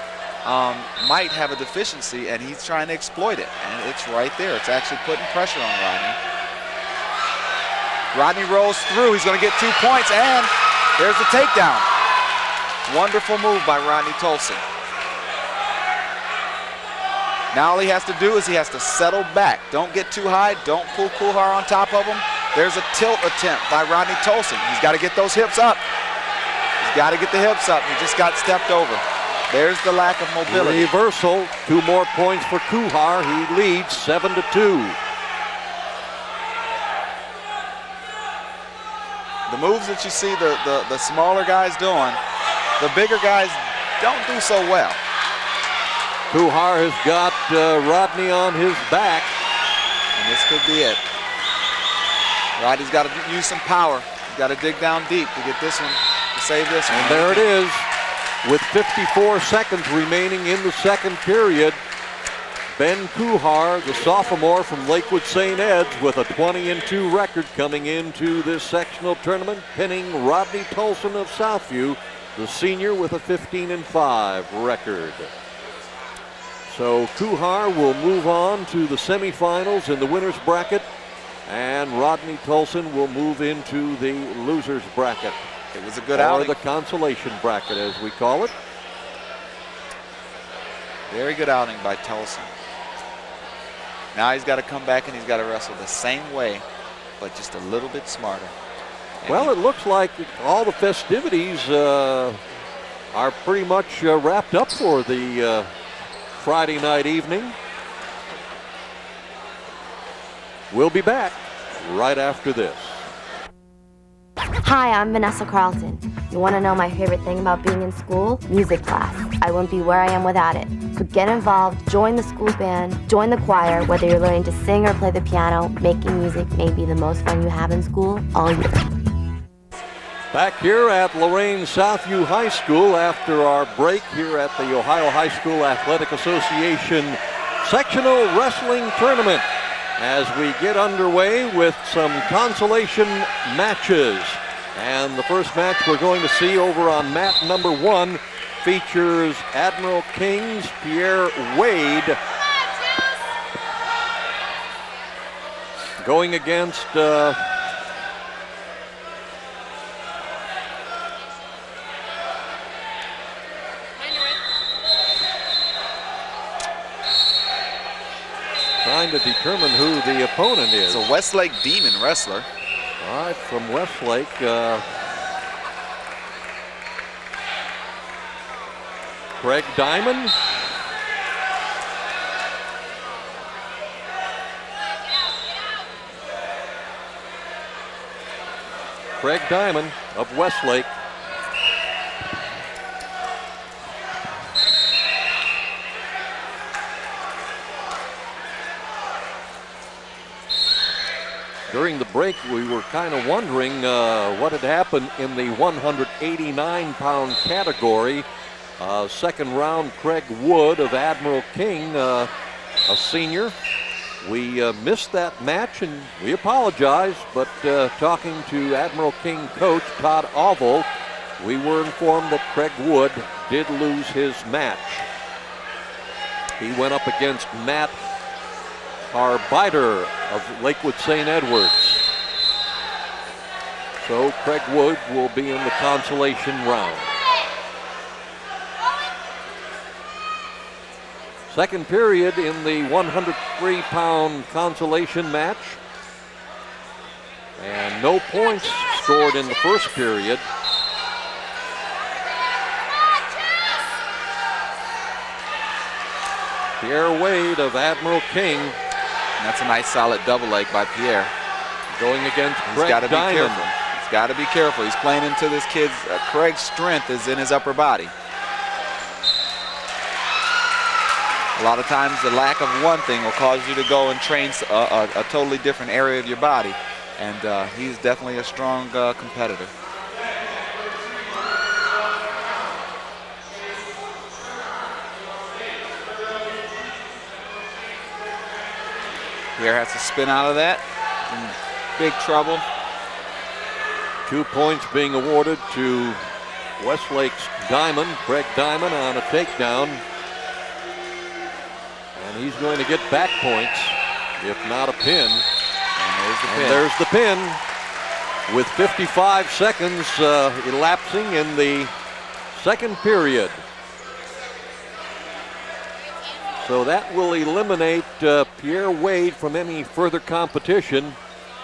might have a deficiency, and he's trying to exploit it. And it's right there. It's actually putting pressure on Rodney. Rodney rolls through. He's going to get 2 points, and there's the takedown. Wonderful move by Rodney Tolson. Now all he has to do is he has to settle back. Don't get too high. Don't pull Kuhar on top of him. There's a tilt attempt by Rodney Tolson. He's got to get those hips up. He's got to get the hips up. He just got stepped over. There's the lack of mobility. Reversal. 2 more points for Kuhar. He leads 7-2. The moves that you see the smaller guys doing, the bigger guys don't do so well. Kuhar has got Rodney on his back. And this could be it. Rodney's got to use some power. He's got to dig down deep to get this one, to save this one. And there it is. With 54 seconds remaining in the second period, Ben Kuhar, the sophomore from Lakewood St. Ed's, with a 20-2 record coming into this sectional tournament, pinning Rodney Tolson of Southview, the senior, with a 15-5 record. So Kuhar will move on to the semifinals in the winner's bracket, and Rodney Tolson will move into the loser's bracket. It was a good outing. Or the consolation bracket, as we call it. Very good outing by Tolson. Now he's got to come back and he's got to wrestle the same way, but just a little bit smarter. And well, it looks like all the festivities are pretty much wrapped up for the Friday night evening. We'll be back right after this. Hi, I'm Vanessa Carlton. You want to know my favorite thing about being in school? Music class. I wouldn't be where I am without it. So get involved, join the school band, join the choir. Whether you're learning to sing or play the piano, making music may be the most fun you have in school all year. Back here at Lorain Southview High School after our break here at the Ohio High School Athletic Association Sectional Wrestling Tournament, as we get underway with some consolation matches. And the first match we're going to see over on mat number 1 features Admiral King's Pierre Wade going against trying to determine who the opponent is. It's a Westlake Demon wrestler. All right, from Westlake. Craig Diamond. Craig Diamond of Westlake. During the break, we were kind of wondering what had happened in the 189-pound category. Second round, Craig Wood of Admiral King, a senior. We missed that match, and we apologize, but talking to Admiral King coach Todd Oval, we were informed that Craig Wood did lose his match. He went up against Matt Arbiter of Lakewood St. Edwards. So Craig Wood will be in the consolation round. Second period in the 103-pound consolation match. And no points scored in the first period. Pierre Wade of Admiral King. And that's a nice solid double leg by Pierre. Going against He's Craig got to be Diamond. careful. He's got to be careful. He's playing into this kid's, Craig's strength is in his upper body. A lot of times the lack of one thing will cause you to go and train a totally different area of your body. And he's definitely a strong competitor. Pierre has to spin out of that. In big trouble. 2 points being awarded to Westlake's Diamond, Craig Diamond, on a takedown. And he's going to get back points, if not a pin. And there's the pin. With 55 seconds elapsing in the second period. So that will eliminate Pierre Wade from any further competition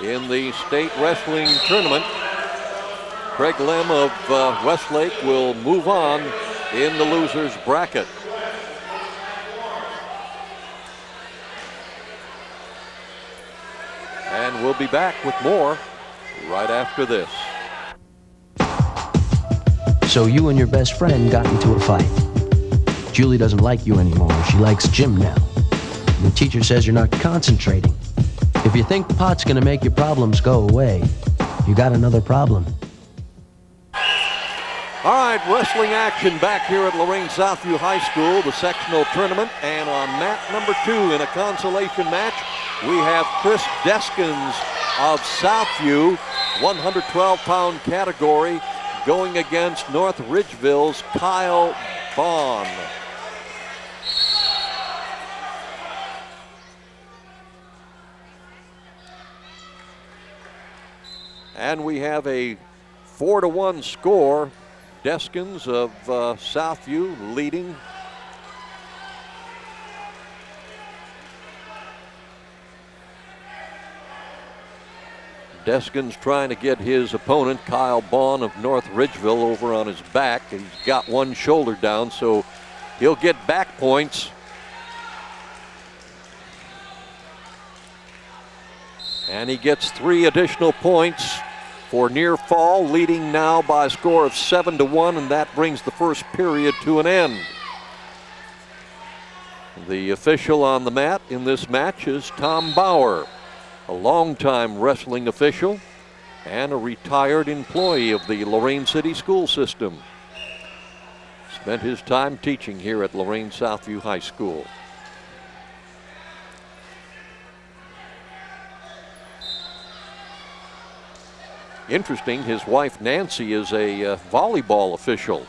in the state wrestling tournament. Craig Lem of Westlake will move on in the losers bracket. And we'll be back with more right after this. So you and your best friend got into a fight. Julie doesn't like you anymore. She likes Jim now. The teacher says you're not concentrating. If you think pot's gonna make your problems go away, you got another problem. All right, wrestling action back here at Lorain Southview High School, the sectional tournament. And on mat number 2 in a consolation match, we have Chris Deskins of Southview, 112-pound category, going against North Ridgeville's Kyle Bond. And we have a 4-1 score. Deskins of Southview leading. Deskins trying to get his opponent, Kyle Bond of North Ridgeville, over on his back. He's got one shoulder down, so he'll get back points. And he gets 3 additional points for near fall, leading now by a score of 7-1, and that brings the first period to an end. The official on the mat in this match is Tom Bauer, a longtime wrestling official and a retired employee of the Lorain City school system. Spent his time teaching here at Lorain Southview High School. Interesting, his wife Nancy is a volleyball official.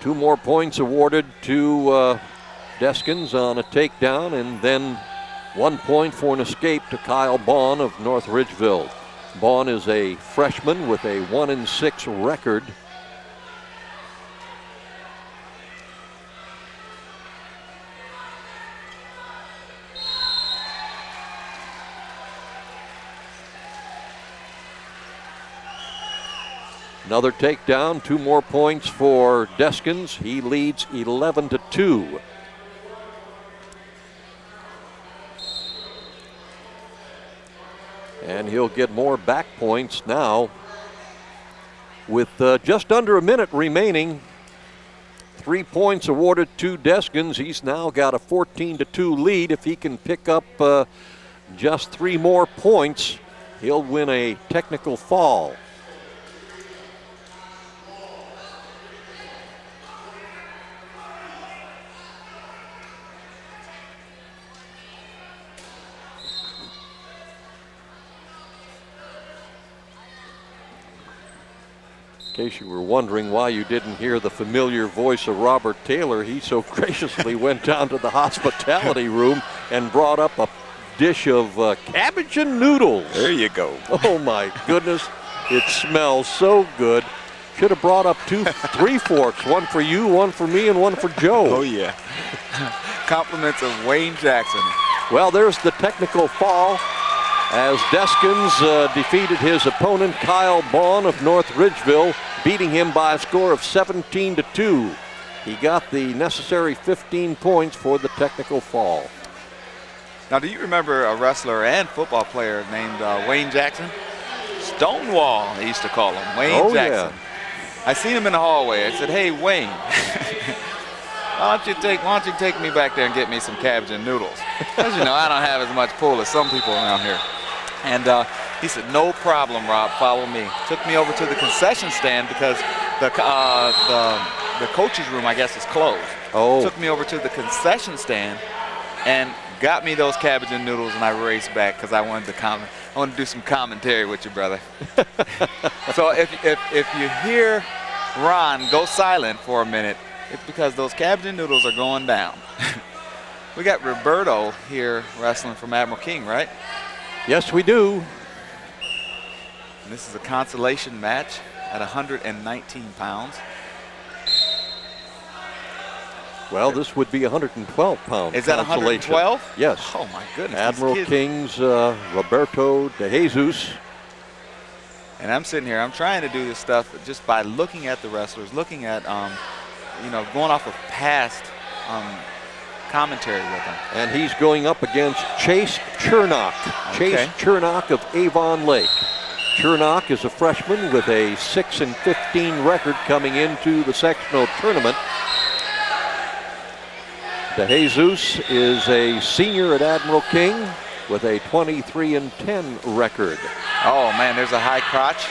Two more points awarded to Deskins on a takedown, and then 1 point for an escape to Kyle Bond of North Ridgeville. Bond is a freshman with a 1-6 record. Another takedown, 2 more points for Deskins. He leads 11-2. And he'll get more back points now. With just under a minute remaining, 3 points awarded to Deskins. He's now got a 14-2 lead. If he can pick up just 3 more points, he'll win a technical fall. In case you were wondering why you didn't hear the familiar voice of Robert Taylor, he so graciously went down to the hospitality room and brought up a dish of cabbage and noodles. There you go. Oh my goodness, it smells so good. Should have brought up 3 forks, one for you, one for me, and one for Joe. Oh yeah. Compliments of Wayne Jackson. Well, there's the technical fall as Deskins defeated his opponent, Kyle Bond of North Ridgeville, beating him by a score of 17-2. He got the necessary 15 points for the technical fall. Now, do you remember a wrestler and football player named Wayne Jackson? Stonewall, they used to call him, Wayne Jackson. Yeah. I seen him in the hallway. I said, "Hey, Wayne, why don't you take me back there and get me some cabbage and noodles?" Because, you know, I don't have as much pull as some people around here. And he said, "No problem, Rob, follow me." Took me over to the concession stand because the coach's room, I guess, is closed. Oh. Took me over to the concession stand and got me those cabbage and noodles, and I raced back because I wanted want to do some commentary with you, brother. So if you hear Ron go silent for a minute, it's because those cabbage and noodles are going down. We got Roberto here wrestling from Admiral King, right? Yes, we do. And this is a consolation match at 119 pounds. Well, this would be 112 pounds. Is that 112? Yes. Oh my goodness. Admiral King's Roberto de Jesus. And I'm sitting here, I'm trying to do this stuff just by looking at the wrestlers, looking at, you know, going off of past commentary with them. And he's going up against Chase Chernock. Okay. Chase Chernock of Avon Lake. Chernock is a freshman with a 6-15 record coming into the sectional tournament. De Jesus is a senior at Admiral King with a 23-10 record. Oh man, there's a high crotch.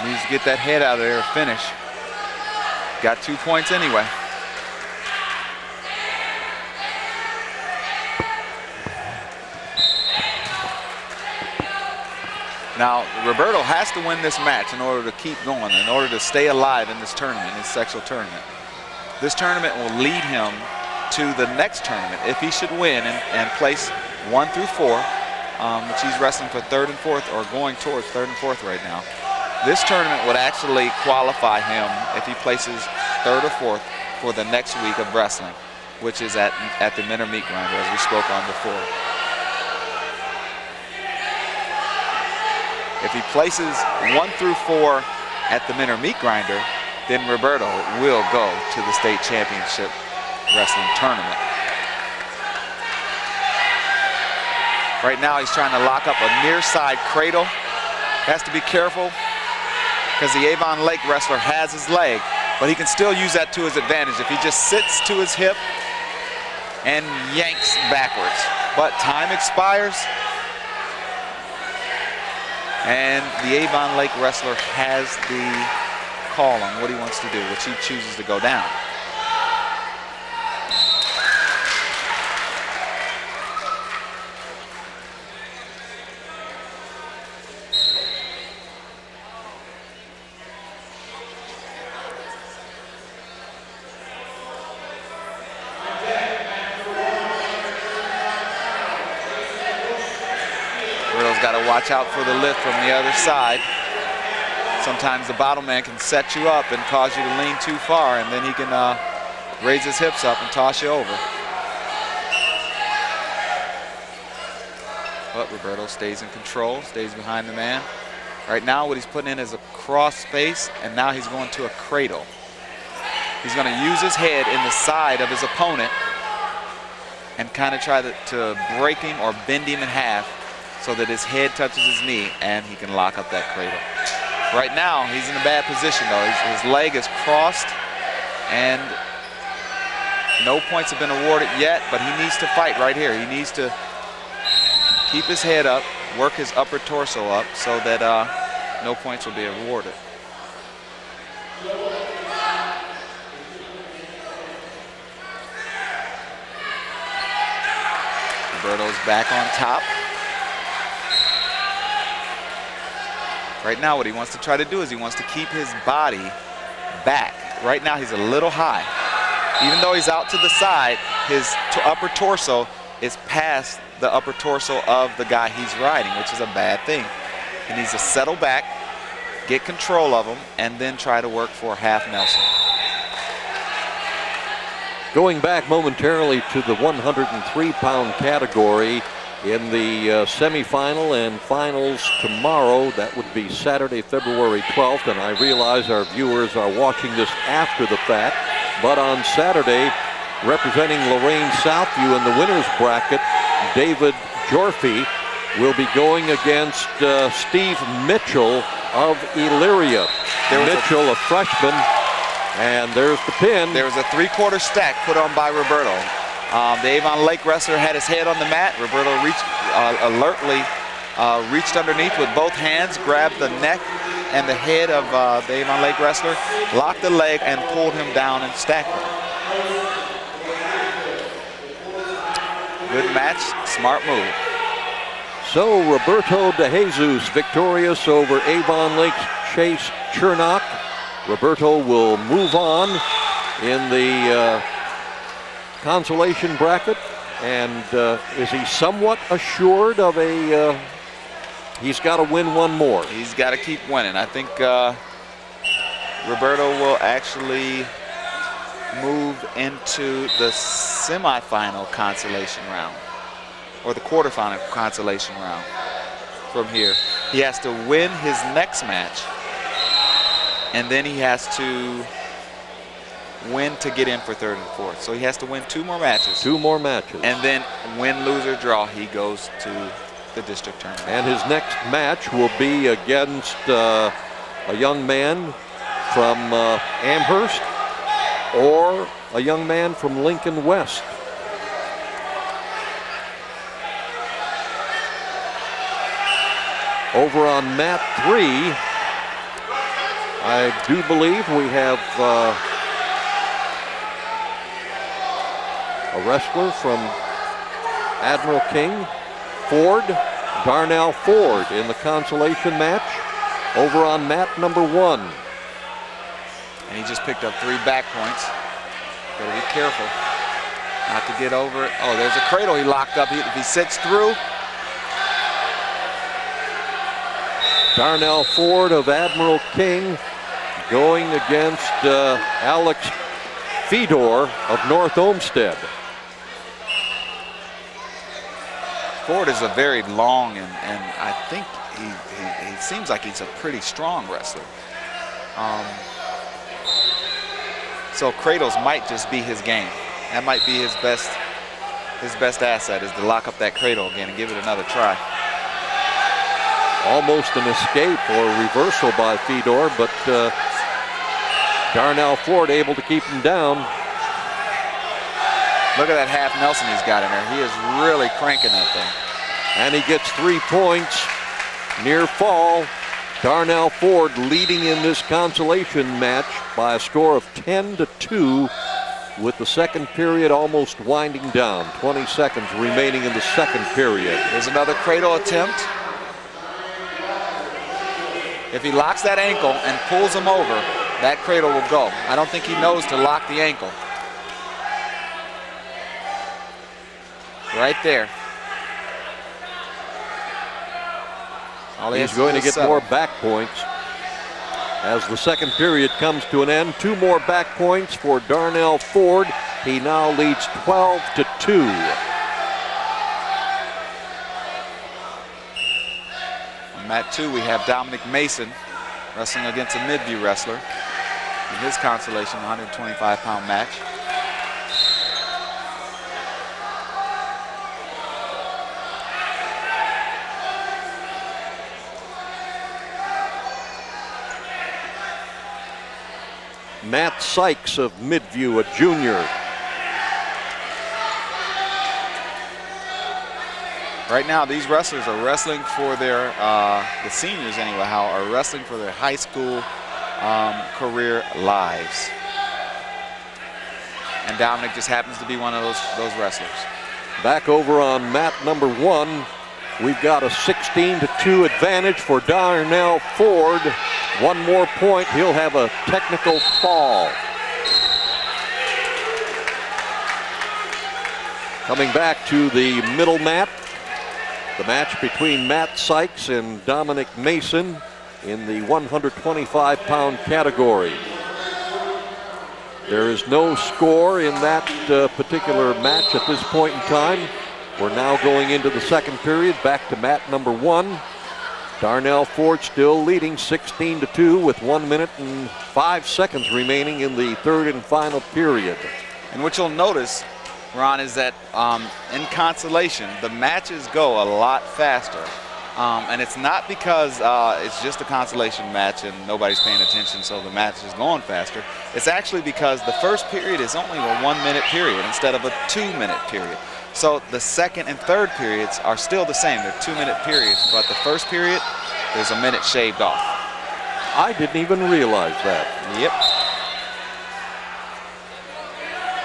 Needs to get that head out of there, finish. Got 2 points anyway. Now, Roberto has to win this match in order to keep going, in order to stay alive in this tournament, this sectional tournament. This tournament will lead him to the next tournament if he should win and place 1 through 4, which he's wrestling for 3rd and 4th, or going towards 3rd and 4th right now. This tournament would actually qualify him if he places 3rd or 4th for the next week of wrestling, which is at the Minter Meat Grinder, as we spoke on before. If he places 1 through 4 at the Minter Meat Grinder, then Roberto will go to the state championship wrestling tournament. Right now he's trying to lock up a near side cradle. Has to be careful because the Avon Lake wrestler has his leg, but he can still use that to his advantage if he just sits to his hip and yanks backwards. But time expires, and the Avon Lake wrestler has the call on what he wants to do, which he chooses to go down. Got to watch out for the lift from the other side. Sometimes the bottom man can set you up and cause you to lean too far, and then he can raise his hips up and toss you over. But Roberto stays in control, stays behind the man. Right now what he's putting in is a cross space, and now he's going to a cradle. He's going to use his head in the side of his opponent and kind of try to break him or bend him in half, so that his head touches his knee and he can lock up that cradle. Right now, he's in a bad position though. His leg is crossed and no points have been awarded yet, but he needs to fight right here. He needs to keep his head up, work his upper torso up so that no points will be awarded. Roberto's back on top. Right now what he wants to try to do is he wants to keep his body back. Right now he's a little high. Even though he's out to the side, his upper torso is past the upper torso of the guy he's riding, which is a bad thing. He needs to settle back, get control of him, and then try to work for half Nelson. Going back momentarily to the 103-pound category, in the semifinal and finals tomorrow, that would be Saturday, February 12th, and I realize our viewers are watching this after the fact, but on Saturday, representing Lorain Southview in the winner's bracket, David Jorfie will be going against Steve Mitchell of Elyria. Mitchell, a freshman, and there's the pin. There was a 3/4 stack put on by Roberto. The Avon Lake wrestler had his head on the mat. Roberto alertly reached underneath with both hands, grabbed the neck and the head of the Avon Lake wrestler, locked the leg, and pulled him down and stacked him. Good match, smart move. So Roberto De Jesus victorious over Avon Lake's Chase Chernock. Roberto will move on in the consolation bracket. And is he somewhat assured of a, he's got to win one more. He's got to keep winning. I think Roberto will actually move into the semifinal consolation round, or the quarterfinal consolation round from here. He has to win his next match, and then he has to win to get in for third and fourth. So he has to win 2 more matches. 2 more matches. And then win, lose, or draw, he goes to the district tournament. And his next match will be against a young man from Amherst or a young man from Lincoln West. Over on mat 3, I do believe we have a wrestler from Admiral King, Ford, Darnell Ford in the consolation match over on mat number 1. And he just picked up 3 back points. Gotta be careful not to get over it. Oh, there's a cradle he locked up. If he sits through. Darnell Ford of Admiral King going against Alex Fedor of North Olmsted. Ford is a very long and I think he seems like he's a pretty strong wrestler. So cradles might just be his game. That might be his best asset, is to lock up that cradle again and give it another try. Almost an escape or reversal by Fedor, but Darnell Ford able to keep him down. Look at that half Nelson he's got in there. He is really cranking that thing. And he gets 3 points. Near fall. Darnell Ford leading in this consolation match by a score of 10-2 with the second period almost winding down. 20 seconds remaining in the second period. There's another cradle attempt. If he locks that ankle and pulls him over, that cradle will go. I don't think he knows to lock the ankle. Right there. He's going to get more back points as the second period comes to an end. 2 more back points for Darnell Ford. He now leads 12-2. On mat 2, we have Dominic Mason wrestling against a Midview wrestler in his consolation 125-pound match. Matt Sykes of Midview, a junior. Right now, these wrestlers are wrestling for their, the seniors anyhow, are wrestling for their high school career lives. And Dominic just happens to be one of those wrestlers. Back over on mat number 1, we've got a 16-2 advantage for Darnell Ford. 1 more point, he'll have a technical fall. Coming back to the middle mat, the match between Matt Sykes and Dominic Mason in the 125-pound category. There is no score in that particular match at this point in time. We're now going into the second period, back to mat number 1. Darnell Ford still leading 16-2 with 1 minute and 5 seconds remaining in the third and final period. And what you'll notice, Ron, is that in consolation, the matches go a lot faster. And it's not because it's just a consolation match and nobody's paying attention, so the match is going faster. It's actually because the first period is only a 1 minute period instead of a 2 minute period. So the second and third periods are still the same. They're 2 minute periods, but the first period, there's a minute shaved off. I didn't even realize that. Yep.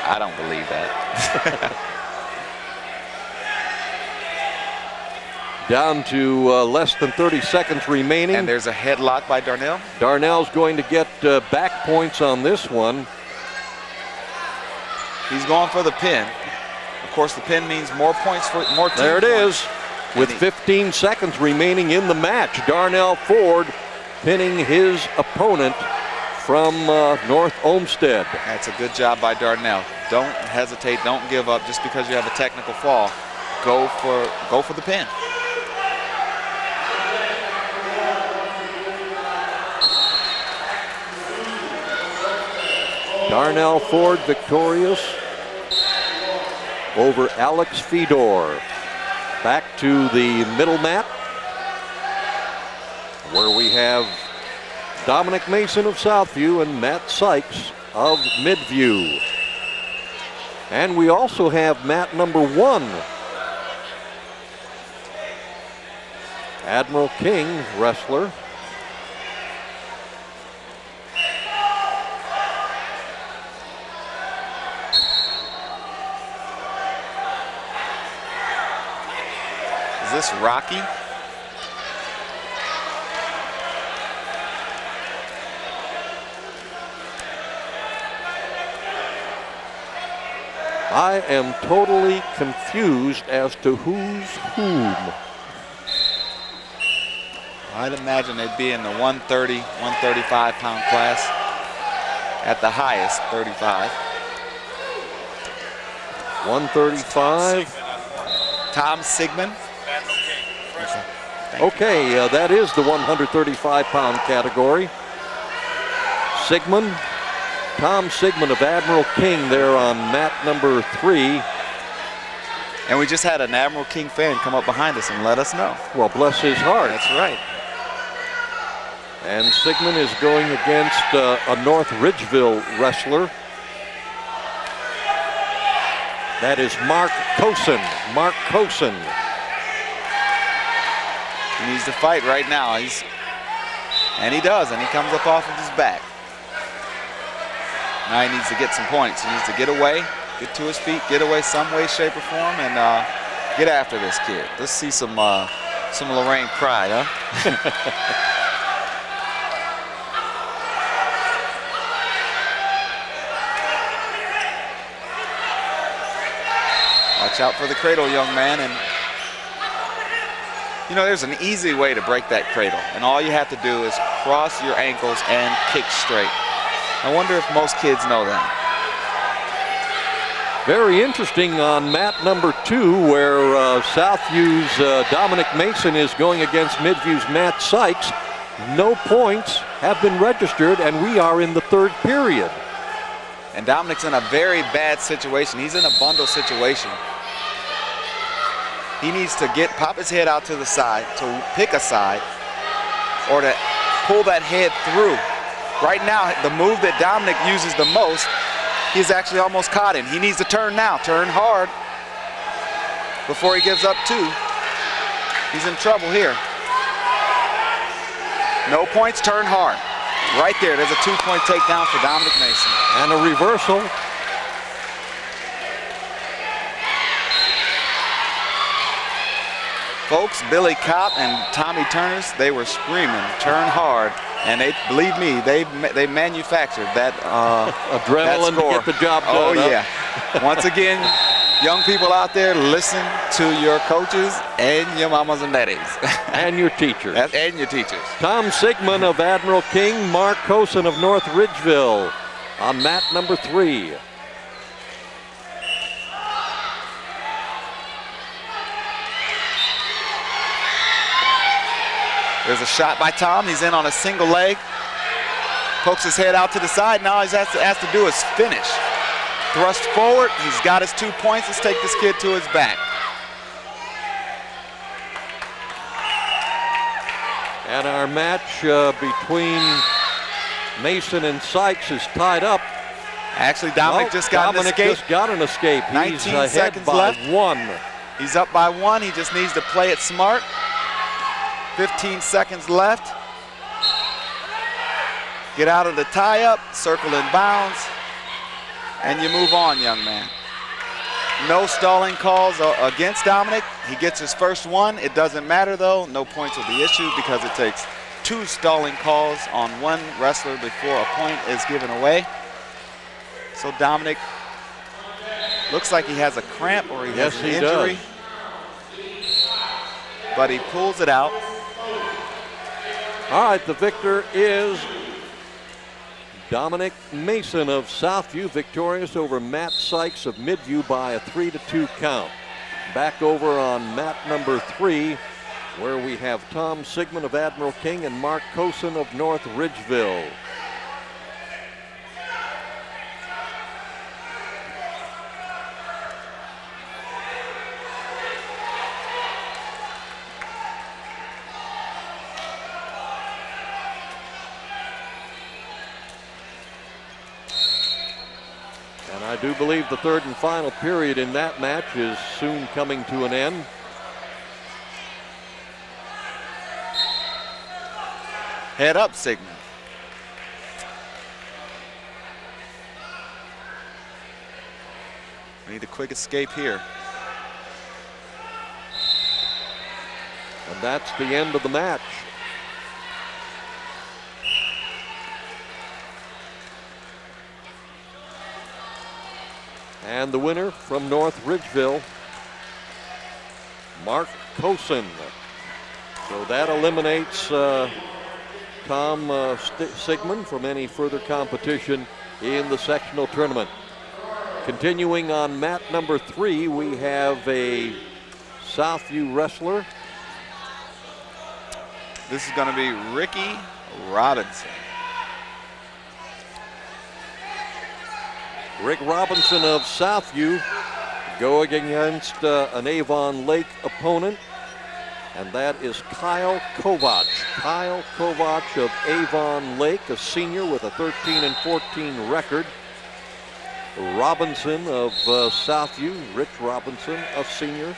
I don't believe that. Down to less than 30 seconds remaining. And there's a headlock by Darnell. Darnell's going to get back points on this one. He's going for the pin. Of course, the pin means more points for more team There it points. is. With 15 seconds remaining in the match, Darnell Ford pinning his opponent from North Olmsted. That's a good job by Darnell. Don't hesitate, don't give up just because you have a technical fall. Go for the pin. Darnell Ford victorious over Alex Fedor. Back to the middle mat, where we have Dominic Mason of Southview and Matt Sykes of Midview. And we also have mat number 1. Admiral King, wrestler. Is this Rocky? I am totally confused as to who's whom. I'd imagine they'd be in the 130, 135 pound class. At the highest, 35. 135. Tom Sigmund. Okay, that is the 135-pound category. Sigmund, Tom Sigmund of Admiral King there on mat number 3. And we just had an Admiral King fan come up behind us and let us know. Well, bless his heart. That's right. And Sigmund is going against a North Ridgeville wrestler. That is Mark Cosen. Mark Cosen. He needs to fight right now. And he does, and he comes up off of his back. Now he needs to get some points. He needs to get away, get to his feet, get away some way, shape, or form, and get after this kid. Let's see some Lorain pride, huh? Watch out for the cradle, young man. And you know, there's an easy way to break that cradle, and all you have to do is cross your ankles and kick straight. I wonder if most kids know that. Very interesting on mat number 2, where Southview's Dominic Mason is going against Midview's Matt Sykes. No points have been registered, and we are in the 3rd period. And Dominic's in a very bad situation. He's in a bundle situation. He needs to pop his head out to the side, to pick a side, or to pull that head through. Right now, the move that Dominic uses the most, he's actually almost caught in. He needs to turn now, turn hard before he gives up 2. He's in trouble here. No points, turn hard. Right there, there's a 2-point takedown for Dominic Mason. And a reversal. Folks, Billy Kopp and Tommy Turners, they were screaming, turn hard. And they, believe me, they manufactured that adrenaline that to get the job done. Oh, yeah. Once again, young people out there, listen to your coaches and your mamas and daddies. And your teachers. And your teachers. Tom Sigmund of Admiral King, Mark Cosen of North Ridgeville on mat number 3. There's a shot by Tom. He's in on a single leg. Pokes his head out to the side. Now he has to do his finish. Thrust forward. He's got his 2 points. Let's take this kid to his back. And our match between Mason and Sykes is tied up. Actually, Dominic just got an escape. Just got an escape. 19 He's ahead seconds by left. 1. He's up by 1. He just needs to play it smart. 15 seconds left. Get out of the tie-up, circle in bounds, and you move on, young man. No stalling calls against Dominic. He gets his first one. It doesn't matter, though. No points will be issued because it takes 2 stalling calls on one wrestler before a point is given away. So Dominic looks like he has a cramp or he has an injury. Does. But he pulls it out. All right, the victor is Dominic Mason of Southview, victorious over Matt Sykes of Midview by a 3-2 count. Back over on mat number 3, where we have Tom Sigmund of Admiral King and Mark Cosin of North Ridgeville. And I do believe the third and final period in that match is soon coming to an end. Head up, Sigmund. We need a quick escape here. And that's the end of the match. And the winner from North Ridgeville, Mark Cosin. So that eliminates Tom Sigmund from any further competition in the sectional tournament. Continuing on mat number 3, we have a Southview wrestler. This is going to be Ricky Robinson. Rick Robinson of Southview going against an Avon Lake opponent, and that is Kyle Kovach. Kyle Kovach of Avon Lake, a senior with a 13-14 record. Robinson of Southview, Rich Robinson, a senior.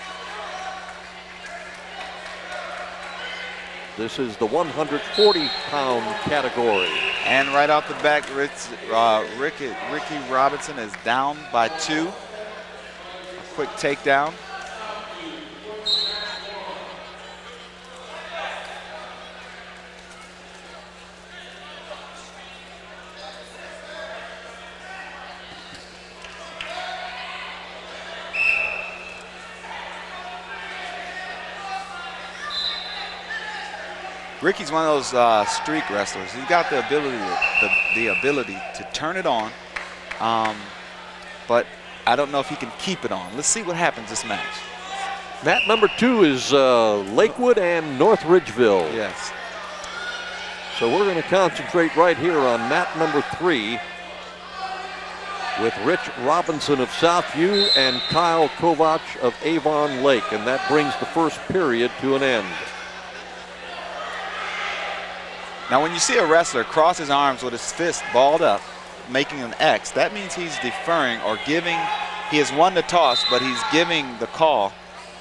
This is the 140-pound category. And right off the back, Ricky Robinson is down by 2. A quick takedown. Ricky's one of those streak wrestlers. He's got the ability to turn it on, but I don't know if he can keep it on. Let's see what happens this match. Mat number 2 is Lakewood and North Ridgeville. Yes. So we're going to concentrate right here on mat number 3 with Rich Robinson of Southview and Kyle Kovach of Avon Lake, and that brings the first period to an end. Now, when you see a wrestler cross his arms with his fist balled up, making an X, that means he's deferring or giving. He has won the toss, but he's giving the call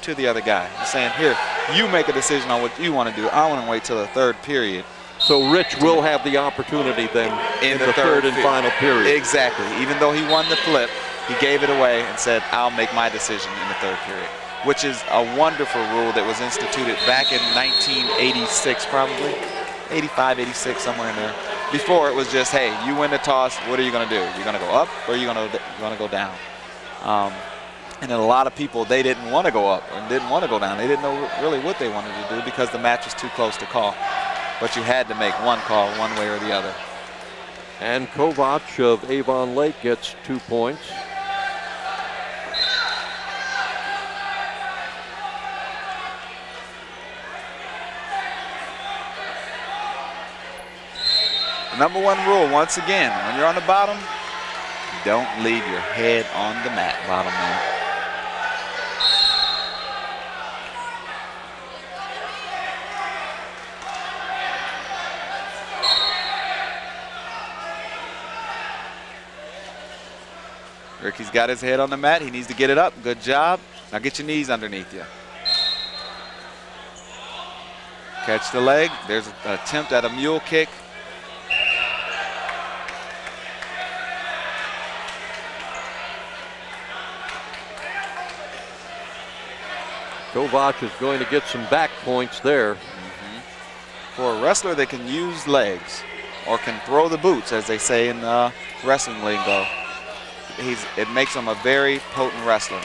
to the other guy. He's saying, here, you make a decision on what you want to do. I want to wait till the third period. So Rich will have the opportunity then in the third and final period. Exactly. Even though he won the flip, he gave it away and said, I'll make my decision in the third period, which is a wonderful rule that was instituted back in 1986 probably. 85, 86, somewhere in there. Before it was just, hey, you win the toss, what are you going to do? You're going to go up or you're going to go down? And then a lot of people, they didn't want to go up and didn't want to go down. They didn't know really what they wanted to do because the match was too close to call. But you had to make one call one way or the other. And Kovach of Avon Lake gets 2 points. Number 1 rule, once again, when you're on the bottom, don't leave your head on the mat, bottom man. Ricky's got his head on the mat. He needs to get it up. Good job. Now get your knees underneath you. Catch the leg. There's an attempt at a mule kick. Kovac is going to get some back points there. For a wrestler that can use legs or can throw the boots, as they say in wrestling lingo, it makes him a very potent wrestler.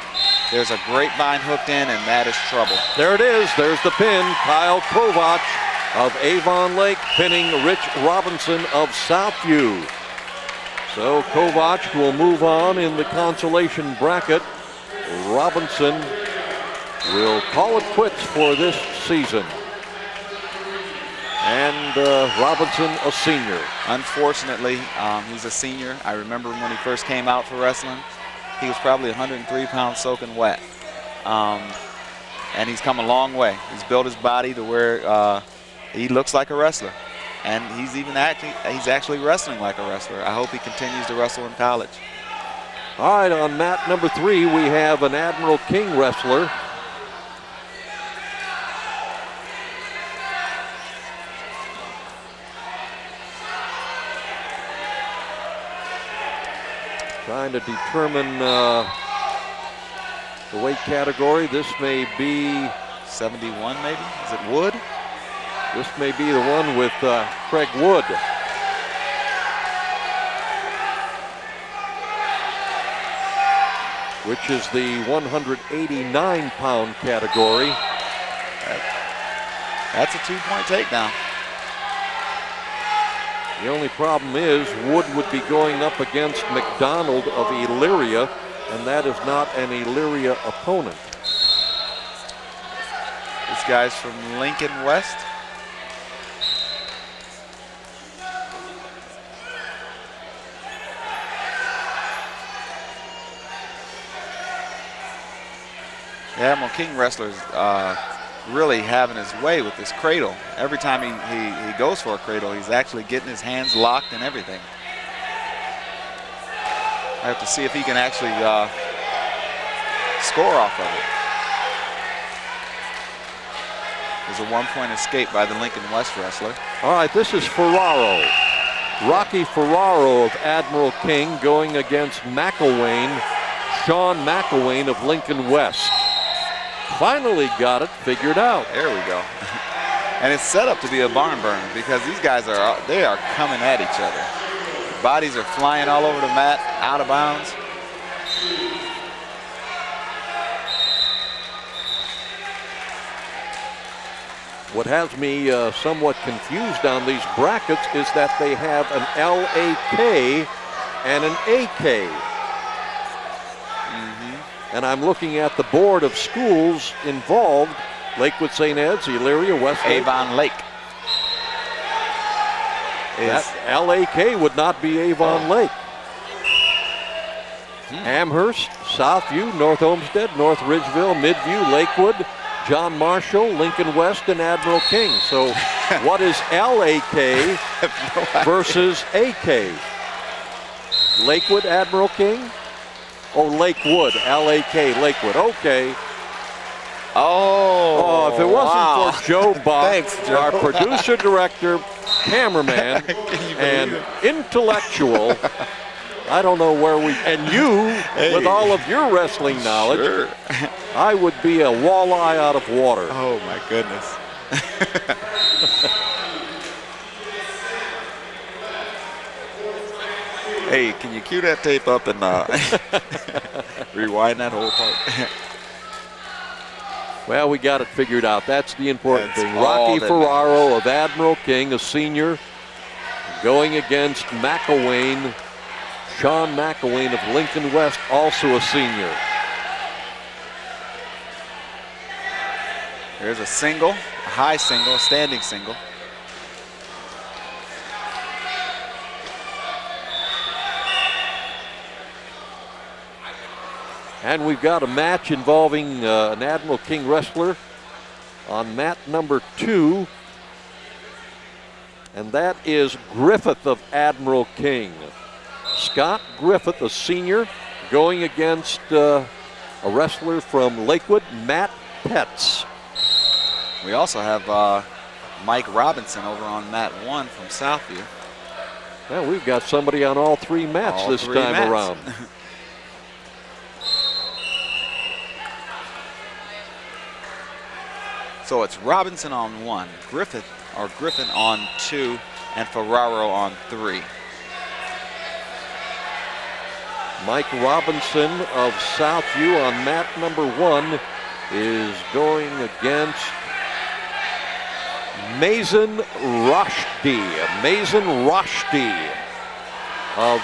There's a grapevine hooked in, and that is trouble. There it is. There's the pin. Kyle Kovac of Avon Lake pinning Rich Robinson of Southview. So Kovac will move on in the consolation bracket. Robinson will call it quits for this season. And Robinson, a senior. Unfortunately, he's a senior. I remember when he first came out for wrestling, he was probably 103 pounds soaking wet. And he's come a long way. He's built his body to where he looks like a wrestler. And he's actually wrestling like a wrestler. I hope he continues to wrestle in college. All right, on mat number 3, we have an Admiral King wrestler. Trying to determine the weight category. This may be 71, maybe? Is it Wood? This may be the one with Craig Wood. Which is the 189-pound category. That's a 2-point takedown. The only problem is Wood would be going up against McDonald of Elyria, and that is not an Elyria opponent. This guy's from Lincoln West. The Admiral King wrestlers really having his way with this cradle. Every time he goes for a cradle, he's actually getting his hands locked and everything. I have to see if he can actually score off of it. There's a 1-point escape by the Lincoln West wrestler. All right, this is Ferraro. Rocky Ferraro of Admiral King going against McElwain, Sean McElwain of Lincoln West. Finally got it figured out. There we go. And it's set up to be a barn burner because these guys are coming at each other. Bodies are flying all over the mat, out of bounds. What has me somewhat confused on these brackets is that they have an LAK and an AK. And I'm looking at the board of schools involved. Lakewood St. Ed's, Elyria, Westlake. Avon Lake. That LAK would not be Avon Lake. Amherst, Southview, North Olmsted, North Ridgeville, Midview, Lakewood, John Marshall, Lincoln West, and Admiral King. So what is LAK versus AK? Lakewood, Admiral King? Oh, Lakewood, LAK, Lakewood. Okay. Oh, if it wasn't for Joe Buck, thanks, Joe. Our producer, director, cameraman, and intellectual, I don't know where we, and you, with all of your wrestling knowledge, sure. I would be a walleye out of water. Oh, my goodness. Hey, can you cue that tape up and rewind that whole part? Well, we got it figured out. That's the important thing. Rocky Ferraro of Admiral King, a senior, going against McElwain, Sean McElwain of Lincoln West, also a senior. There's a single, a high single, a standing single. And we've got a match involving an Admiral King wrestler on mat number 2. And that is Griffith of Admiral King. Scott Griffith, a senior, going against a wrestler from Lakewood, Matt Petz. We also have Mike Robinson over on mat 1 from Southview. Well, we've got somebody on all 3 mats this time around. So it's Robinson on 1, Griffin on 2, and Ferraro on 3. Mike Robinson of Southview on mat number 1 is going against Mason Rushdie. Mason Rushdie of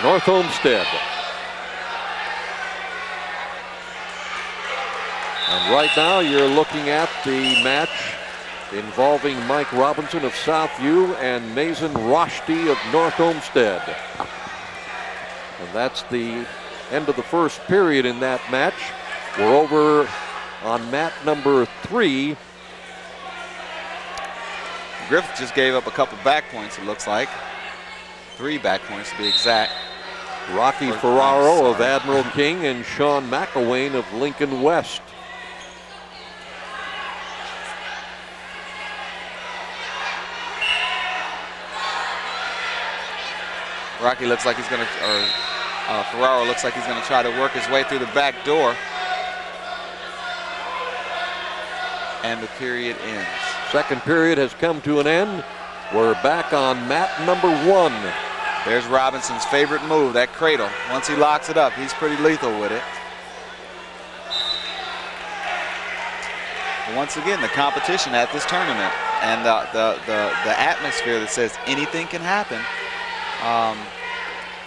North Olmsted. And right now you're looking at the match involving Mike Robinson of Southview and Mason Rushdie of North Olmsted. And that's the end of the first period in that match. We're over on mat number 3. Griffith just gave up a couple back points, it looks like. 3 back points to be exact. Rocky Ferraro of Admiral King and Sean McElwain of Lincoln West. Rocky looks like he's going to, Ferraro looks like he's going to try to work his way through the back door. And the period ends. Second period has come to an end. We're back on mat number 1. There's Robinson's favorite move, that cradle. Once he locks it up, he's pretty lethal with it. But once again, the competition at this tournament and the atmosphere that says anything can happen.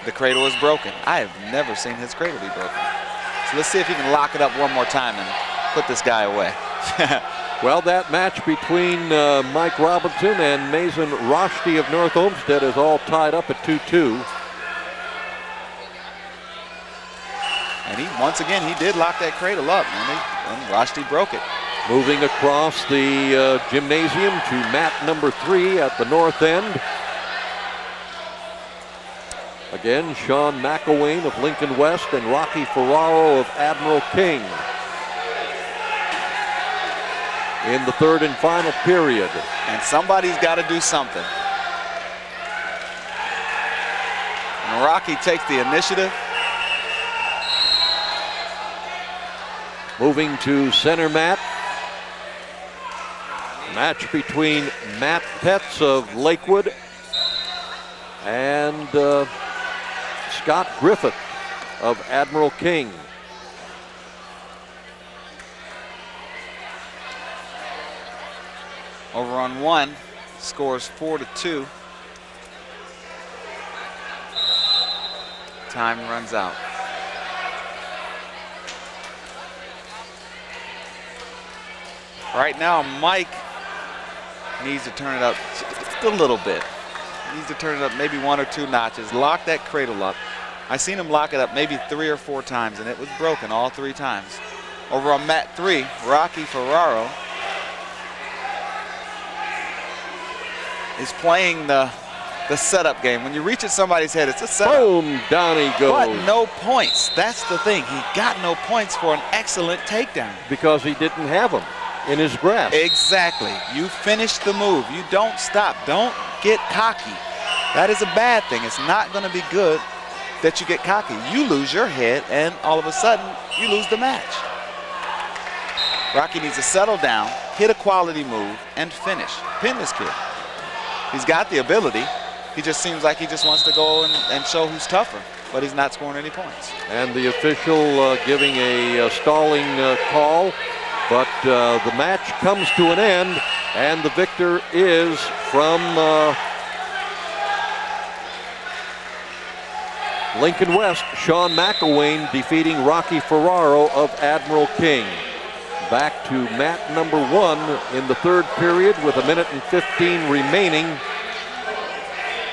The cradle is broken. I have never seen his cradle be broken. So let's see if he can lock it up one more time and put this guy away. Well, that match between Mike Robinson and Mason Rushdie of North Olmsted is all tied up at 2-2. And once again, he did lock that cradle up, and Rushdie broke it. Moving across the gymnasium to mat number 3 at the north end. Again, Sean McElwain of Lincoln West and Rocky Ferraro of Admiral King. In the third and final period. And somebody's got to do something. And Rocky takes the initiative. Moving to center mat. Match between Matt Petz of Lakewood and Scott Griffith of Admiral King. Over on 1, scores 4-2. Time runs out. Right now, Mike needs to turn it up just a little bit. Needs to turn it up maybe 1 or 2 notches. Lock that cradle up. I seen him lock it up maybe 3 or 4 times, and it was broken all 3 times. Over on mat 3, Rocky Ferraro is playing the setup game. When you reach at somebody's head, it's a setup. Boom, down he goes. But no points. That's the thing. He got no points for an excellent takedown. Because he didn't have them in his grasp. Exactly. You finish the move. You don't stop. Don't get cocky. That is a bad thing. It's not going to be good that you get cocky. You lose your head, and all of a sudden, you lose the match. Rocky needs to settle down, hit a quality move, and finish. Pin this kid. He's got the ability. He just seems like he just wants to go and show who's tougher, but he's not scoring any points. And the official giving a stalling call, but the match comes to an end, and the victor is from Lincoln West, Sean McElwain, defeating Rocky Ferraro of Admiral King. Back to mat number 1 in the third period with 1:15 remaining.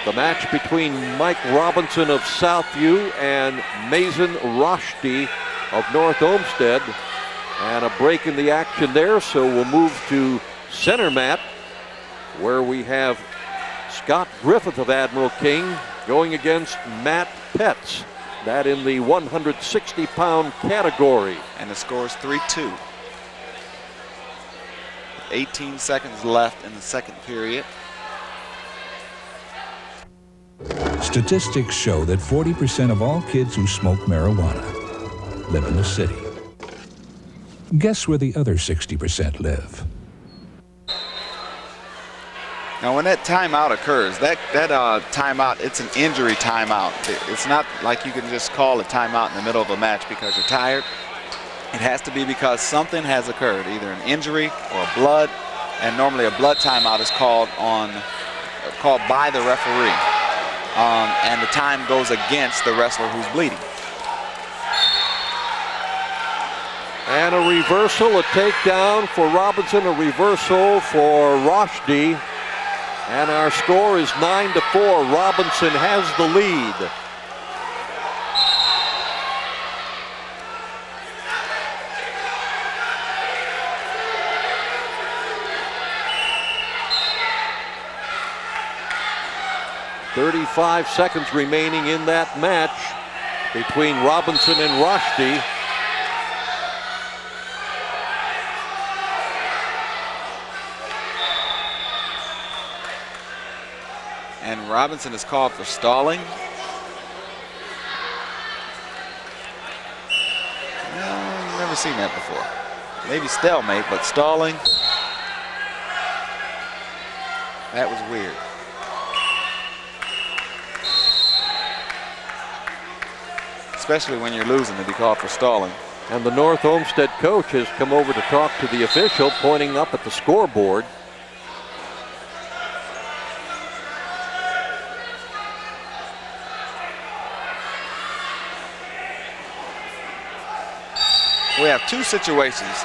The match between Mike Robinson of Southview and Mason Rushdie of North Olmsted. And a break in the action there, so we'll move to center mat, where we have Scott Griffith of Admiral King going against Matt Petz, that in the 160-pound category. And the score is 3-2. 18 seconds left in the second period. Statistics show that 40% of all kids who smoke marijuana live in the city. Guess where the other 60% live? Now, when that timeout occurs, that timeout, it's an injury timeout. It's not like you can just call a timeout in the middle of a match because you're tired. It has to be because something has occurred, either an injury or a blood, and normally a blood timeout is called by the referee, and the time goes against the wrestler who's bleeding. And a reversal, a takedown for Robinson, a reversal for Rushdie. And our score is 9-4. Robinson has the lead. "35 seconds remaining in that match between Robinson and Rushdie. And Robinson is called for stalling. No, I've never seen that before. Maybe stalemate, but stalling. That was weird. Especially when you're losing to be called for stalling. And the North Olmsted coach has come over to talk to the official, pointing up at the scoreboard. We have two situations,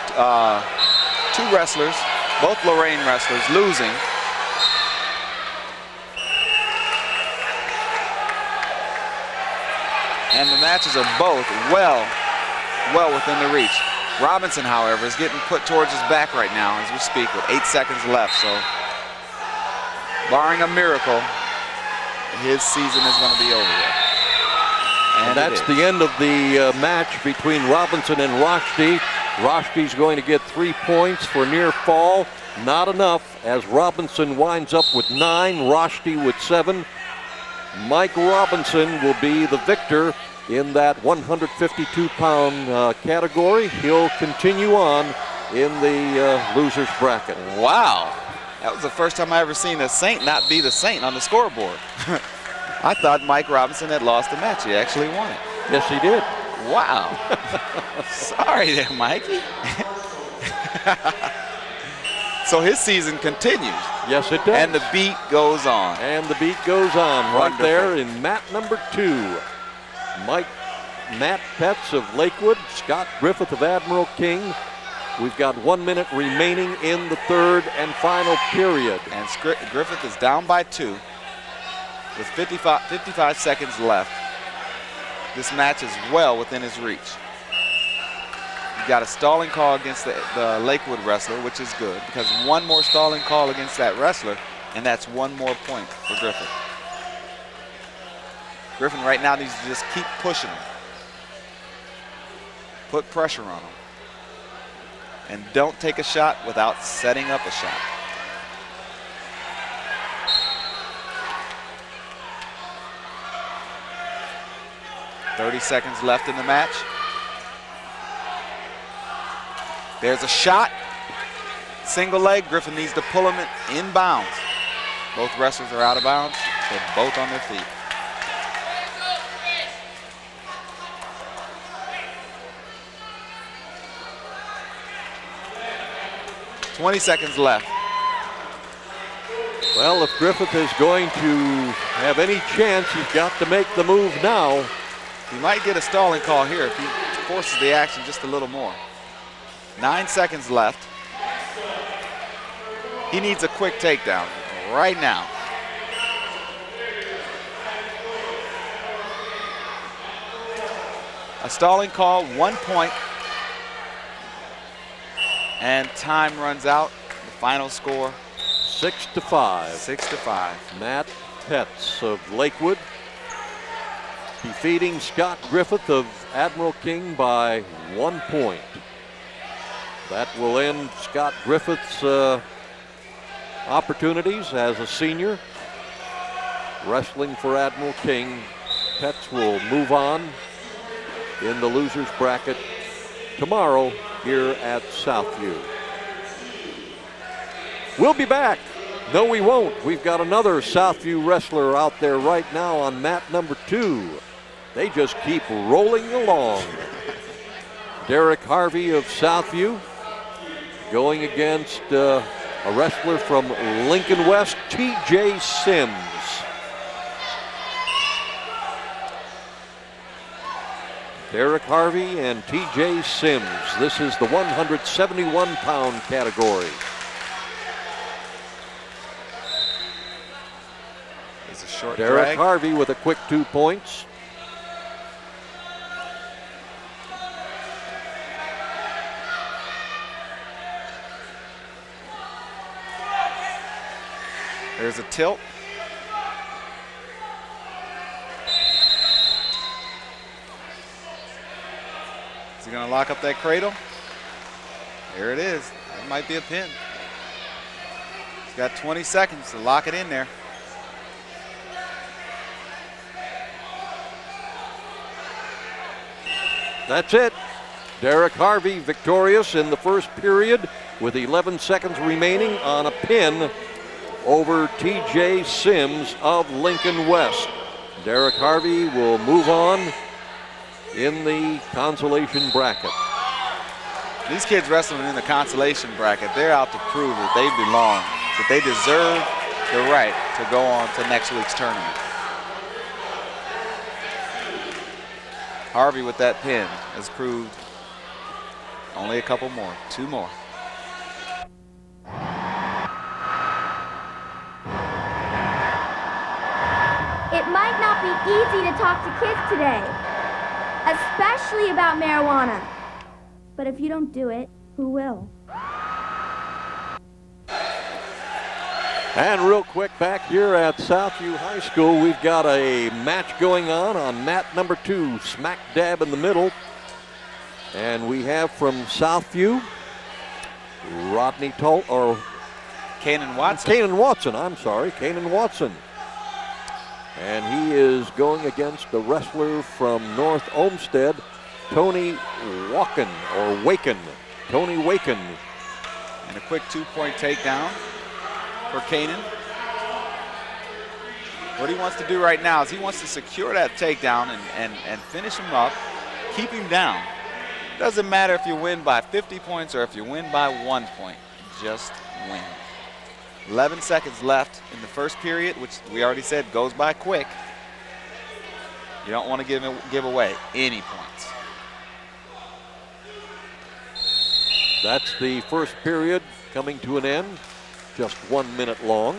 two wrestlers, both Lorain wrestlers, losing. And the matches are both well within the reach. Robinson, however, is getting put towards his back right now as we speak with 8 seconds left. So, barring a miracle, his season is going to be over with. And that's the end of the match between Robinson and Rushdie. Rushdie's going to get 3 points for near fall. Not enough, as Robinson winds up with 9, Rushdie with 7. Mike Robinson will be the victor in that 152-pound category. He'll continue on in the loser's bracket. Wow, that was the first time I ever seen a Saint not be the Saint on the scoreboard. I thought Mike Robinson had lost the match. He actually won it. Yes, he did. Wow. Sorry there, Mikey. So his season continues. Yes, it does. And the beat goes on. And the beat goes on right Wonderful. there in mat number 2. Matt Petz of Lakewood, Scott Griffith of Admiral King. We've got 1 minute remaining in the third and final period. And Griffith is down by 2 with 55 seconds left. This match is well within his reach. You've got a stalling call against the Lakewood wrestler, which is good, because one more stalling call against that wrestler, and that's 1 more point for Griffin. Griffin right now needs to just keep pushing him. Put pressure on him. And don't take a shot without setting up a shot. .30 seconds left in the match. There's a shot. Single leg. Griffin needs to pull him in bounds. Both wrestlers are out of bounds. They're both on their feet. .20 seconds left. Well, if Griffith is going to have any chance, he's got to make the move now. He might get a stalling call here if he forces the action just a little more. 9 seconds left. He needs a quick takedown right now. A stalling call, 1 point. And time runs out. The final score, 6-5. 6-5. Matt Petz of Lakewood defeating Scott Griffith of Admiral King by 1 point. That will end Scott Griffith's opportunities as a senior. Wrestling for Admiral King. Petz will move on in the loser's bracket tomorrow here at Southview. We'll be back No, we won't. We've got another Southview wrestler out there right now on mat number 2. They just keep rolling along. Derek Harvey of Southview going against a wrestler from Lincoln West, TJ Sims. Derek Harvey and TJ Sims. This is the 171-pound category. It's a short Derek drag. Harvey with a quick 2 points. There's a tilt. Is he gonna lock up that cradle? There it is. That might be a pin. He's got 20 seconds to lock it in there. That's it. Derek Harvey victorious in the first period with 11 seconds remaining on a pin over TJ Sims of Lincoln West. Derek Harvey will move on in the consolation bracket. These kids wrestling in the consolation bracket, they're out to prove that they belong, that they deserve the right to go on to next week's tournament. Harvey with that pin has proved only a couple more, 2 more. It might not be easy to talk to kids today, especially about marijuana. But if you don't do it, who will? And real quick, back here at Southview High School, we've got a match going on mat number 2, smack dab in the middle. And we have from Southview, Rodney Tolt, or Kanan Watson. Kanan Watson, I'm sorry, Kanan Watson. And he is going against the wrestler from North Olmsted, Tony Waken, or Waken. Tony Waken. And a quick 2-point takedown for Kanan. What he wants to do right now is he wants to secure that takedown and finish him up, keep him down. Doesn't matter if you win by 50 points or if you win by 1 point, just win. 11 seconds left in the first period, which we already said goes by quick. You don't want to give away any points. That's the first period coming to an end, just 1 minute long.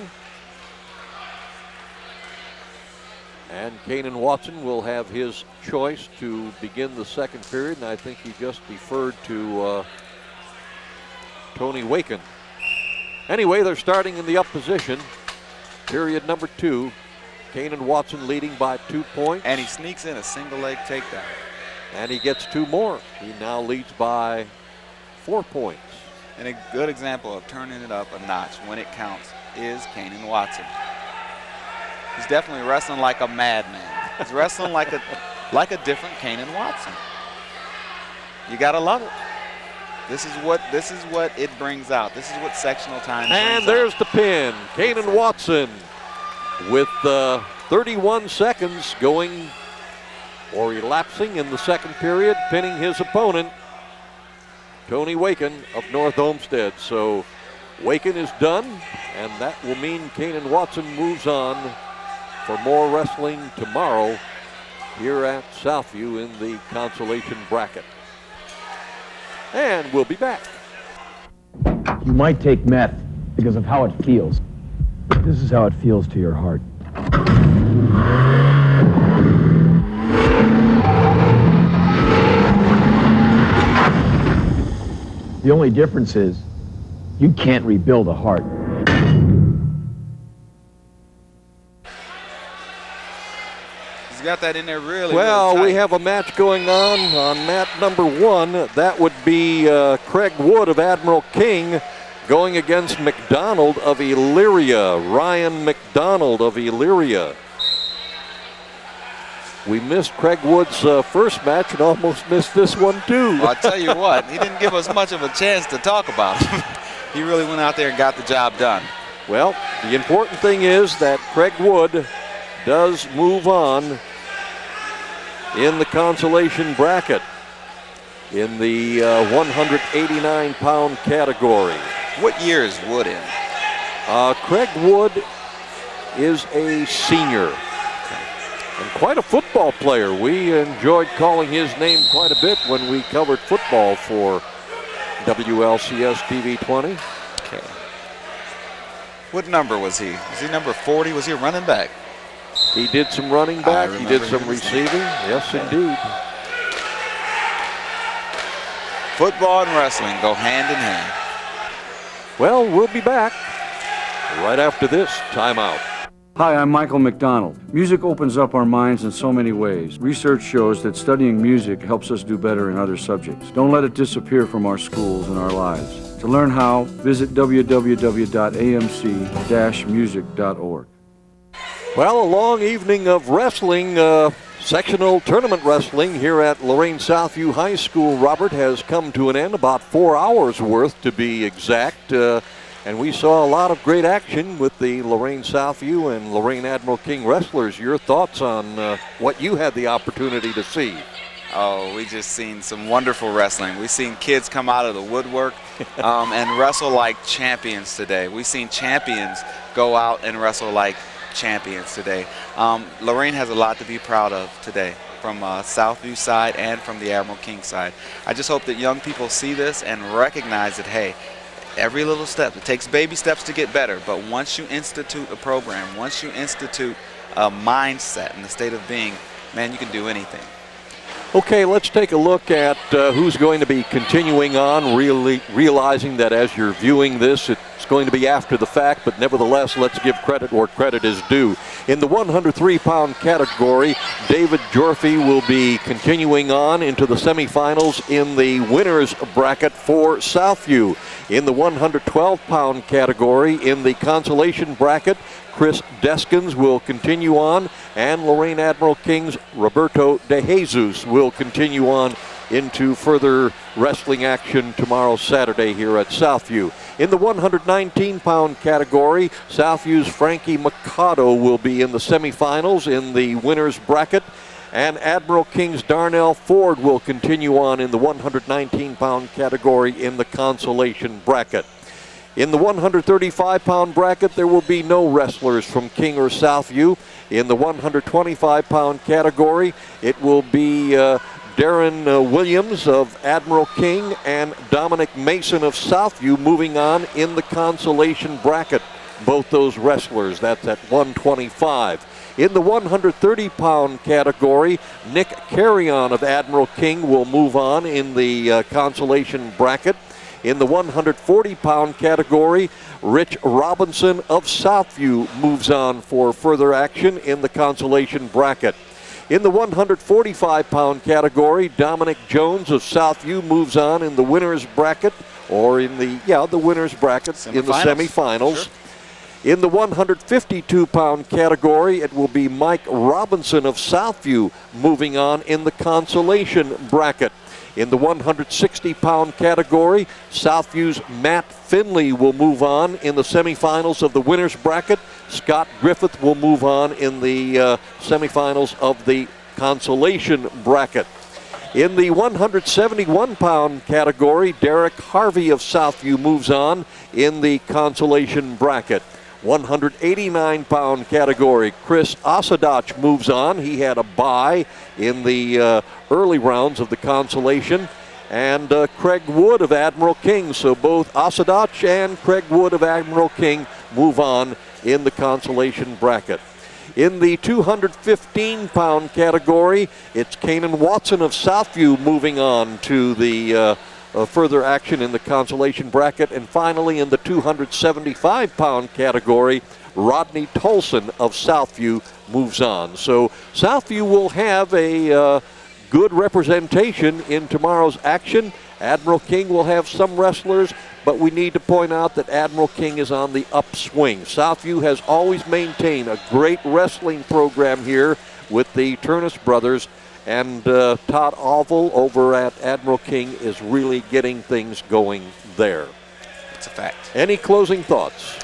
And Kanan Watson will have his choice to begin the second period, and I think he just deferred to Tony Waken. Anyway, they're starting in the up position. Period number 2. Kanan Watson leading by 2 points. And he sneaks in a single leg takedown. And he gets 2 more. He now leads by 4 points. And a good example of turning it up a notch when it counts is Kanan Watson. He's definitely wrestling like a madman. He's wrestling like a different Kanan Watson. You gotta love it. This is what it brings out. This is what sectional time brings out. And there's the pin. Kanan Watson with 31 seconds going or elapsing in the second period, pinning his opponent, Tony Waken of North Olmsted. So Waken is done, and that will mean Kanan Watson moves on for more wrestling tomorrow here at Southview in the consolation bracket. And we'll be back. You might take meth because of how it feels. But this is how it feels to your heart. The only difference is you can't rebuild a heart. He's got that in there really Well, really we have a match going on mat number 1. That would be Craig Wood of Admiral King going against McDonald of Elyria, Ryan McDonald of Elyria. We missed Craig Wood's first match and almost missed this one too. Well, I'll tell you what, he didn't give us much of a chance to talk about him. He really went out there and got the job done. Well, the important thing is that Craig Wood does move on in the consolation bracket in the 189-pound category. What year is Wood in? Craig Wood is a senior and quite a football player. We enjoyed calling his name quite a bit when we covered football for WLCS TV20. Okay. What number was he? Was he number 40? Was he a running back? He did some running back. He did some receiving. Yes, indeed. Football and wrestling go hand in hand. Well, we'll be back right after this timeout. Hi, I'm Michael McDonald. Music opens up our minds in so many ways. Research shows that studying music helps us do better in other subjects. Don't let it disappear from our schools and our lives. To learn how, visit www.amc-music.org. Well, a long evening of wrestling, sectional tournament wrestling here at Lorain Southview High School, Robert, has come to an end, about 4 hours worth to be exact. And we saw a lot of great action with the Lorain Southview and Lorain Admiral King wrestlers. Your thoughts on what you had the opportunity to see? Oh, we just seen some wonderful wrestling. We've seen kids come out of the woodwork and wrestle like champions today. We've seen champions go out and wrestle like champions today. Lorain has a lot to be proud of today from Southview side and from the Admiral King side. I just hope that young people see this and recognize that, hey, every little step, it takes baby steps to get better, but once you institute a program, once you institute a mindset and the state of being, man, you can do anything. Okay, let's take a look at who's going to be continuing on, realizing that as you're viewing this, it's going to be after the fact, but nevertheless, let's give credit where credit is due. In the 103-pound category, David Jorfy will be continuing on into the semifinals in the winner's bracket for Southview. In the 112-pound category, in the consolation bracket, Chris Deskins will continue on, and Lorain Admiral King's Roberto De Jesus will continue on into further wrestling action tomorrow, Saturday, here at Southview. In the 119-pound category, Southview's Frankie Mikado will be in the semifinals in the winner's bracket, and Admiral King's Darnell Ford will continue on in the 119-pound category in the consolation bracket. In the 135-pound bracket, there will be no wrestlers from King or Southview. In the 125-pound category, it will be Darren Williams of Admiral King and Dominic Mason of Southview moving on in the consolation bracket. Both those wrestlers, that's at 125. In the 130-pound category, Nick Carrion of Admiral King will move on in the consolation bracket. In the 140-pound category, Rich Robinson of Southview moves on for further action in the consolation bracket. In the 145-pound category, Dominic Jones of Southview moves on in the winner's bracket, or in the winner's bracket in the semifinals. Sure. In the 152-pound category, it will be Mike Robinson of Southview moving on in the consolation bracket. In the 160-pound category, Southview's Matt Finley will move on in the semifinals of the winner's bracket. Scott Griffith will move on in the semifinals of the consolation bracket. In the 171-pound category, Derek Harvey of Southview moves on in the consolation bracket. 189-pound category, Chris Osadach moves on. He had a bye in the early rounds of the consolation. And Craig Wood of Admiral King. So both Osadach and Craig Wood of Admiral King move on in the consolation bracket. In the 215-pound category, it's Kanan Watson of Southview moving on to the further action in the consolation bracket. And finally, in the 275-pound category, Rodney Tolson of Southview moves on. So Southview will have a good representation in tomorrow's action. Admiral King will have some wrestlers, but we need to point out that Admiral King is on the upswing. Southview has always maintained a great wrestling program here with the Turnus brothers, and Todd Oval over at Admiral King is really getting things going there. It's a fact. Any closing thoughts?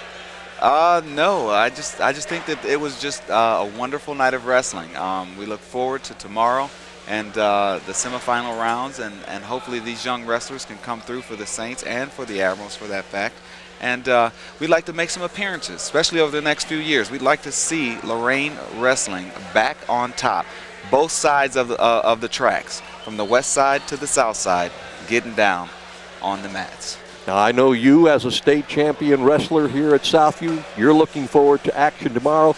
No, I just think that it was just a wonderful night of wrestling. We look forward to tomorrow and the semifinal rounds, and hopefully these young wrestlers can come through for the Saints and for the Admirals, for that fact. And we'd like to make some appearances, especially over the next few years. We'd like to see Lorain wrestling back on top, both sides of the tracks, from the west side to the south side, getting down on the mats. Now, I know you, as a state champion wrestler here at Southview, you're looking forward to action tomorrow.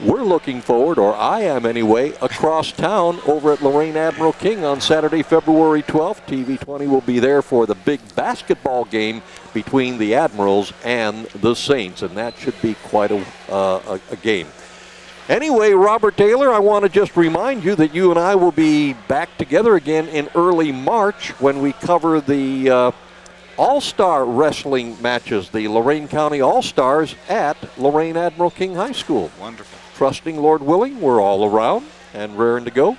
We're looking forward, or I am anyway, across town over at Lorain Admiral King on Saturday, February 12th. TV20 will be there for the big basketball game between the Admirals and the Saints, and that should be quite a game. Anyway, Robert Taylor, I want to just remind you that you and I will be back together again in early March when we cover the All-Star wrestling matches, the Lorain County All-Stars at Lorain Admiral King High School. Wonderful. Trusting Lord willing, we're all around and raring to go.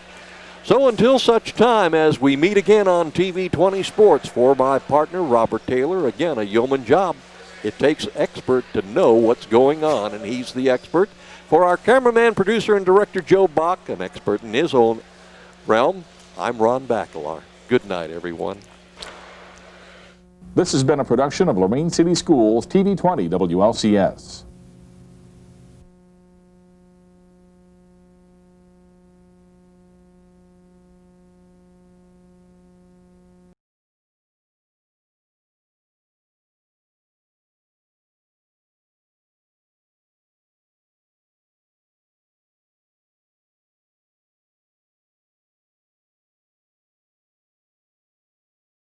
So until such time as we meet again on TV20 Sports, for my partner Robert Taylor, again, a yeoman job. It takes an expert to know what's going on, and he's the expert. For our cameraman, producer, and director Joe Bach, an expert in his own realm, I'm Ron Bakalar. Good night, everyone. This has been a production of Lorain City Schools TV20 WLCS.